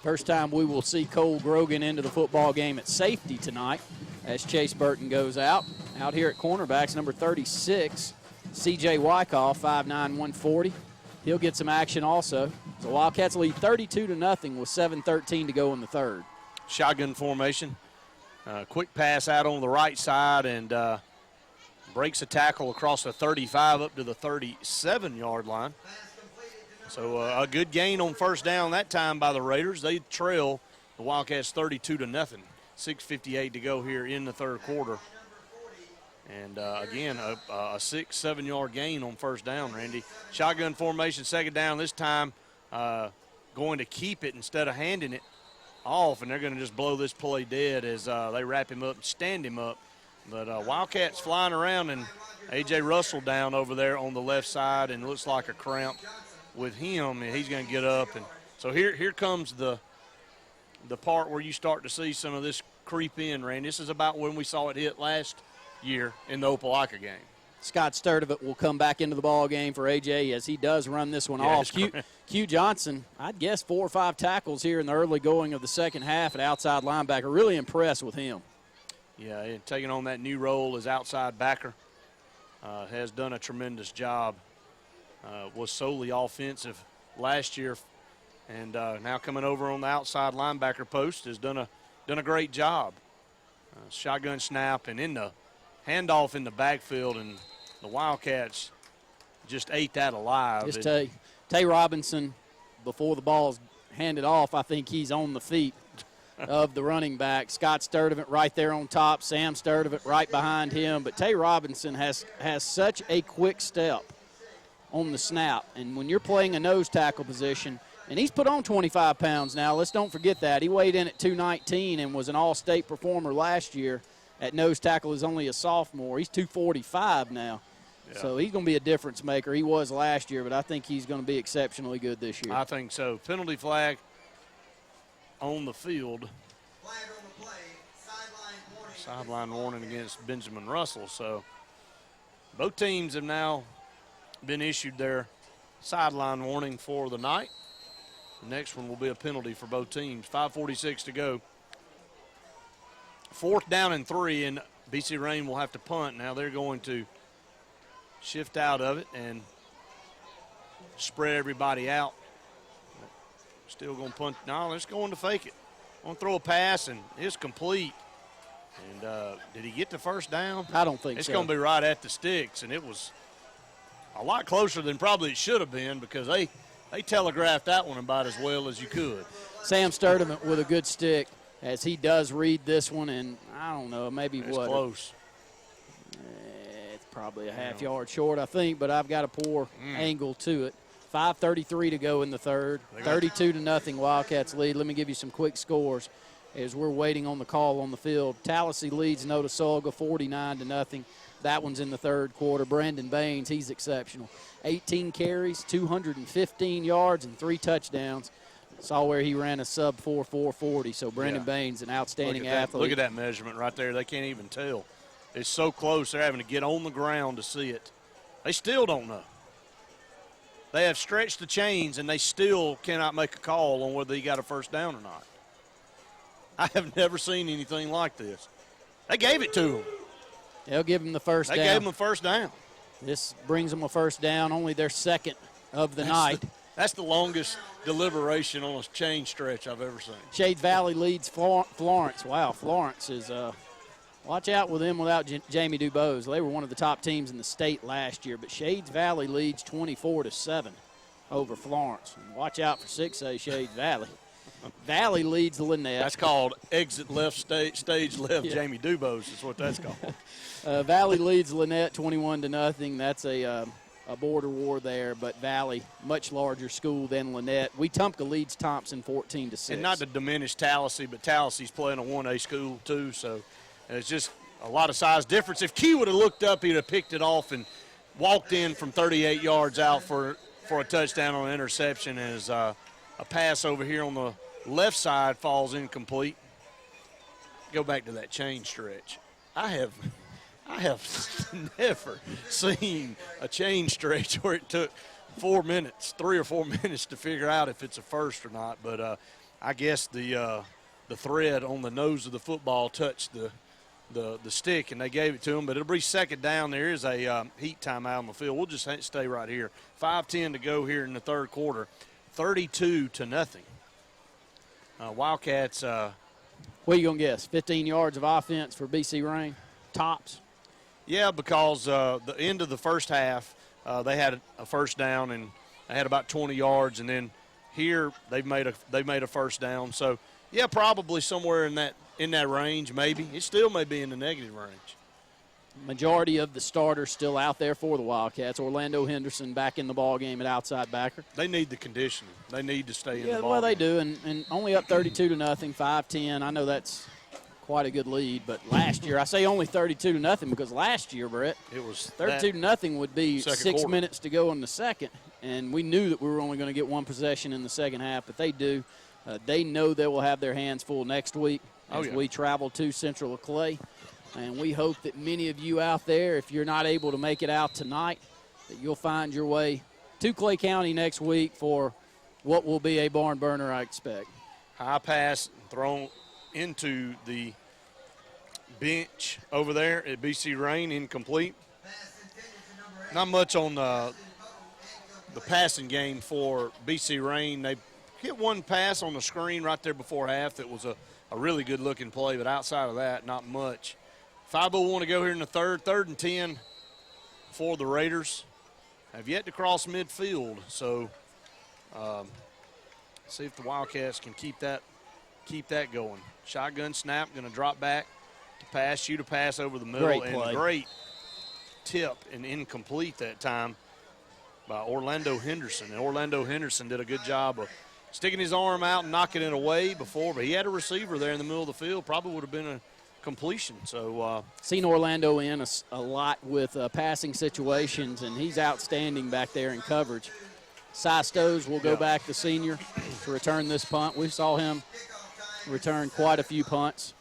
First time we will see Cole Grogan into the football game at safety tonight as Chase Burton goes out. Out here at cornerbacks, number 36, C.J. Wyckoff, 5'9", 140. He'll get some action also. So Wildcats lead 32-0 with 7:13 to go in the third. Shotgun formation. Quick pass out on the right side, and breaks a tackle across the 35 up to the 37-yard line. So a good gain on first down that time by the Raiders. They trail the Wildcats 32-0. 6:58 to go here in the third quarter. And again, a 6-7 yard gain on first down, Randy. Shotgun formation, second down. This time going to keep it instead of handing it off, and they're going to just blow this play dead as they wrap him up and stand him up. But Wildcats flying around, and A.J. Russell down over there on the left side, and it looks like a cramp with him, and he's going to get up. And so here comes the part where you start to see some of this creep in, Randy. This is about when we saw it hit last year in the Opelika game. Scott Sturdivant will come back into the ball game for A.J. as he does run this one off. Q Johnson, I'd guess 4 or 5 tackles here in the early going of the second half at outside linebacker. Really impressed with him. Yeah, and taking on that new role as outside backer, has done a tremendous job. Was solely offensive last year, and now coming over on the outside linebacker post has done a great job. Shotgun snap and in the handoff in the backfield, and the Wildcats just ate that alive. Just Tay Robinson, before the ball's handed off, I think he's on the feet of the running back. Scott Sturdivant right there on top, Sam Sturdivant right behind him. But Tay Robinson has such a quick step on the snap. And when you're playing a nose tackle position, and he's put on 25 pounds now, let's don't forget that. He weighed in at 219 and was an all-state performer last year at nose tackle. Is only a sophomore. He's 245 now. Yeah. So he's going to be a difference maker. He was last year, but I think he's going to be exceptionally good this year. I think so. Penalty flag on the field. Sideline warning against Benjamin Russell. So both teams have now been issued their sideline warning for the night. The next one will be a penalty for both teams. 5:46 to go. 4th down and 3, and BC Rain will have to punt. Now they're going to shift out of it and spread everybody out. Still going to punt. No, they're just going to fake it. Going to throw a pass, and it's complete. And did he get the first down? I don't think so. It's going to be right at the sticks, and it was a lot closer than probably it should have been because they telegraphed that one about as well as you could. Sam Sturdivant with a good stick as he does read this one, and I don't know, maybe It's what? close. It's probably a half yard short, I think, but I've got a poor angle to it. 5:33 to go in the third. 32-0 Wildcats lead. Let me give you some quick scores as we're waiting on the call on the field. Tallahassee leads Notasulga 49-0. That one's in the third quarter. Brandon Baines, he's exceptional. 18 carries, 215 yards, and 3 touchdowns. Saw where he ran a sub-4 440. So Brandon Baines, an outstanding athlete. Look at that measurement right there. They can't even tell. It's so close. They're having to get on the ground to see it. They still don't know. They have stretched the chains, and they still cannot make a call on whether he got a first down or not. I have never seen anything like this. They gave it to him. They'll give him the first down. They gave him a first down. This brings them a first down, only their second of the night. That's the longest deliberation on a chain stretch I've ever seen. Shades Valley leads Florence. Wow, Florence is watch out with them without Jamie DuBose. They were one of the top teams in the state last year, but Shades Valley leads 24-7 over Florence. And watch out for 6A Shades Valley. Valley leads Lynette. That's called exit left stage left. Yeah. Jamie DuBose is what that's called. Valley leads Lynette 21-0. That's a border war there, but Valley, much larger school than Lynette. Wetumpka leads Thompson 14-6. And not to diminish Tallahassee, but Tallahassee's playing a 1A school too, so it's just a lot of size difference. If Key would have looked up, he'd have picked it off and walked in from 38 yards out for a touchdown on an interception as a pass over here on the left side falls incomplete. Go back to that chain stretch. I have never seen a chain stretch where it took 3 or 4 minutes to figure out if it's a first or not. But I guess the thread on the nose of the football touched the stick, and they gave it to him. But it'll be second down. There is a heat timeout on the field. We'll just stay right here. 5:10 to go here in the third quarter. 32-0. Wildcats. What are you going to guess? 15 yards of offense for BC Rain? Tops? Yeah, because the end of the first half, they had a first down and they had about 20 yards, and then here they've made a first down. So yeah, probably somewhere in that range. Maybe it still may be in the negative range. Majority of the starters still out there for the Wildcats. Orlando Henderson back in the ball game at outside backer. They need the conditioning. They need to stay in the ball. Well, they do, and only up 32-0, 5-10. I know that's quite a good lead, but last year, I say only 32-0 because last year, Brett, it was 32-0 would be 6 quarter. minutes to go in the second, and we knew that we were only going to get one possession in the second half, but they do. They know they will have their hands full next week as we travel to Central Clay. And we hope that many of you out there, if you're not able to make it out tonight, that you'll find your way to Clay County next week for what will be a barn burner, I expect. High pass thrown into the bench over there at BC Rain, incomplete. Not much on the passing game for BC Rain. They hit one pass on the screen right there before half that was a really good-looking play, but outside of that, not much. 5:01 to go here in the third and 10 for the Raiders. Have yet to cross midfield, so see if the Wildcats can keep that going. Shotgun snap, going to drop back to pass, shoot a pass over the middle. Great play. And great tip and incomplete that time by Orlando Henderson. And Orlando Henderson did a good job of sticking his arm out and knocking it away before, but he had a receiver there in the middle of the field. Probably would have been a completion. So seen Orlando in a lot with passing situations, and he's outstanding back there in coverage. Cy Stoves will go back, the senior, to return this punt. We saw him return quite a few punts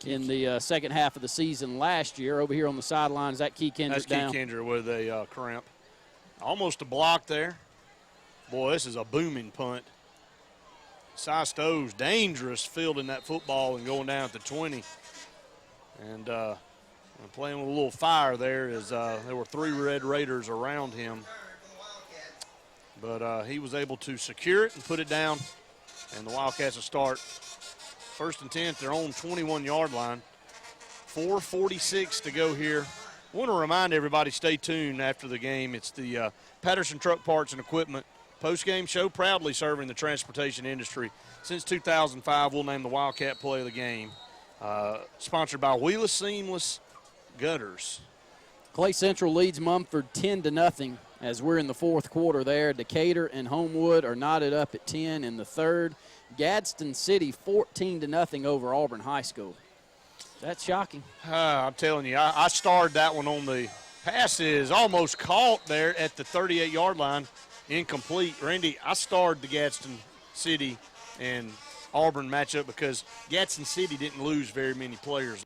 in the second half of the season last year. Over here on the sideline, is that Key Kendrick down? That's Key Kendrick with a cramp. Almost a block there. Boy, this is a booming punt. Cy Stoves, dangerous fielding that football and going down at the 20. And playing with a little fire there as there were 3 Red Raiders around him. But he was able to secure it and put it down, and the Wildcats will start 1st and 10 at their own 21-yard line. 4:46 to go here. I want to remind everybody, stay tuned after the game. It's the Patterson Truck Parts and Equipment post-game show, proudly serving the transportation industry. Since 2005, we'll name the Wildcat Play of the Game. Sponsored by Wheelus Seamless Gutters. Clay Central leads Mumford 10-0 as we're in the fourth quarter there. Decatur and Homewood are knotted up at 10 in the third. Gadsden City 14-0 over Auburn High School. That's shocking. I'm telling you, I starred that one on the pass is almost caught there at the 38-yard line, incomplete. Randy, I starred the Gadsden City and Auburn matchup because Gadsden City didn't lose very many players.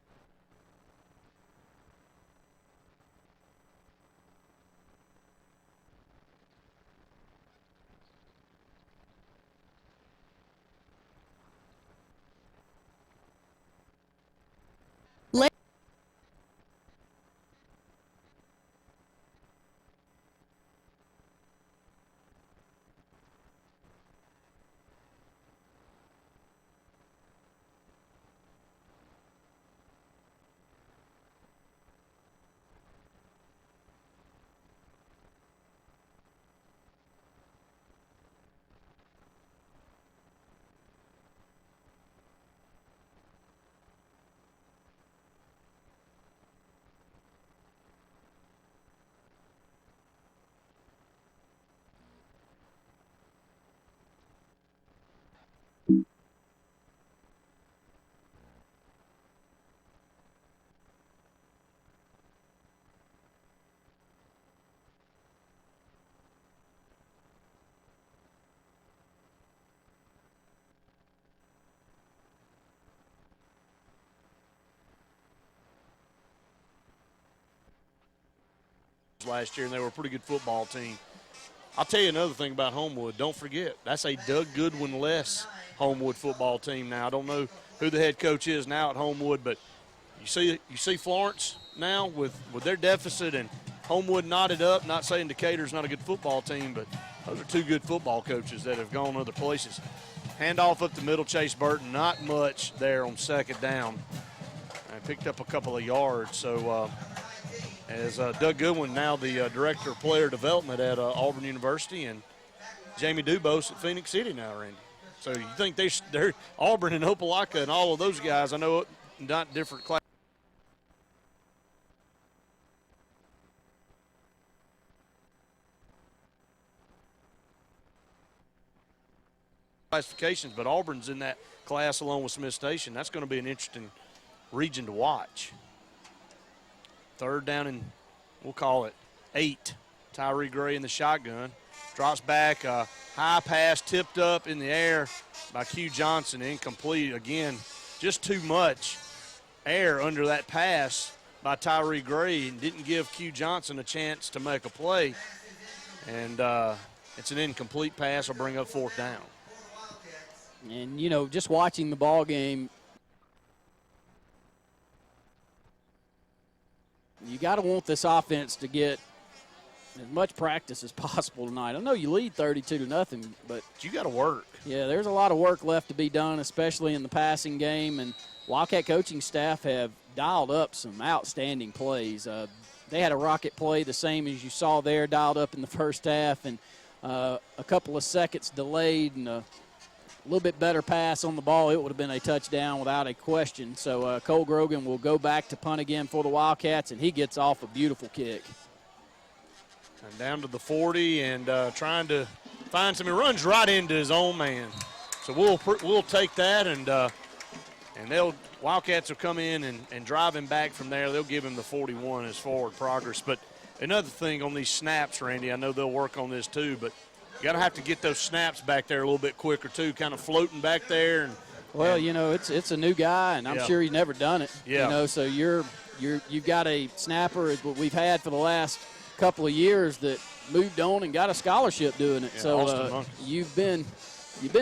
Last year, and they were a pretty good football team. I'll tell you another thing about Homewood. Don't forget, that's a Doug Goodwin-less Homewood football team now. I don't know who the head coach is now at Homewood, but you see Florence now with their deficit and Homewood knotted up. Not saying Decatur's not a good football team, but those are 2 good football coaches that have gone other places. Handoff up the middle, Chase Burton. Not much there on 2nd down. And picked up a couple of yards. So as Doug Goodwin, now the Director of Player Development at Auburn University, and Jamie Dubose at Phoenix City now, Randy. So you think they're Auburn and Opelika and all of those guys, I know not different classifications, but Auburn's in that class along with Smith Station. That's going to be an interesting region to watch. 3rd down and we'll call it 8. Tyree Gray in the shotgun. Drops back, high pass tipped up in the air by Q Johnson, incomplete. Again, just too much air under that pass by Tyree Gray and didn't give Q Johnson a chance to make a play. And it's an incomplete pass. Will bring up 4th down. And, you know, just watching the ball game, you got to want this offense to get as much practice as possible tonight. I know you lead 32-0, but you got to work. Yeah, there's a lot of work left to be done, especially in the passing game. And Wildcat coaching staff have dialed up some outstanding plays. They had a rocket play the same as you saw there, dialed up in the first half, and a couple of seconds delayed and a little bit better pass on the ball. It would have been a touchdown without a question. So Cole Grogan will go back to punt again for the Wildcats, and he gets off a beautiful kick. And down to the 40 and trying to find some. He runs right into his own man. So we'll take that, and And Wildcats will come in and drive him back from there. They'll give him the 41 as forward progress. But another thing on these snaps, Randy, I know they'll work on this too, but you got to have to get those snaps back there a little bit quicker too, kind of floating back there. Well, you know, it's a new guy, and I'm sure he's never done it. Yeah. You know, so you've got a snapper is what we've had for the last couple of years that moved on and got a scholarship doing it. Yeah, so you've been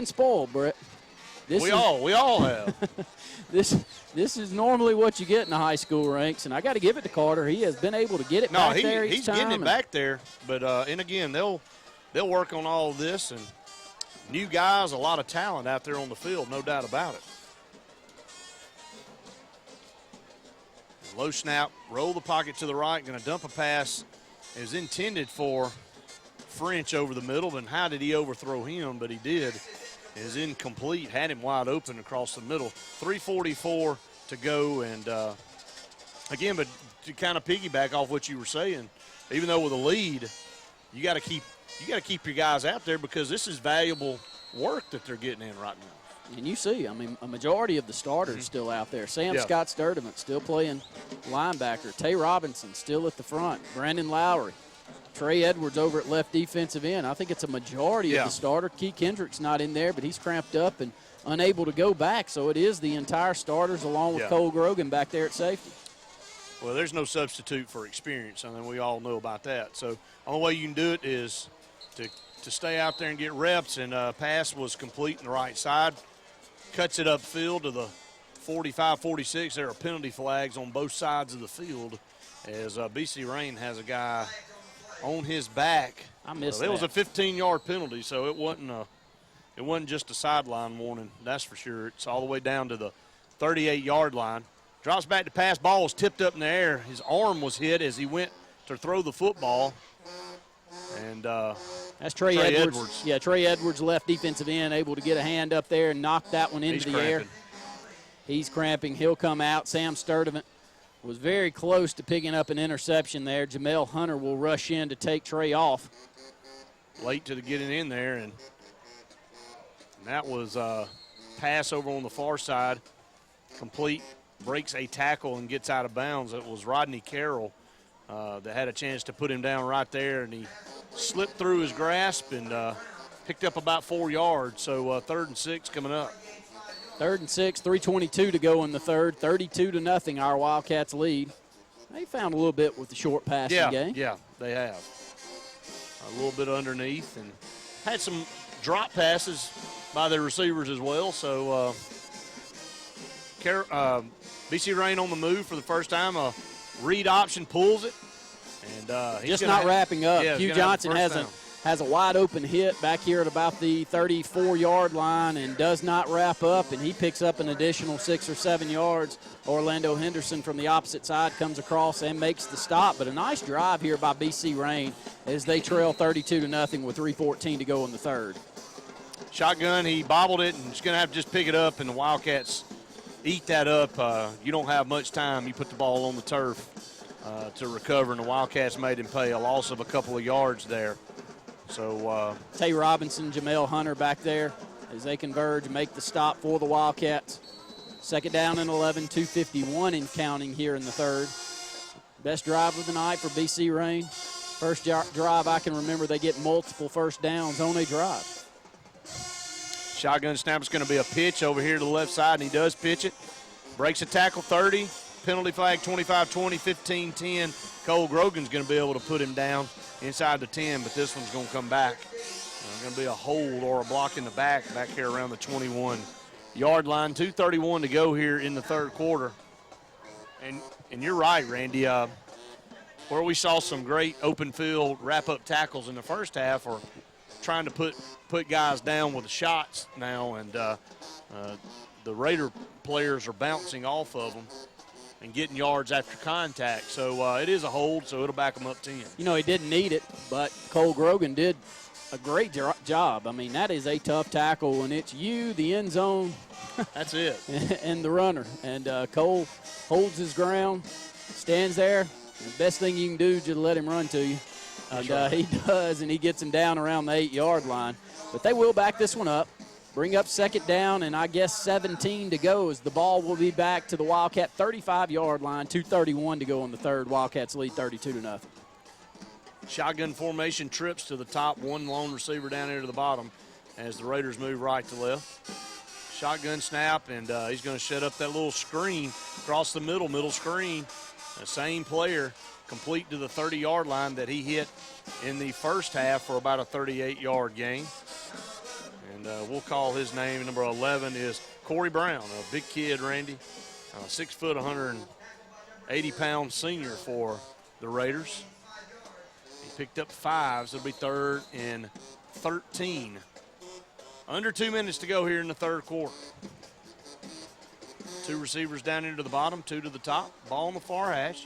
spoiled, Brett. We all have. This is normally what you get in the high school ranks, and I got to give it to Carter. He has been able to get it back there each he's time. getting it back there. But and again, they'll work on all of this, and new guys, a lot of talent out there on the field, no doubt about it. Low snap, roll the pocket to the right, going to dump a pass. It was intended for French over the middle, and how did he overthrow him? But he did. It is incomplete, had him wide open across the middle. 3:44 to go, and again, but to kind of piggyback off what you were saying, even though with a lead, you got to keep your guys out there because this is valuable work that they're getting in right now. And you see, I mean, a majority of the starters still out there. Sam Scott Sturdivant still playing linebacker. Tay Robinson still at the front. Brandon Lowry. Trey Edwards over at left defensive end. I think it's a majority of the starter. Key Kendrick's not in there, but he's cramped up and unable to go back. So it is the entire starters along with Cole Grogan back there at safety. Well, there's no substitute for experience. I mean, we all know about that. So the only way you can do it is to stay out there and get reps. And pass was complete in the right side. Cuts it upfield to the 45-46. There are penalty flags on both sides of the field as BC Rain has a guy on his back. I missed that. It was a 15-yard penalty, so it wasn't just a sideline warning, that's for sure. It's all the way down to the 38-yard line. Drops back to pass. Ball was tipped up in the air. His arm was hit as he went to throw the football. And that's Trey Edwards. Yeah, Trey Edwards, left defensive end, able to get a hand up there and knock that one into the air. He's cramping. He'll come out. Sam Sturdivant was very close to picking up an interception there. Jamel Hunter will rush in to take Trey off. Late to getting in there, and that was a pass over on the far side. Complete, breaks a tackle and gets out of bounds. It was Rodney Carroll that had a chance to put him down right there, and he slipped through his grasp and picked up about 4 yards. So 3rd and 6 coming up. 3rd and 6, 3:22 to go in the third. 32-0, our Wildcats lead. They found a little bit with the short passing game. Yeah, they have. A little bit underneath and had some drop passes by their receivers as well. So BC Rain on the move for the first time. Read option pulls it. And he's just not wrapping up. Yeah, Hugh Johnson has a wide open hit back here at about the 34-yard line and does not wrap up, and he picks up an additional 6 or 7 yards. Orlando Henderson from the opposite side comes across and makes the stop. But a nice drive here by BC Rain as they trail 32-0 with 3:14 to go in the third. Shotgun, he bobbled it and he's going to have to just pick it up, and the Wildcats eat that up. You don't have much time. You put the ball on the turf to recover, and the Wildcats made him pay a loss of a couple of yards there. So Tay Robinson, Jamel Hunter back there as they converge and make the stop for the Wildcats. 2nd down and 11, 2:51 in counting here in the third. Best drive of the night for BC Rain. First drive I can remember they get multiple first downs on a drive. Shotgun snap is going to be a pitch over here to the left side, and he does pitch it. Breaks a tackle, 30. Penalty flag, 25-20, 15-10. Cole Grogan's going to be able to put him down inside the 10, but this one's going to come back. Going to be a hold or a block in the back here around the 21-yard line. 2:31 to go here in the third quarter. And you're right, Randy. Where we saw some great open field wrap-up tackles in the first half are trying to put guys down with the shots now, and the Raider players are bouncing off of them and getting yards after contact. So it is a hold, so it'll back them up 10. You know, he didn't need it, but Cole Grogan did a great job. I mean, that is a tough tackle when it's you, the end zone. That's it. And the runner. And Cole holds his ground, stands there. The best thing you can do is just let him run to you. And he does, and he gets him down around the 8-yard line. But they will back this one up. bring up second down, and I guess 17 to go as the ball will be back to the Wildcat 35-yard line, 2:31 to go in the third. Wildcats lead 32-0. Shotgun formation, trips to the top, one lone receiver down here to the bottom as the Raiders move right to left. Shotgun snap, and he's going to set up that little screen across the middle screen. The same player complete to the 30-yard line that he hit in the first half for about a 38-yard gain. And we'll call his name. Number 11 is Corey Brown, a big kid, Randy. 6 foot, 180-pound senior for the Raiders. He picked up 5, so it'll be 3rd and 13. Under 2 minutes to go here in the third quarter. 2 receivers down into the bottom, 2 to the top. Ball on the far hash.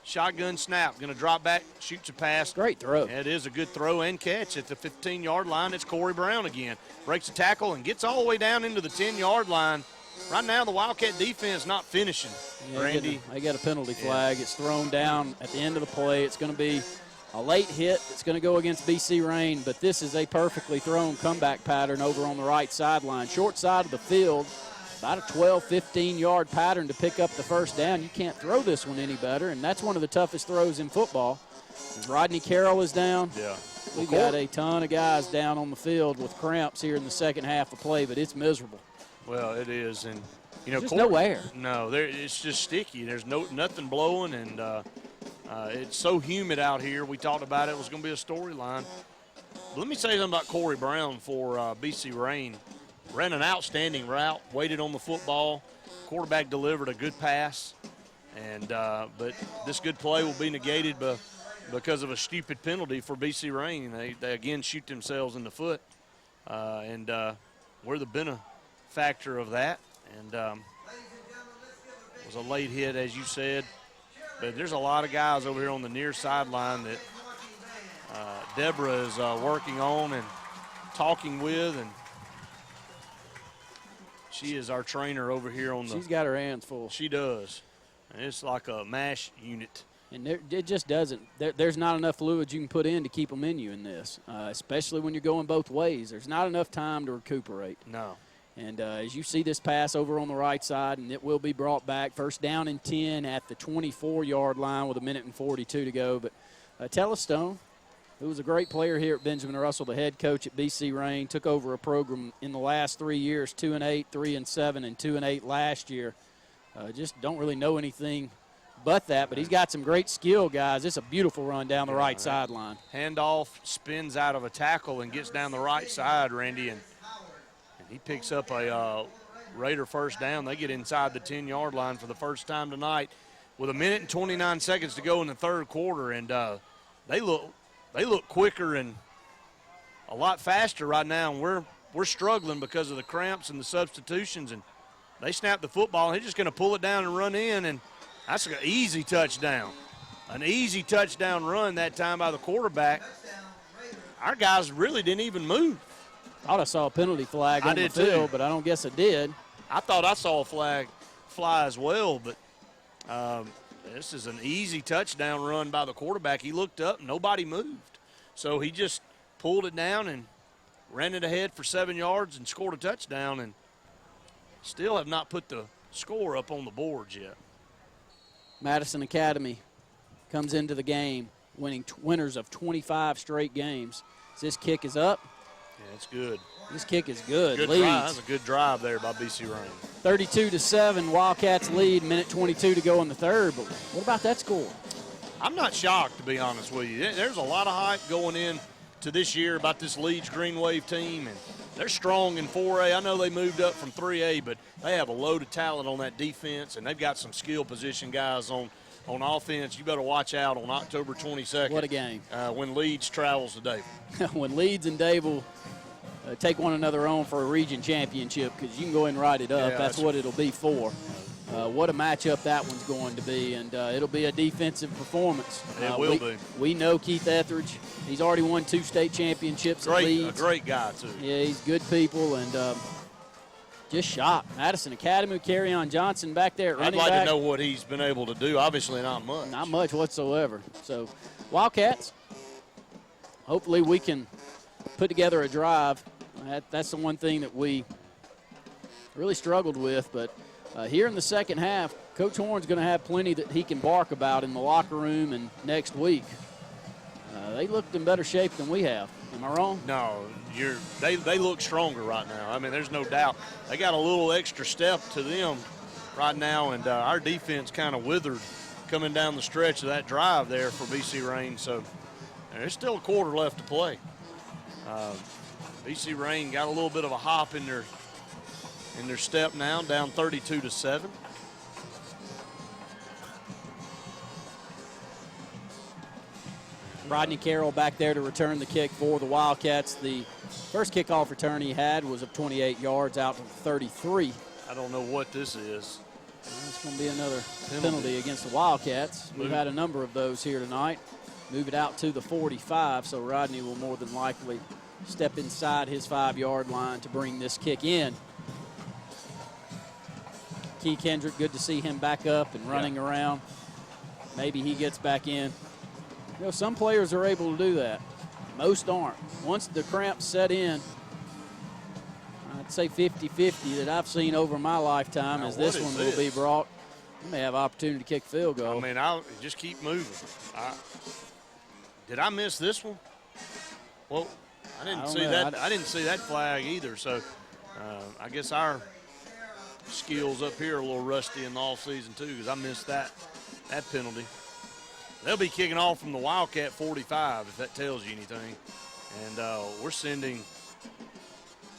Shotgun snap, going to drop back, shoots a pass. Great throw. It is a good throw and catch at the 15-yard line. It's Corey Brown again. Breaks a tackle and gets all the way down into the 10-yard line. Right now, the Wildcat defense not finishing, Randy. They get a penalty flag. It's thrown down at the end of the play. It's going to be a late hit. It's going to go against BC Rain, but this is a perfectly thrown comeback pattern over on the right sideline. Short side of the field, about a 12, 15-yard pattern to pick up the first down. You can't throw this one any better, and that's one of the toughest throws in football. Rodney Carroll is down. Yeah. We got a ton of guys down on the field with cramps here in the second half of play, but it's miserable. Well, it is, and there's no air. No, it's just sticky. There's nothing blowing, and it's so humid out here. We talked about it was going to be a storyline. Let me say something about Corey Brown for BC Rain. Ran an outstanding route, waited on the football. Quarterback delivered a good pass, and but this good play will be negated because of a stupid penalty for BC Rain. They again shoot themselves in the foot, and we're the benefactor of that. And it was a late hit, as you said. But there's a lot of guys over here on the near sideline that Deborah is working on and talking with, and she is our trainer over here on the. She's got her hands full. She does. And it's like a MASH unit. And it just doesn't. There's not enough fluid you can put in to keep them in you in this, especially when you're going both ways. There's not enough time to recuperate. No. And as you see this pass over on the right side, and it will be brought back. First down and 10 at the 24-yard line with 1:42 to go. But Tellistone, who was a great player here at Benjamin Russell, the head coach at BC Rain, took over a program in the last 3 years, 2-8, 3-7, and 2-8 last year. Just don't really know anything but that, but he's got some great skill, guys. It's a beautiful run down the right sideline. Handoff, spins out of a tackle and gets down the right side, Randy, and he picks up a Raider first down. They get inside the 10-yard line for the first time tonight with 1:29 seconds to go in the third quarter, and they look quicker and a lot faster right now, and we're struggling because of the cramps and the substitutions, and they snap the football, and he's just going to pull it down and run in, and that's an easy touchdown. An easy touchdown run that time by the quarterback. Our guys really didn't even move. Thought I saw a penalty flag on the field, but I don't guess I did. I thought I saw a flag fly as well, but this is an easy touchdown run by the quarterback. He looked up, nobody moved. So he just pulled it down and ran it ahead for 7 yards and scored a touchdown, and still have not put the score up on the boards yet. Madison Academy comes into the game winners of 25 straight games. This kick is up. Yeah, it's good. This kick is good. Good Leads. drive. That's a good drive there by BC Rain. 32-7, Wildcats lead, 1:22 to go in the third. But what about that score? I'm not shocked, to be honest with you. There's a lot of hype going in to this year about this Leeds Green Wave team, and they're strong in 4A. I know they moved up from 3A, but they have a load of talent on that defense, and they've got some skill position guys on offense. You better watch out on October 22nd. What a game. When Leeds travels to Dable. When Leeds and Dable take one another on for a region championship, because you can go and write it up. Yeah, that's what it'll be for. What a matchup that one's going to be, and it'll be a defensive performance. It will be. We know Keith Etheridge. He's already won 2 state championships at Leeds. A great guy, too. Yeah, he's good people, and just shocked. Madison Academy, Carryon Johnson back there at running back. I'd like to know what he's been able to do. Obviously not much. Not much whatsoever. So, Wildcats, hopefully we can put together a drive That's the one thing that we really struggled with. But here in the second half, Coach Horn's going to have plenty that he can bark about in the locker room and next week. They looked in better shape than we have. Am I wrong? No, they look stronger right now. I mean, there's no doubt. They got a little extra step to them right now, and our defense kind of withered coming down the stretch of that drive there for BC Rain. So there's still a quarter left to play. BC Rain got a little bit of a hop in their step now, down 32-7. Rodney Carroll back there to return the kick for the Wildcats. The first kickoff return he had was of 28 yards out to 33. I don't know what this is. It's going to be another penalty against the Wildcats. We've had a number of those here tonight. Move it out to the 45, so Rodney will more than likely step inside his 5-yard line to bring this kick in. Key Kendrick, good to see him back up and running around. Maybe he gets back in. You know, some players are able to do that. Most aren't. Once the cramps set in, I'd say 50-50 that I've seen over my lifetime as this one will be brought. You may have opportunity to kick field goal. I mean, I'll just keep moving. Did I miss this one? Well, I didn't see that. I didn't see that flag either. So I guess our skills up here are a little rusty in the offseason too, because I missed that penalty. They'll be kicking off from the Wildcat 45, if that tells you anything. And we're sending,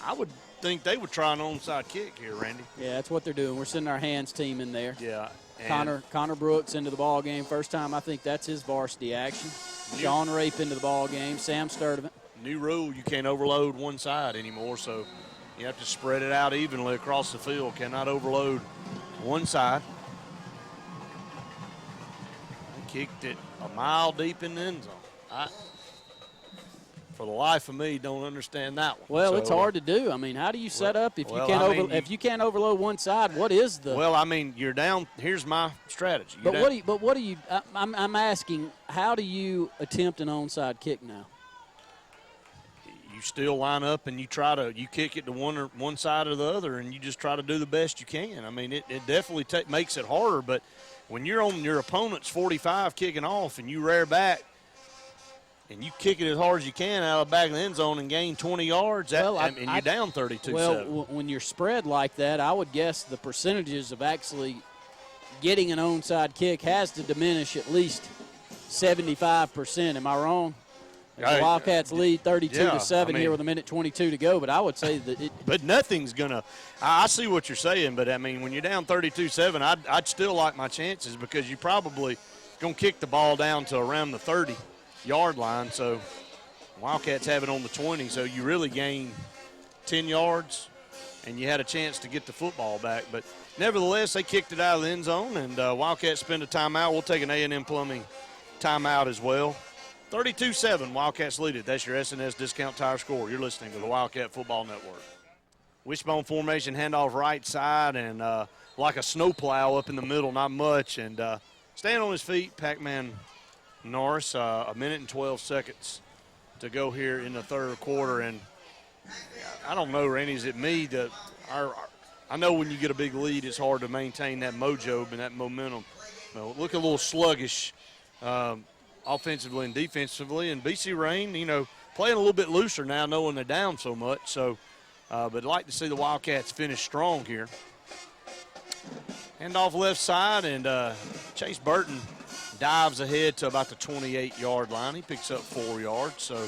I would think they would try an onside kick here, Randy. Yeah, that's what they're doing. We're sending our hands team in there. Yeah. Connor Brooks into the ball game. First time I think that's his varsity action. Sean Rape into the ball game. Sam Sturdivant. New rule, you can't overload one side anymore, so you have to spread it out evenly across the field. Cannot overload one side. Kicked it a mile deep in the end zone. For the life of me, don't understand that one. Well, it's hard to do. I mean, how do you set up if you can't overload one side? What is the? Well, I mean, you're down. Here's my strategy. What do you? I'm asking, how do you attempt an onside kick now? You still line up and you kick it to one side or the other, and you just try to do the best you can. I mean, it definitely makes it harder, but when you're on your opponent's 45 kicking off and you rear back and you kick it as hard as you can out of the back of the end zone and gain 20 yards, and you're down 32-7. Well, when you're spread like that, I would guess the percentages of actually getting an onside kick has to diminish at least 75%. Am I wrong? The Wildcats lead 32-7 here with 1:22 to go, but I would say that But nothing's going to – I see what you're saying, but, I mean, when you're down 32-7, I'd still like my chances because you probably going to kick the ball down to around the 30-yard line. So Wildcats have it on the 20, so you really gain 10 yards, and you had a chance to get the football back. But nevertheless, they kicked it out of the end zone, and Wildcats spend a timeout. We'll take an A&M Plumbing timeout as well. 32-7, Wildcats lead it. That's your S&S Discount Tire score. You're listening to the Wildcat Football Network. Wishbone formation, handoff right side, and like a snowplow up in the middle, not much. And staying on his feet, Pac-Man Norris, 1 minute and 12 seconds to go here in the third quarter. And I don't know, Randy, is it me that I know when you get a big lead, it's hard to maintain that mojo and that momentum. Look a little sluggish. Offensively and defensively, and BC Rain, playing a little bit looser now, knowing they're down so much. So, but I'd like to see the Wildcats finish strong here. Hand off left side, and Chase Burton dives ahead to about the 28-yard line. He picks up 4 yards. So,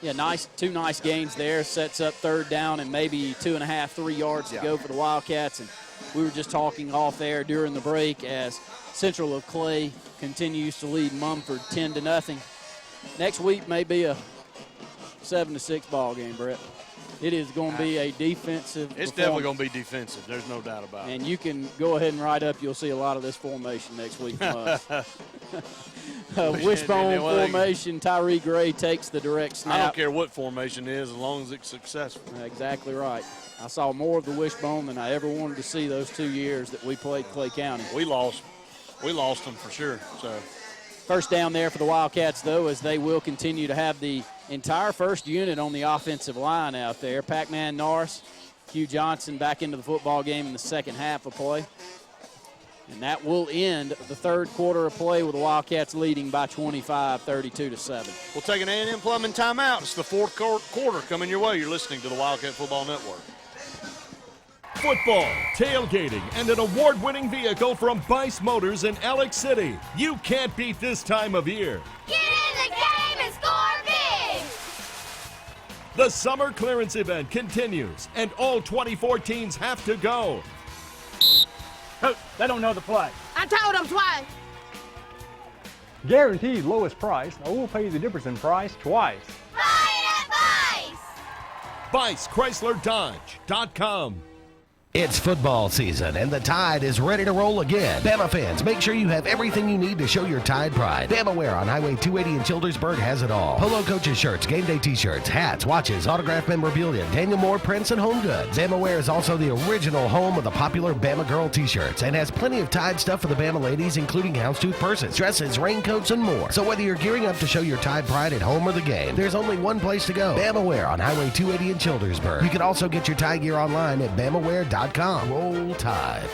yeah, two nice gains there. Sets up third down and maybe 2.5, 3 yards to go for the Wildcats. And we were just talking off air during the break as Central of Clay continues to lead Mumford 10-0. Next week may be a 7-6 ball game, Brett. It is going to be a defensive It's definitely going to be defensive. There's no doubt about it. And you can go ahead and write up. You'll see a lot of this formation next week from us. Wishbone formation. Tyree Gray takes the direct snap. I don't care what formation it is as long as it's successful. Exactly right. I saw more of the wishbone than I ever wanted to see those 2 years that we played Clay County. We lost them for sure. So First down there for the Wildcats, though, as they will continue to have the entire first unit on the offensive line out there. Pac-Man Norris, Hugh Johnson back into the football game in the second half of play. And that will end the third quarter of play with the Wildcats leading by 25, 32-7. We'll take an A&M Plumbing timeout. It's the fourth quarter coming your way. You're listening to the Wildcat Football Network. Football, tailgating, and an award-winning vehicle from Bice Motors in Alex City. You can't beat this time of year. Get in the game and score big! The summer clearance event continues, and all 2014s have to go. Oh, they don't know the play. I told them twice. Guaranteed lowest price, or we'll pay you the difference in price twice. Buy it at Bice! BiceChryslerDodge.com. It's football season, and the Tide is ready to roll again. Bama fans, make sure you have everything you need to show your Tide pride. Bama Wear on Highway 280 in Childersburg has it all. Polo coaches shirts, game day t-shirts, hats, watches, autographed memorabilia, Daniel Moore prints, and home goods. Bama Wear is also the original home of the popular Bama Girl t-shirts and has plenty of Tide stuff for the Bama ladies, including houndstooth purses, dresses, raincoats, and more. So whether you're gearing up to show your Tide pride at home or the game, there's only one place to go. Bama Wear on Highway 280 in Childersburg. You can also get your Tide gear online at BamaWear.com. Roll Tide.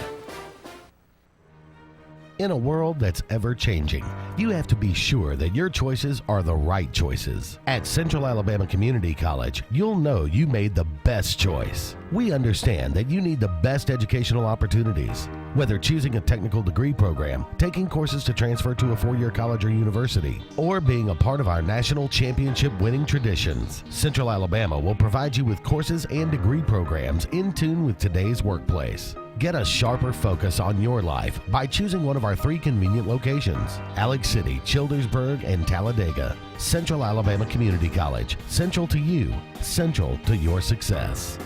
In a world that's ever-changing, you have to be sure that your choices are the right choices. At Central Alabama Community College, you'll know you made the best choice. We understand that you need the best educational opportunities. Whether choosing a technical degree program, taking courses to transfer to a four-year college or university, or being a part of our national championship winning traditions, Central Alabama will provide you with courses and degree programs in tune with today's workplace. Get a sharper focus on your life by choosing one of our 3 convenient locations: Alex City, Childersburg, and Talladega. Central Alabama Community College. Central to you, central to your success.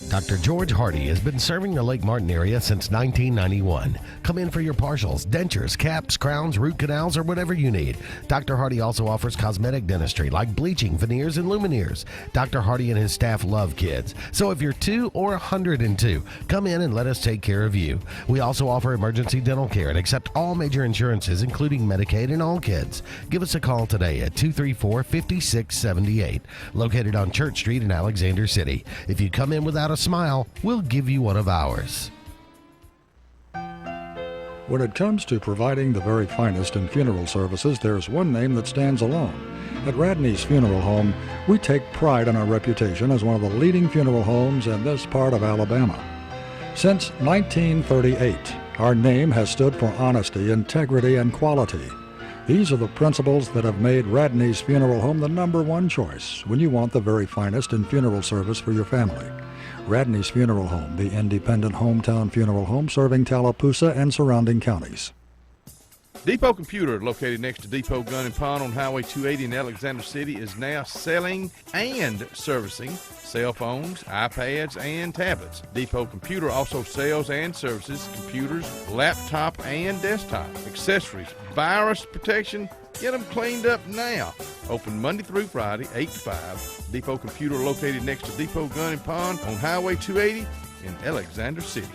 Dr. George Hardy has been serving the Lake Martin area since 1991. Come in for your partials, dentures, caps, crowns, root canals, or whatever you need. Dr. Hardy also offers cosmetic dentistry like bleaching, veneers, and lumineers. Dr. Hardy and his staff love kids. So if you're 2 or 102, come in and let us take care of you. We also offer emergency dental care and accept all major insurances, including Medicaid and all kids. Give us a call today at 234-5678, located on Church Street in Alexander City. If you come in without a smile, we'll give you one of ours. When it comes to providing the very finest in funeral services, there's one name that stands alone. At Radney's Funeral Home, we take pride in our reputation as one of the leading funeral homes in this part of Alabama. Since 1938, our name has stood for honesty, integrity, and quality. These are the principles that have made Radney's Funeral Home the #1 choice when you want the very finest in funeral service for your family. Radney's Funeral Home, the independent hometown funeral home serving Tallapoosa and surrounding counties. Depot Computer, located next to Depot Gun and Pawn on Highway 280 in Alexander City, is now selling and servicing cell phones, iPads, and tablets. Depot Computer also sells and services computers, laptop, and desktop accessories, virus protection. Get them cleaned up now. Open Monday through Friday, 8 to 5. Depot Computer, located next to Depot Gun and Pawn on Highway 280 in Alexander City.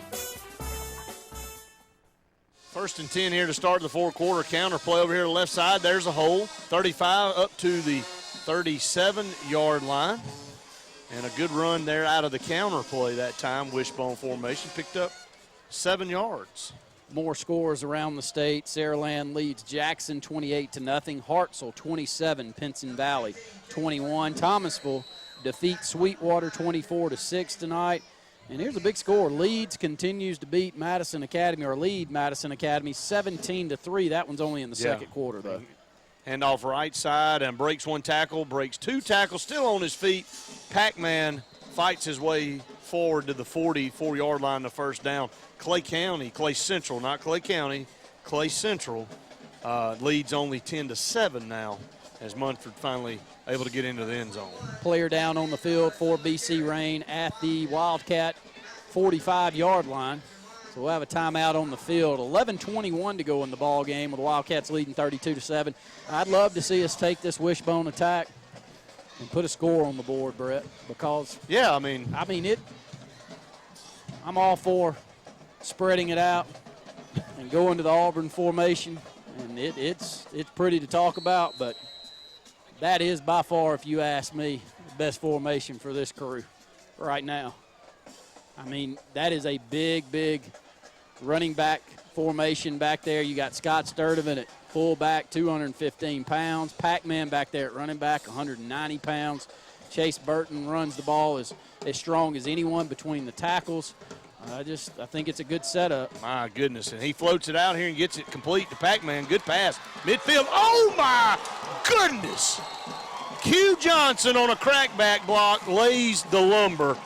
1st and 10 here to start the fourth quarter. Counter play over here to the left side. There's a hole. 35 up to the 37-yard line. And a good run there out of the counter play that time. Wishbone formation picked up 7 yards. More scores around the state. Saraland leads Jackson 28-0. Hartselle 27, Pinson Valley 21. Thomasville defeats Sweetwater 24-6 tonight. And here's a big score. Leeds continues to beat Madison Academy, or lead Madison Academy 17-3. That one's only in the second quarter, though. Handoff right side and breaks 1 tackle, breaks 2 tackles, still on his feet. Pac-Man fights his way forward to the 44-yard line, the first down. Clay Central, not Clay County, Clay Central leads only 10-7 now as Munford finally able to get into the end zone. Player down on the field for BC Rain at the Wildcat 45-yard line. So we'll have a timeout on the field. 11:21 to go in the ball game with the Wildcats leading 32-7. I'd love to see us take this wishbone attack and put a score on the board, Brett, because yeah, I mean I'm all for spreading it out and going to the Auburn formation. And it's pretty to talk about, but that is by far, if you ask me, the best formation for this crew right now. I mean, that is a big, big running back formation back there. You got Scott Sturdivant at fullback, 215 pounds. Pac-Man back there at running back, 190 pounds. Chase Burton runs the ball as strong as anyone between the tackles. I think it's a good setup. My goodness, and he floats it out here and gets it complete to Pac-Man. Good pass. Midfield, oh my goodness. Q Johnson on a crackback block lays the lumber.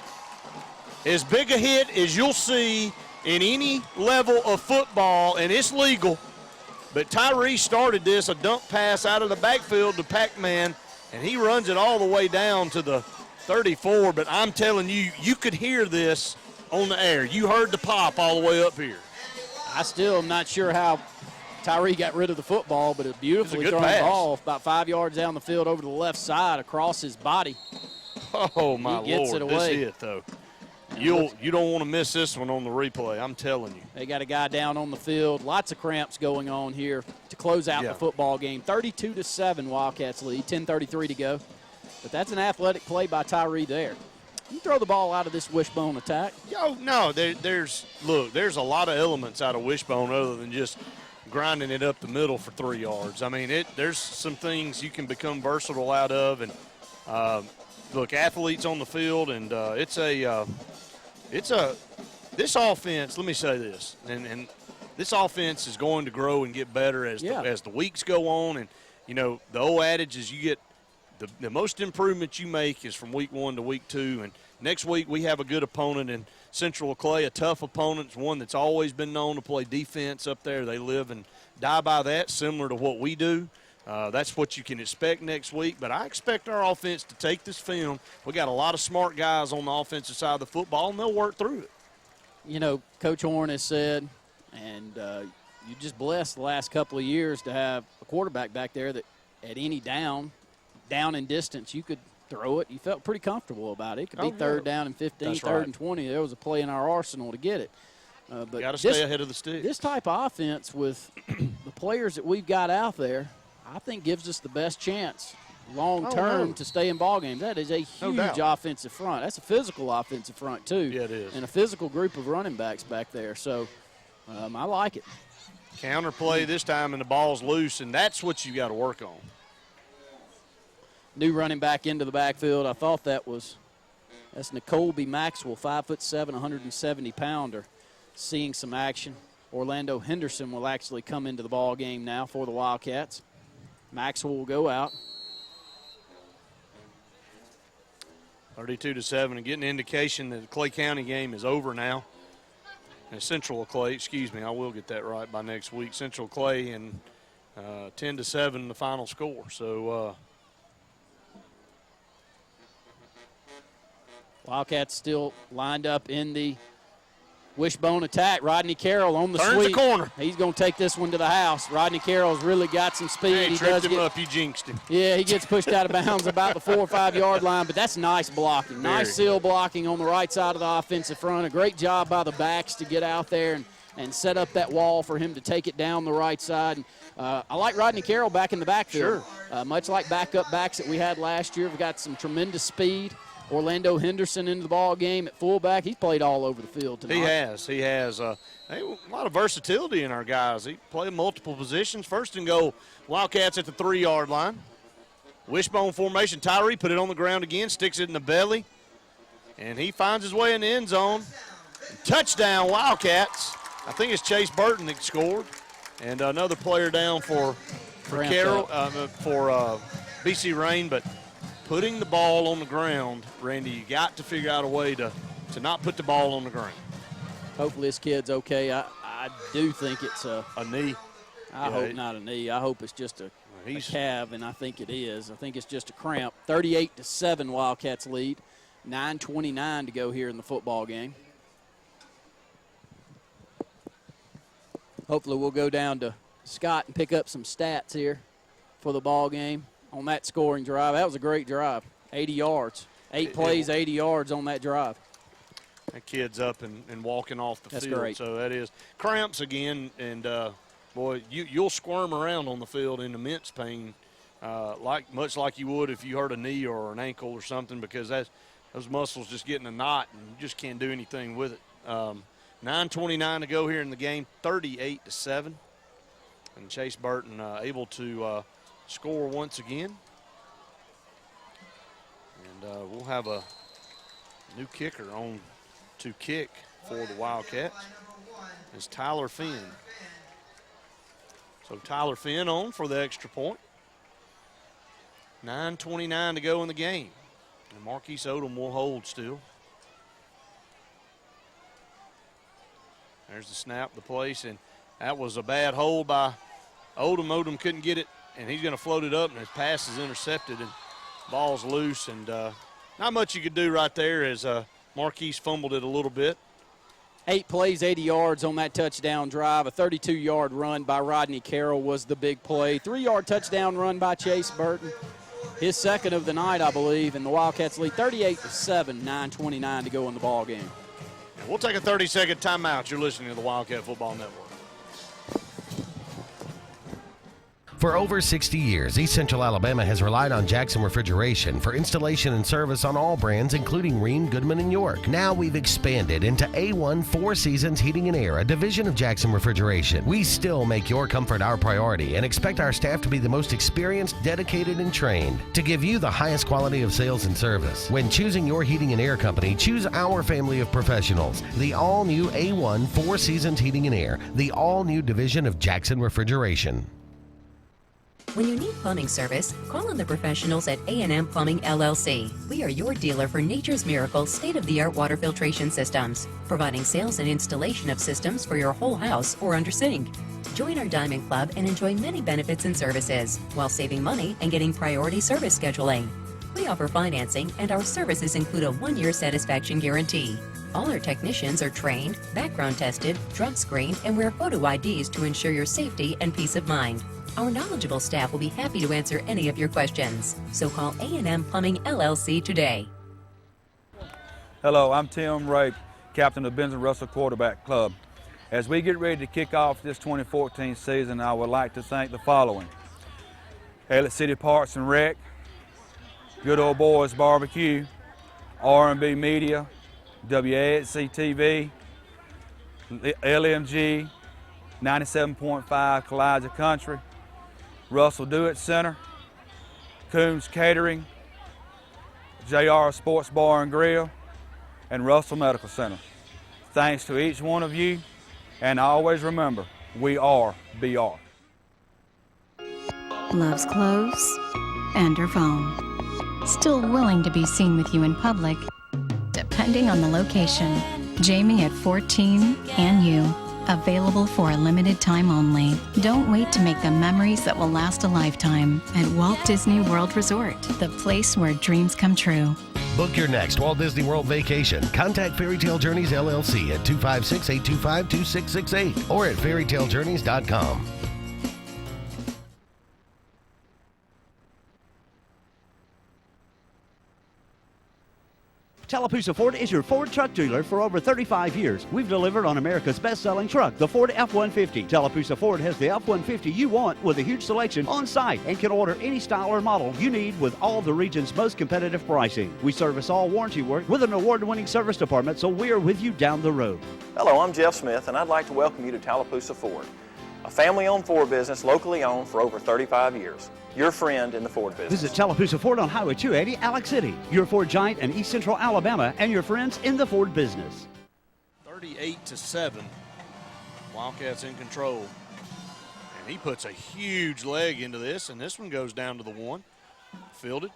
As big a hit as you'll see in any level of football, and it's legal. But Tyree started this, a dump pass out of the backfield to Pac-Man, and he runs it all the way down to the 34. But I'm telling you, you could hear this on the air. You heard the pop all the way up here. I still am not sure how Tyree got rid of the football, but a beautifully thrown ball about 5 yards down the field over to the left side across his body. Oh, my Lord. He gets it away. This is it, though. You don't want to miss this one on the replay, I'm telling you. They got a guy down on the field. Lots of cramps going on here to close out the football game. 32-7 Wildcats lead, 10:33 to go. But that's an athletic play by Tyree there. You throw the ball out of this wishbone attack. No, there's a lot of elements out of wishbone other than just grinding it up the middle for 3 yards. I mean, there's some things you can become versatile out of. And, look, athletes on the field, and this offense, let me say this, and this offense is going to grow and get better as the weeks go on. And, you know, the old adage is you get the most improvement you make is from week 1 to week 2. And next week we have a good opponent in Central Clay, a tough opponent. It's one that's always been known to play defense up there. They live and die by that, similar to what we do. That's what you can expect next week. But I expect our offense to take this film. We got a lot of smart guys on the offensive side of the football, and they'll work through it. You know, Coach Horn has said, and you just blessed the last couple of years to have a quarterback back there that at any down in distance, you could throw it. You felt pretty comfortable about it. It could be third down and 15, That's third right. and 20. There was a play in our arsenal to get it. But got to stay ahead of the stick. This type of offense with the players that we've got out there, I think gives us the best chance long term to stay in ball games. That is a huge offensive front. That's a physical offensive front too. Yeah, it is. And a physical group of running backs back there. So I like it. Counter play this time, and the ball's loose, and that's what you got to work on. New running back into the backfield. I thought that's Nicole B. Maxwell, 5'7", 170-pounder, seeing some action. Orlando Henderson will actually come into the ball game now for the Wildcats. Maxwell will go out. 32-7, and getting an indication that the Clay County game is over now. And Central Clay, excuse me, I will get that right by next week. Central Clay, and 10-7 the final score. So Wildcats still lined up in the wishbone attack. Rodney Carroll on the turns sweep. the corner. He's going to take this one to the house. Rodney Carroll's really got some speed. Hey, he tripped does him up. You jinxed him. Yeah, he gets pushed out of bounds about the 4 or 5 yard line, but that's nice blocking. Nice seal blocking on the right side of the offensive front. A great job by the backs to get out there and set up that wall for him to take it down the right side. And, I like Rodney Carroll back in the backfield. Sure. Much like backup backs that we had last year. We've got some tremendous speed. Orlando Henderson into the ball game at fullback. He's played all over the field tonight. He has. A lot of versatility in our guys. He played multiple positions. First and goal, Wildcats at the 3 yard line. Wishbone formation. Tyree put it on the ground again, sticks it in the belly, and he finds his way in the end zone. Touchdown, Wildcats. I think it's Chase Burton that scored, and another player down for Carroll, for BC Rain, but putting the ball on the ground, Randy, you got to figure out a way to not put the ball on the ground. Hopefully this kid's okay. I do think it's a knee. I hope not a knee. I hope it's just a calf, and I think it is. I think it's just a cramp. 38-7 Wildcats lead. 9:29 to go here in the football game. Hopefully we'll go down to Scott and pick up some stats here for the ball game on that scoring drive. That was a great drive. 80 yards. 8 plays, 80 yards on that drive. That kid's up and walking off the That's field. great. So that is cramps again, and boy, you'll squirm around on the field in immense pain, much like you would if you hurt a knee or an ankle or something, because those muscles just get in a knot and you just can't do anything with it. 9:29 to go here in the game, 38-7, and Chase Burton able to score once again. And we'll have a new kicker on to kick for the Wildcats. It's Tyler Finn. So Tyler Finn on for the extra point. 9:29 to go in the game. And Marquise Odom will hold still. There's the snap, the place, and that was a bad hold by Odom. Odom couldn't get it, and he's going to float it up, and his pass is intercepted, and ball's loose. And not much you could do right there as Marquise fumbled it a little bit. 8 plays, 80 yards on that touchdown drive. A 32-yard run by Rodney Carroll was the big play. 3-yard touchdown run by Chase Burton. His second of the night, I believe, and the Wildcats lead 38-7, 9:29 to go in the ball game. And we'll take a 30-second timeout. You're listening to the Wildcat Football Network. For over 60 years, East Central Alabama has relied on Jackson Refrigeration for installation and service on all brands, including Rheem, Goodman, and York. Now we've expanded into A1 Four Seasons Heating and Air, a division of Jackson Refrigeration. We still make your comfort our priority and expect our staff to be the most experienced, dedicated, and trained to give you the highest quality of sales and service. When choosing your heating and air company, choose our family of professionals. The all-new A1 Four Seasons Heating and Air, the all-new division of Jackson Refrigeration. When you need plumbing service, call on the professionals at A&M Plumbing LLC. We are your dealer for Nature's Miracle state-of-the-art water filtration systems, providing sales and installation of systems for your whole house or under sink. Join our Diamond Club and enjoy many benefits and services while saving money and getting priority service scheduling. We offer financing, and our services include a 1-year satisfaction guarantee. All our technicians are trained, background tested, drug screened, and wear photo IDs to ensure your safety and peace of mind. Our knowledgeable staff will be happy to answer any of your questions. So call A&M Plumbing LLC today. Hello, I'm Tim Ray, captain of Benson Russell Quarterback Club. As we get ready to kick off this 2014 season, I would like to thank the following: Elliott City Parks and Rec, Good Old Boys Barbecue, R&B Media, WAXC TV, LMG, 97.5 Kalijah Country, Russell Do-It Center, Coombs Catering, JR Sports Bar and Grill, and Russell Medical Center. Thanks to each one of you, and always remember, we are BR. Loves clothes and her phone. Still willing to be seen with you in public, depending on the location. Jamie at 14 and you. Available for a limited time only. Don't wait to make the memories that will last a lifetime at Walt Disney World Resort, the place where dreams come true. Book your next Walt Disney World vacation. Contact Fairy Tale Journeys LLC at 256-825-2668 or at fairytalejourneys.com. Tallapoosa Ford is your Ford truck dealer for over 35 years. We've delivered on America's best-selling truck, the Ford F-150. Tallapoosa Ford has the F-150 you want with a huge selection on site and can order any style or model you need with all the region's most competitive pricing. We service all warranty work with an award-winning service department, so we are with you down the road. Hello, I'm Jeff Smith, and I'd like to welcome you to Tallapoosa Ford, a family-owned Ford business locally owned for over 35 years. Your friend in the Ford business. Visit Tallapoosa Ford on Highway 280, Alex City. Your Ford giant in East Central Alabama and your friends in the Ford business. 38-7. Wildcats in control. And he puts a huge leg into this, and this one goes down to the 1. Fielded.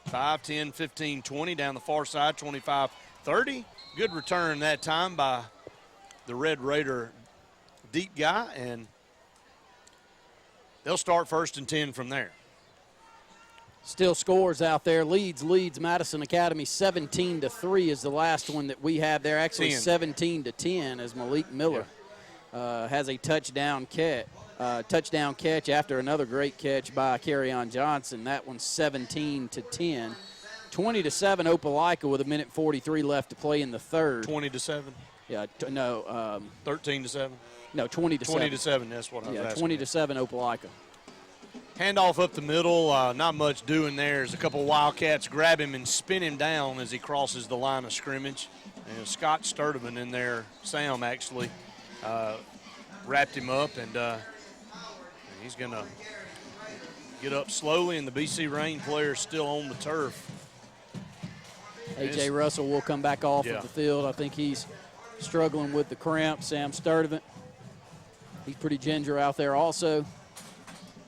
5, 10, 15, 20 down the far side, 25, 30. Good return that time by the Red Raider deep guy, and they'll start 1st and 10 from there. Still scores out there. Leeds Madison Academy 17-3 is the last one that we have there. Actually 17-10 as Malik Miller has a touchdown catch. After another great catch by Kerryon Johnson. That one's 17-10. 20-7 Opelika with 1:43 left to play in the third. 20-7? Yeah, no. 13-7? No, 20-7. 20-7, that's what I was asking. 20-7 Opelika. Handoff up the middle, not much doing there. As a couple of Wildcats grab him and spin him down as he crosses the line of scrimmage. And Scott Sturdivant in there, Sam actually, wrapped him up, and he's going to get up slowly, and the BC Rain player is still on the turf. A.J. Russell will come back off of the field. I think he's struggling with the cramp. Sam Sturdivant, he's pretty ginger out there also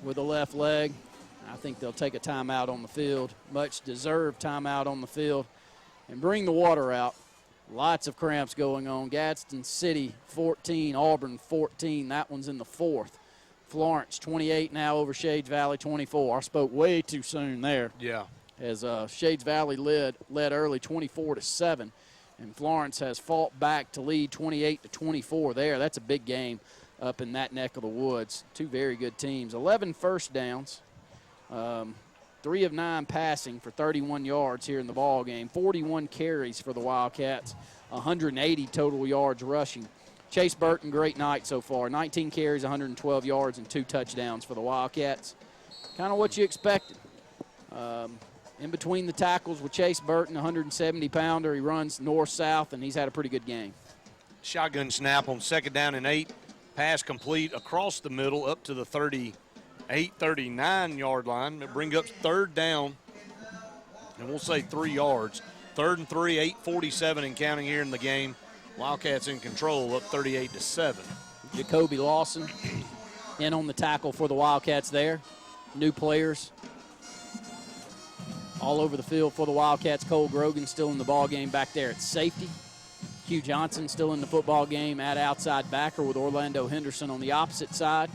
with the left leg. I think they'll take a timeout on the field, much deserved timeout on the field, and bring the water out. Lots of cramps going on. Gadsden City 14, Auburn 14. That one's in the fourth. Florence 28 now over Shades Valley 24. I spoke way too soon there. Yeah. As Shades Valley led early 24-7, and Florence has fought back to lead 28-24 there. That's a big game up in that neck of the woods. Two very good teams. 11 first downs, 3 of 9 passing for 31 yards here in the ball game. 41 carries for the Wildcats, 180 total yards rushing. Chase Burton, great night so far. 19 carries, 112 yards, and 2 touchdowns for the Wildcats. Kind of what you expected. In between the tackles with Chase Burton, 170-pounder. He runs north-south, and he's had a pretty good game. Shotgun snap on 2nd down and 8. Pass complete across the middle up to the 38, 39-yard line. It brings up 3rd down, and we'll say 3 yards. 3rd and 3, 8:47 and counting here in the game. Wildcats in control, up 38-7. Jacoby Lawson in on the tackle for the Wildcats there. New players all over the field for the Wildcats. Cole Grogan still in the ball game back there at safety. Hugh Johnson still in the football game at outside backer with Orlando Henderson on the opposite side.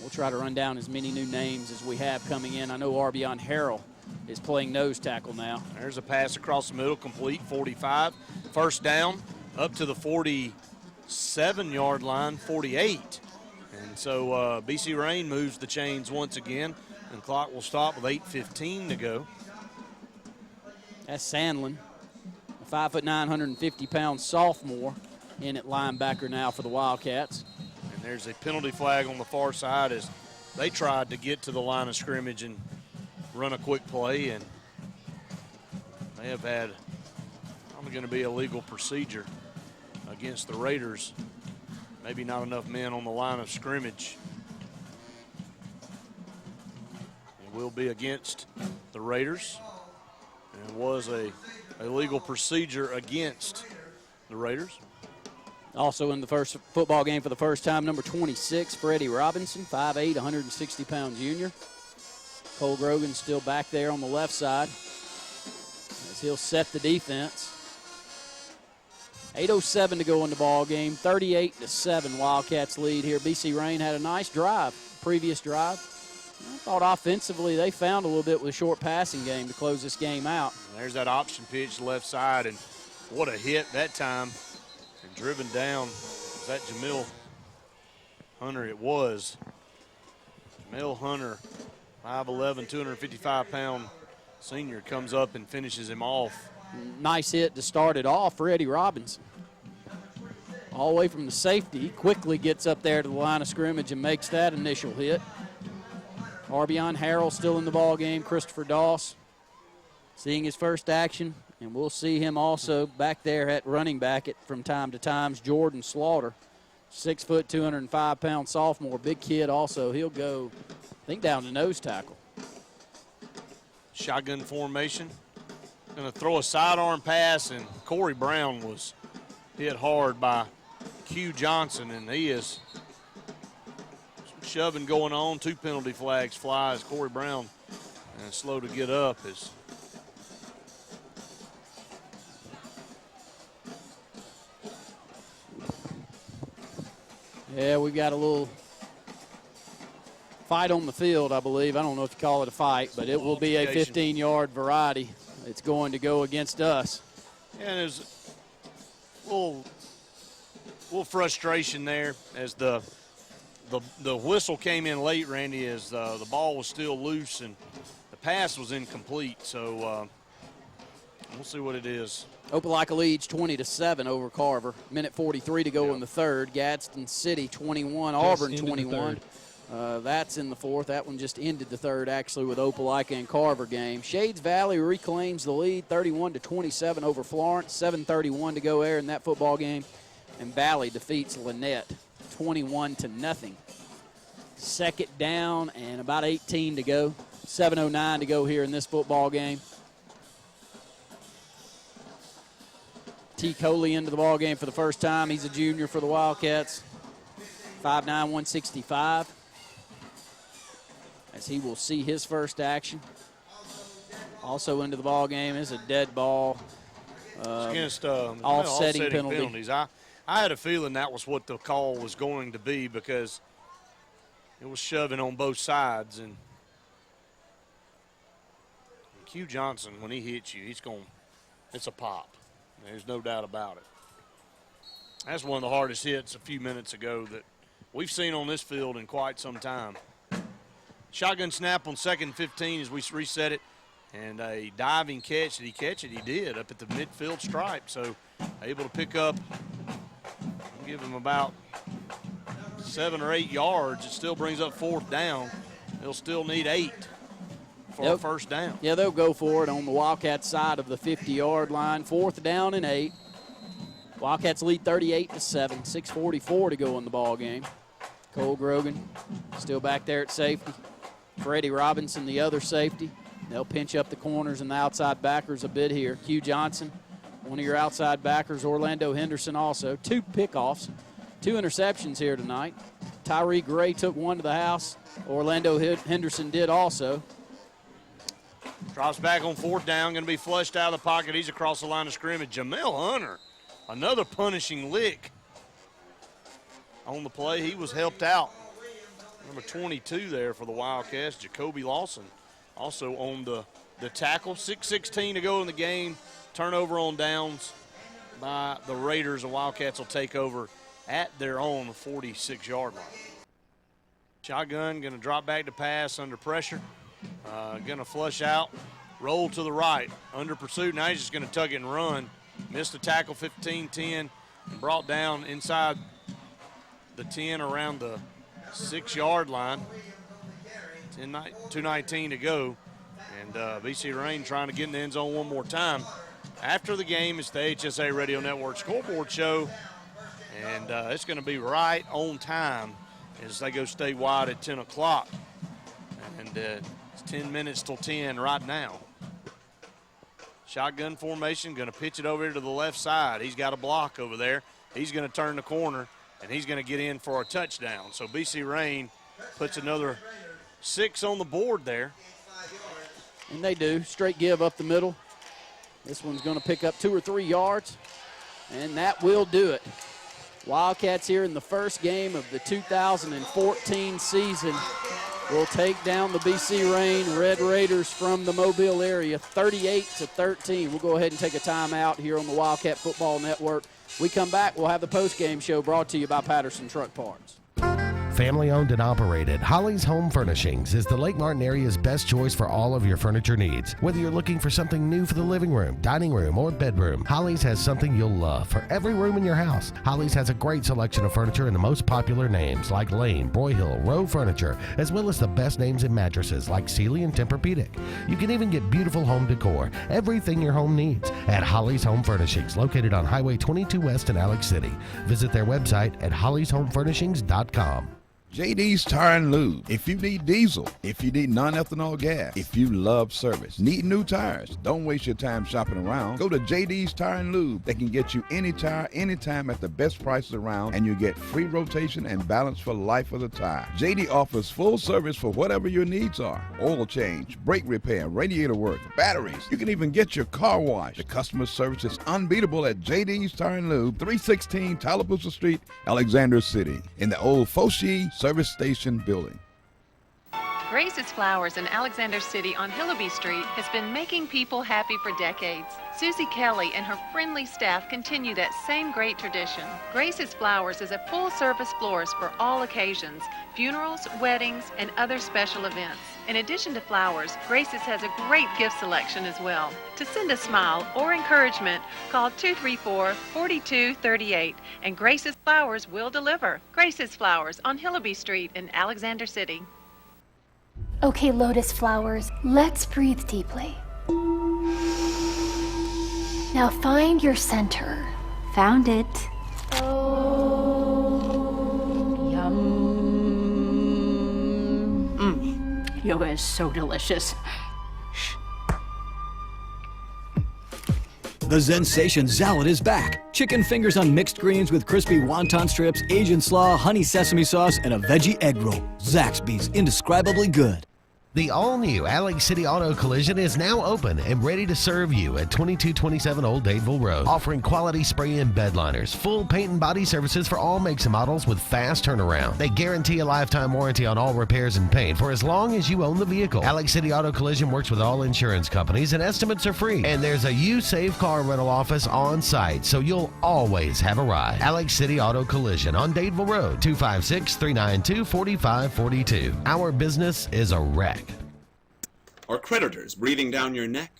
We'll try to run down as many new names as we have coming in. I know Arbion Harrell is playing nose tackle now. There's a pass across the middle, complete, 45. 1st down, up to the 47-yard line, 48. And so BC Rain moves the chains once again, and the clock will stop with 8:15 to go. That's Sandlin, a 5'9", 150-pound sophomore in at linebacker now for the Wildcats. And there's a penalty flag on the far side as they tried to get to the line of scrimmage and run a quick play, and they have had probably going to be a legal procedure against the Raiders. Maybe not enough men on the line of scrimmage. It will be against the Raiders, and it was a legal procedure against the Raiders. Also in the first football game for the first time, number 26, Freddie Robinson, 5'8", 160-pound junior. Cole Grogan still back there on the left side as he'll set the defense. 8:07 to go in the ball game, 38-7 Wildcats lead here. BC Rain had a nice drive, previous drive. I thought offensively they found a little bit with a short passing game to close this game out. There's that option pitch left side, and what a hit that time. And driven down, was that Jamil Hunter? It was. Jamil Hunter, 5'11", 255-pound senior, comes up and finishes him off. Nice hit to start it off, Freddie Robinson. All the way from the safety, he quickly gets up there to the line of scrimmage and makes that initial hit. Arbion Harrell still in the ball game. Christopher Doss seeing his first action, and we'll see him also back there at running back from time to time. Jordan Slaughter, 6 foot, 205-pound sophomore, big kid also. He'll go, I think, down to nose tackle. Shotgun formation. Going to throw a sidearm pass, and Corey Brown was hit hard by Q Johnson, and he is shoving going on. 2 penalty flags fly as Corey Brown slow to get up. Yeah, we got a little fight on the field, I believe. I don't know if you call it a fight, but it will be a 15-yard variety. It's going to go against us. Yeah, and there's a little frustration there as the whistle came in late, Randy, as the ball was still loose and the pass was incomplete. So We'll see what it is. Opelika leads 20-7 over Carver. Minute 43 to go in the third. Gadsden City 21, Auburn 21. That's in the fourth. That one just ended the third, actually, with Opelika and Carver game. Shades Valley reclaims the lead, 31-27 over Florence. 7:31 to go there in that football game. And Valley defeats Lynette 21-0. Second down and about 18 to go. 7:09 to go here in this football game. T. Coley into the ball game for the first time. He's a junior for the Wildcats. 5'9", 165. As he will see his first action. Also into the ball game is a dead ball. Against offsetting penalties. I had a feeling that was what the call was going to be because it was shoving on both sides. And Q Johnson, when he hits you, it's a pop. There's no doubt about it. That's one of the hardest hits a few minutes ago that we've seen on this field in quite some time. Shotgun snap on 2nd 15 as we reset it, and a diving catch. Did he catch it? He did, up at the midfield stripe. So able to pick up, give him about 7 or 8 yards. It still brings up 4th down. They'll still need 8 for a first down. Yeah, they'll go for it on the Wildcats side of the 50-yard line. 4th down and 8. Wildcats lead 38-7. 6:44 to go in the ball game. Cole Grogan still back there at safety. Freddie Robinson, the other safety. They'll pinch up the corners and the outside backers a bit here. Q Johnson, one of your outside backers. Orlando Henderson also. 2 pickoffs, 2 interceptions here tonight. Tyree Gray took one to the house. Orlando Henderson did also. Drops back on 4th down, going to be flushed out of the pocket. He's across the line of scrimmage. Jamel Hunter, another punishing lick on the play. He was helped out. Number 22 there for the Wildcats, Jacoby Lawson, also on the tackle. 6:16 to go in the game. Turnover on downs by the Raiders. The Wildcats will take over at their own 46-yard line. Shotgun going to drop back to pass under pressure. Going to flush out, roll to the right, under pursuit. Now he's just going to tuck it and run. Missed the tackle, 15-10, brought down inside the 10 around the 6-yard line. 2:19 to go. And BC Rain trying to get in the end zone one more time. After the game, it's the HSA Radio Network scoreboard show. And it's going to be right on time as they go statewide at 10 o'clock. And it's 10 minutes till 10 right now. Shotgun formation, going to pitch it over to the left side. He's got a block over there. He's going to turn the corner, and he's going to get in for a touchdown. So BC Rain puts another 6 on the board there. And they do. Straight give up the middle. This one's going to pick up 2 or 3 yards, and that will do it. Wildcats here in the first game of the 2014 season will take down the BC Rain Red Raiders from the Mobile area 38-13. We'll go ahead and take a timeout here on the Wildcat Football Network. We come back, we'll have the post-game show brought to you by Patterson Truck Parts. Family owned and operated, Holly's Home Furnishings is the Lake Martin area's best choice for all of your furniture needs. Whether you're looking for something new for the living room, dining room, or bedroom, Holly's has something you'll love for every room in your house. Holly's has a great selection of furniture and the most popular names like Lane, Broyhill, Rowe Furniture, as well as the best names in mattresses like Sealy and Tempur-Pedic. You can even get beautiful home decor, everything your home needs, at Holly's Home Furnishings, located on Highway 22 West in Alex City. Visit their website at hollysHomeFurnishings.com. JD's Tire and Lube. If you need diesel, if you need non-ethanol gas, if you love service, need new tires, don't waste your time shopping around. Go to JD's Tire and Lube. They can get you any tire, anytime at the best prices around, and you get free rotation and balance for life of the tire. JD offers full service for whatever your needs are. Oil change, brake repair, radiator work, batteries. You can even get your car washed. The customer service is unbeatable at JD's Tire and Lube, 316 Tallapoosa Street, Alexander City, in the old Foshee Service Station building. Grace's Flowers in Alexander City on Hillaby Street has been making people happy for decades. Susie Kelly and her friendly staff continue that same great tradition. Grace's Flowers is a full-service florist for all occasions, funerals, weddings, and other special events. In addition to flowers, Grace's has a great gift selection as well. To send a smile or encouragement, call 234-4238, and Grace's Flowers will deliver. Grace's Flowers on Hillaby Street in Alexander City. Okay, Lotus Flowers, let's breathe deeply. Now find your center. Found it. Oh. Yum. Yoga is so delicious. The Zensation Salad is back. Chicken fingers on mixed greens with crispy wonton strips, Asian slaw, honey sesame sauce, and a veggie egg roll. Zaxby's indescribably good. The all-new Alex City Auto Collision is now open and ready to serve you at 2227 Old Dadeville Road, offering quality spray and bed liners, full paint and body services for all makes and models with fast turnaround. They guarantee a lifetime warranty on all repairs and paint for as long as you own the vehicle. Alex City Auto Collision works with all insurance companies and estimates are free. And there's a You Save Car rental office on site, so you'll always have a ride. Alex City Auto Collision on Dadeville Road, 256-392-4542. Our business is a wreck. Are creditors breathing down your neck?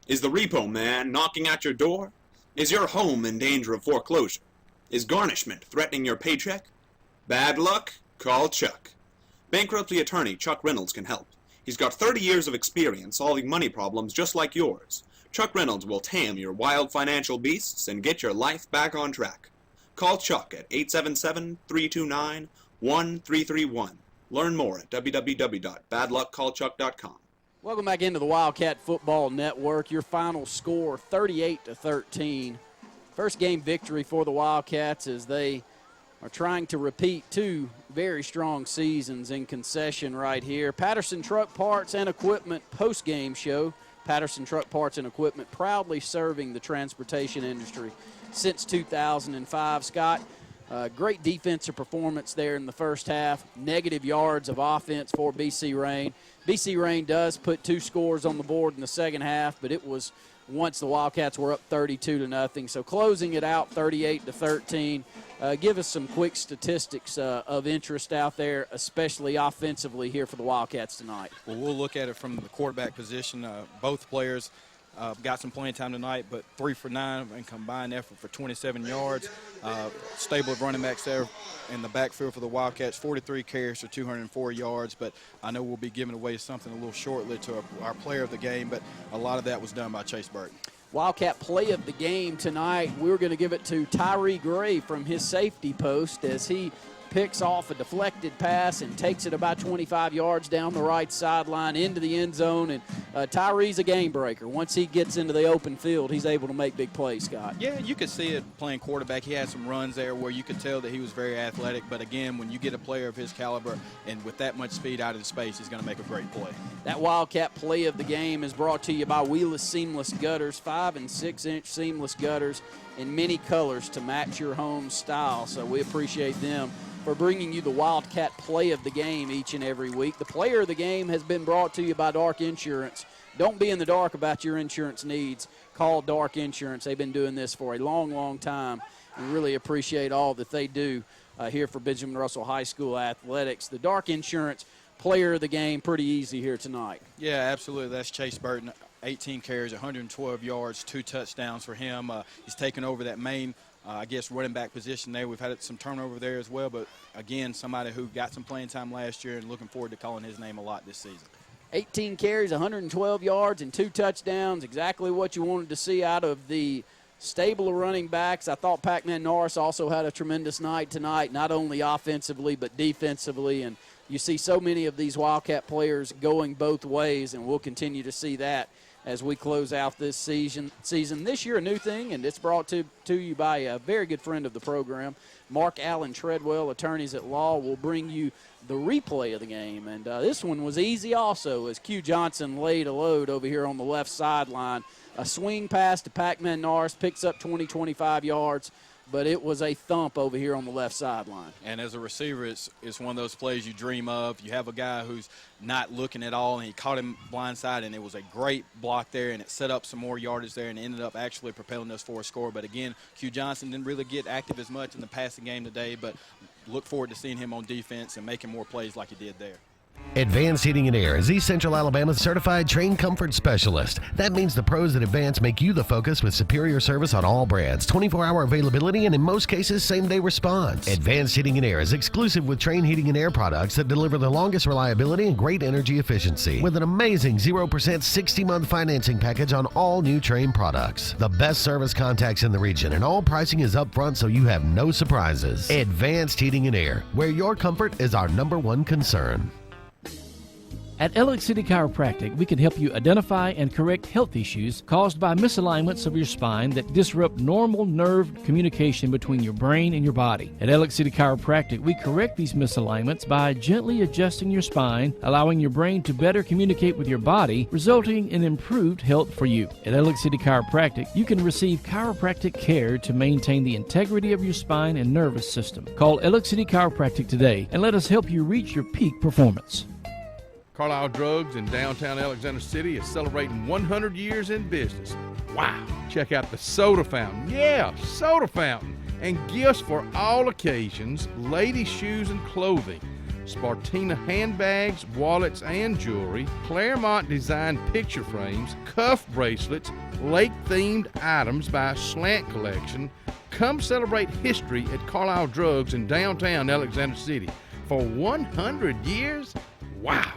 Is the repo man knocking at your door? Is your home in danger of foreclosure? Is garnishment threatening your paycheck? Bad luck? Call Chuck. Bankruptcy attorney Chuck Reynolds can help. He's got 30 years of experience solving money problems just like yours. Chuck Reynolds will tame your wild financial beasts and get your life back on track. Call Chuck at 877-329-1331. Learn more at www.badluckcallchuck.com. Welcome back into the Wildcat Football Network. Your final score, 38-13. First game victory for the Wildcats as they are trying to repeat two very strong seasons in concession right here. Patterson Truck Parts and Equipment post-game show. Patterson Truck Parts and Equipment proudly serving the transportation industry since 2005. Scott, great defensive performance there in the first half. Negative yards of offense for BC Rain. BC Rain does put two scores on the board in the second half, but it was once the Wildcats were up 32-0. So closing it out 38-13. Give us some quick statistics of interest out there, especially offensively here for the Wildcats tonight. Well, we'll look at it from the quarterback position. Both players got some playing time tonight, but 3 for 9 and combined effort for 27 yards. Stable of running backs there in the backfield for the Wildcats, 43 carries for 204 yards, but I know we'll be giving away something a little shortly to our player of the game, but a lot of that was done by Chase Burton. Wildcat play of the game tonight, we're going to give it to Tyree Gray from his safety post as he picks off a deflected pass and takes it about 25 yards down the right sideline into the end zone. And Tyree's a game breaker. Once he gets into the open field, he's able to make big plays, Scott. Yeah, you could see it playing quarterback. He had some runs there where you could tell that he was very athletic. But, again, when you get a player of his caliber and with that much speed out of the space, he's going to make a great play. That Wildcat play of the game is brought to you by Wheeless Seamless Gutters, 5- and 6-inch seamless gutters in many colors to match your home style. So we appreciate them for bringing you the Wildcat play of the game each and every week. The player of the game has been brought to you by Dark Insurance. Don't be in the dark about your insurance needs. Call Dark Insurance. They've been doing this for a long, long time. We really appreciate all that they do here for Benjamin Russell High School athletics. The Dark Insurance player of the game, pretty easy here tonight. Yeah, absolutely. That's Chase Burton. 18 carries, 112 yards, 2 touchdowns for him. He's taken over that main running back position there. We've had some turnover there as well, but, again, somebody who got some playing time last year and looking forward to calling his name a lot this season. 18 carries, 112 yards, and 2 touchdowns, exactly what you wanted to see out of the stable of running backs. I thought Pac-Man Norris also had a tremendous night tonight, not only offensively but defensively, and you see so many of these Wildcat players going both ways, and we'll continue to see that as we close out this season. This year, a new thing, and it's brought to you by a very good friend of the program, Mark Allen Treadwell, Attorneys at Law, will bring you the replay of the game. And this one was easy also as Q Johnson laid a load over here on the left sideline. A swing pass to Pac-Man Norris, picks up 20, 25 yards. but it was a thump over here on the left sideline. And as a receiver, it's one of those plays you dream of. You have a guy who's not looking at all, and he caught him blindside, and it was a great block there, and it set up some more yardage there and ended up actually propelling us for a score. But, again, Q Johnson didn't really get active as much in the passing game today, but look forward to seeing him on defense and making more plays like he did there. Advanced Heating and Air is East Central Alabama's certified train comfort specialist. That means the pros at Advanced make you the focus with superior service on all brands, 24-hour availability, and in most cases, same-day response. Advanced Heating and Air is exclusive with Train Heating and Air products that deliver the longest reliability and great energy efficiency with an amazing 0% 60-month financing package on all new Train products. The best service contacts in the region, and all pricing is upfront so you have no surprises. Advanced Heating and Air, where your comfort is our #1 concern. At Alex City Chiropractic, we can help you identify and correct health issues caused by misalignments of your spine that disrupt normal nerve communication between your brain and your body. At Alex City Chiropractic, we correct these misalignments by gently adjusting your spine, allowing your brain to better communicate with your body, resulting in improved health for you. At Alex City Chiropractic, you can receive chiropractic care to maintain the integrity of your spine and nervous system. Call Alex City Chiropractic today and let us help you reach your peak performance. Carlisle Drugs in downtown Alexander City is celebrating 100 years in business. Wow! Check out the soda fountain. Yeah, soda fountain. And gifts for all occasions, ladies' shoes and clothing, Spartina handbags, wallets, and jewelry, Claremont designed picture frames, cuff bracelets, lake-themed items by Slant Collection. Come celebrate history at Carlisle Drugs in downtown Alexander City. For 100 years? Wow!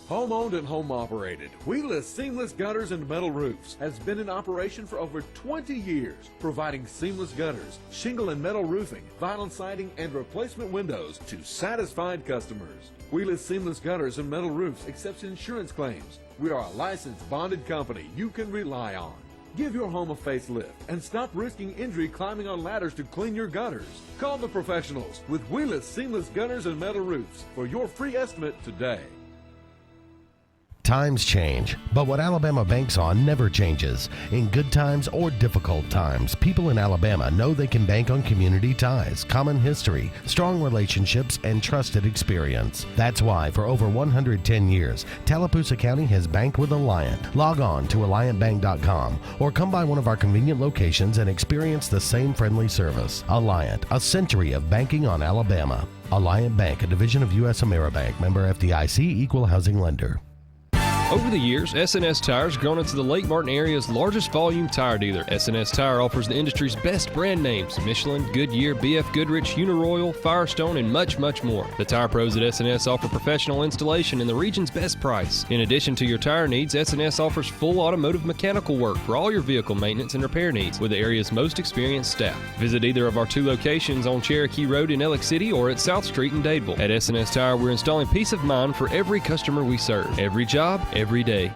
Home-owned and home-operated, Wheeler's Seamless Gutters and Metal Roofs has been in operation for over 20 years, providing seamless gutters, shingle and metal roofing, vinyl siding, and replacement windows to satisfied customers. Wheeler's Seamless Gutters and Metal Roofs accepts insurance claims. We are a licensed, bonded company you can rely on. Give your home a facelift and stop risking injury climbing on ladders to clean your gutters. Call the professionals with Wheeler's Seamless Gutters and Metal Roofs for your free estimate today. Times change, but what Alabama banks on never changes. In good times or difficult times, people in Alabama know they can bank on community ties, common history, strong relationships, and trusted experience. That's why for over 110 years, Tallapoosa County has banked with Alliant. Log on to AlliantBank.com or come by one of our convenient locations and experience the same friendly service. Alliant, a century of banking on Alabama. Alliant Bank, a division of U.S. AmeriBank, member FDIC, equal housing lender. Over the years, S&S Tire has grown into the Lake Martin area's largest volume tire dealer. S&S Tire offers the industry's best brand names: Michelin, Goodyear, BF Goodrich, Uniroyal, Firestone, and much, much more. The tire pros at S&S offer professional installation and the region's best price. In addition to your tire needs, S&S offers full automotive mechanical work for all your vehicle maintenance and repair needs with the area's most experienced staff. Visit either of our 2 locations on Cherokee Road in Alex City or at South Street in Dadeville. At S&S Tire, we're installing peace of mind for every customer we serve. Every job, every day.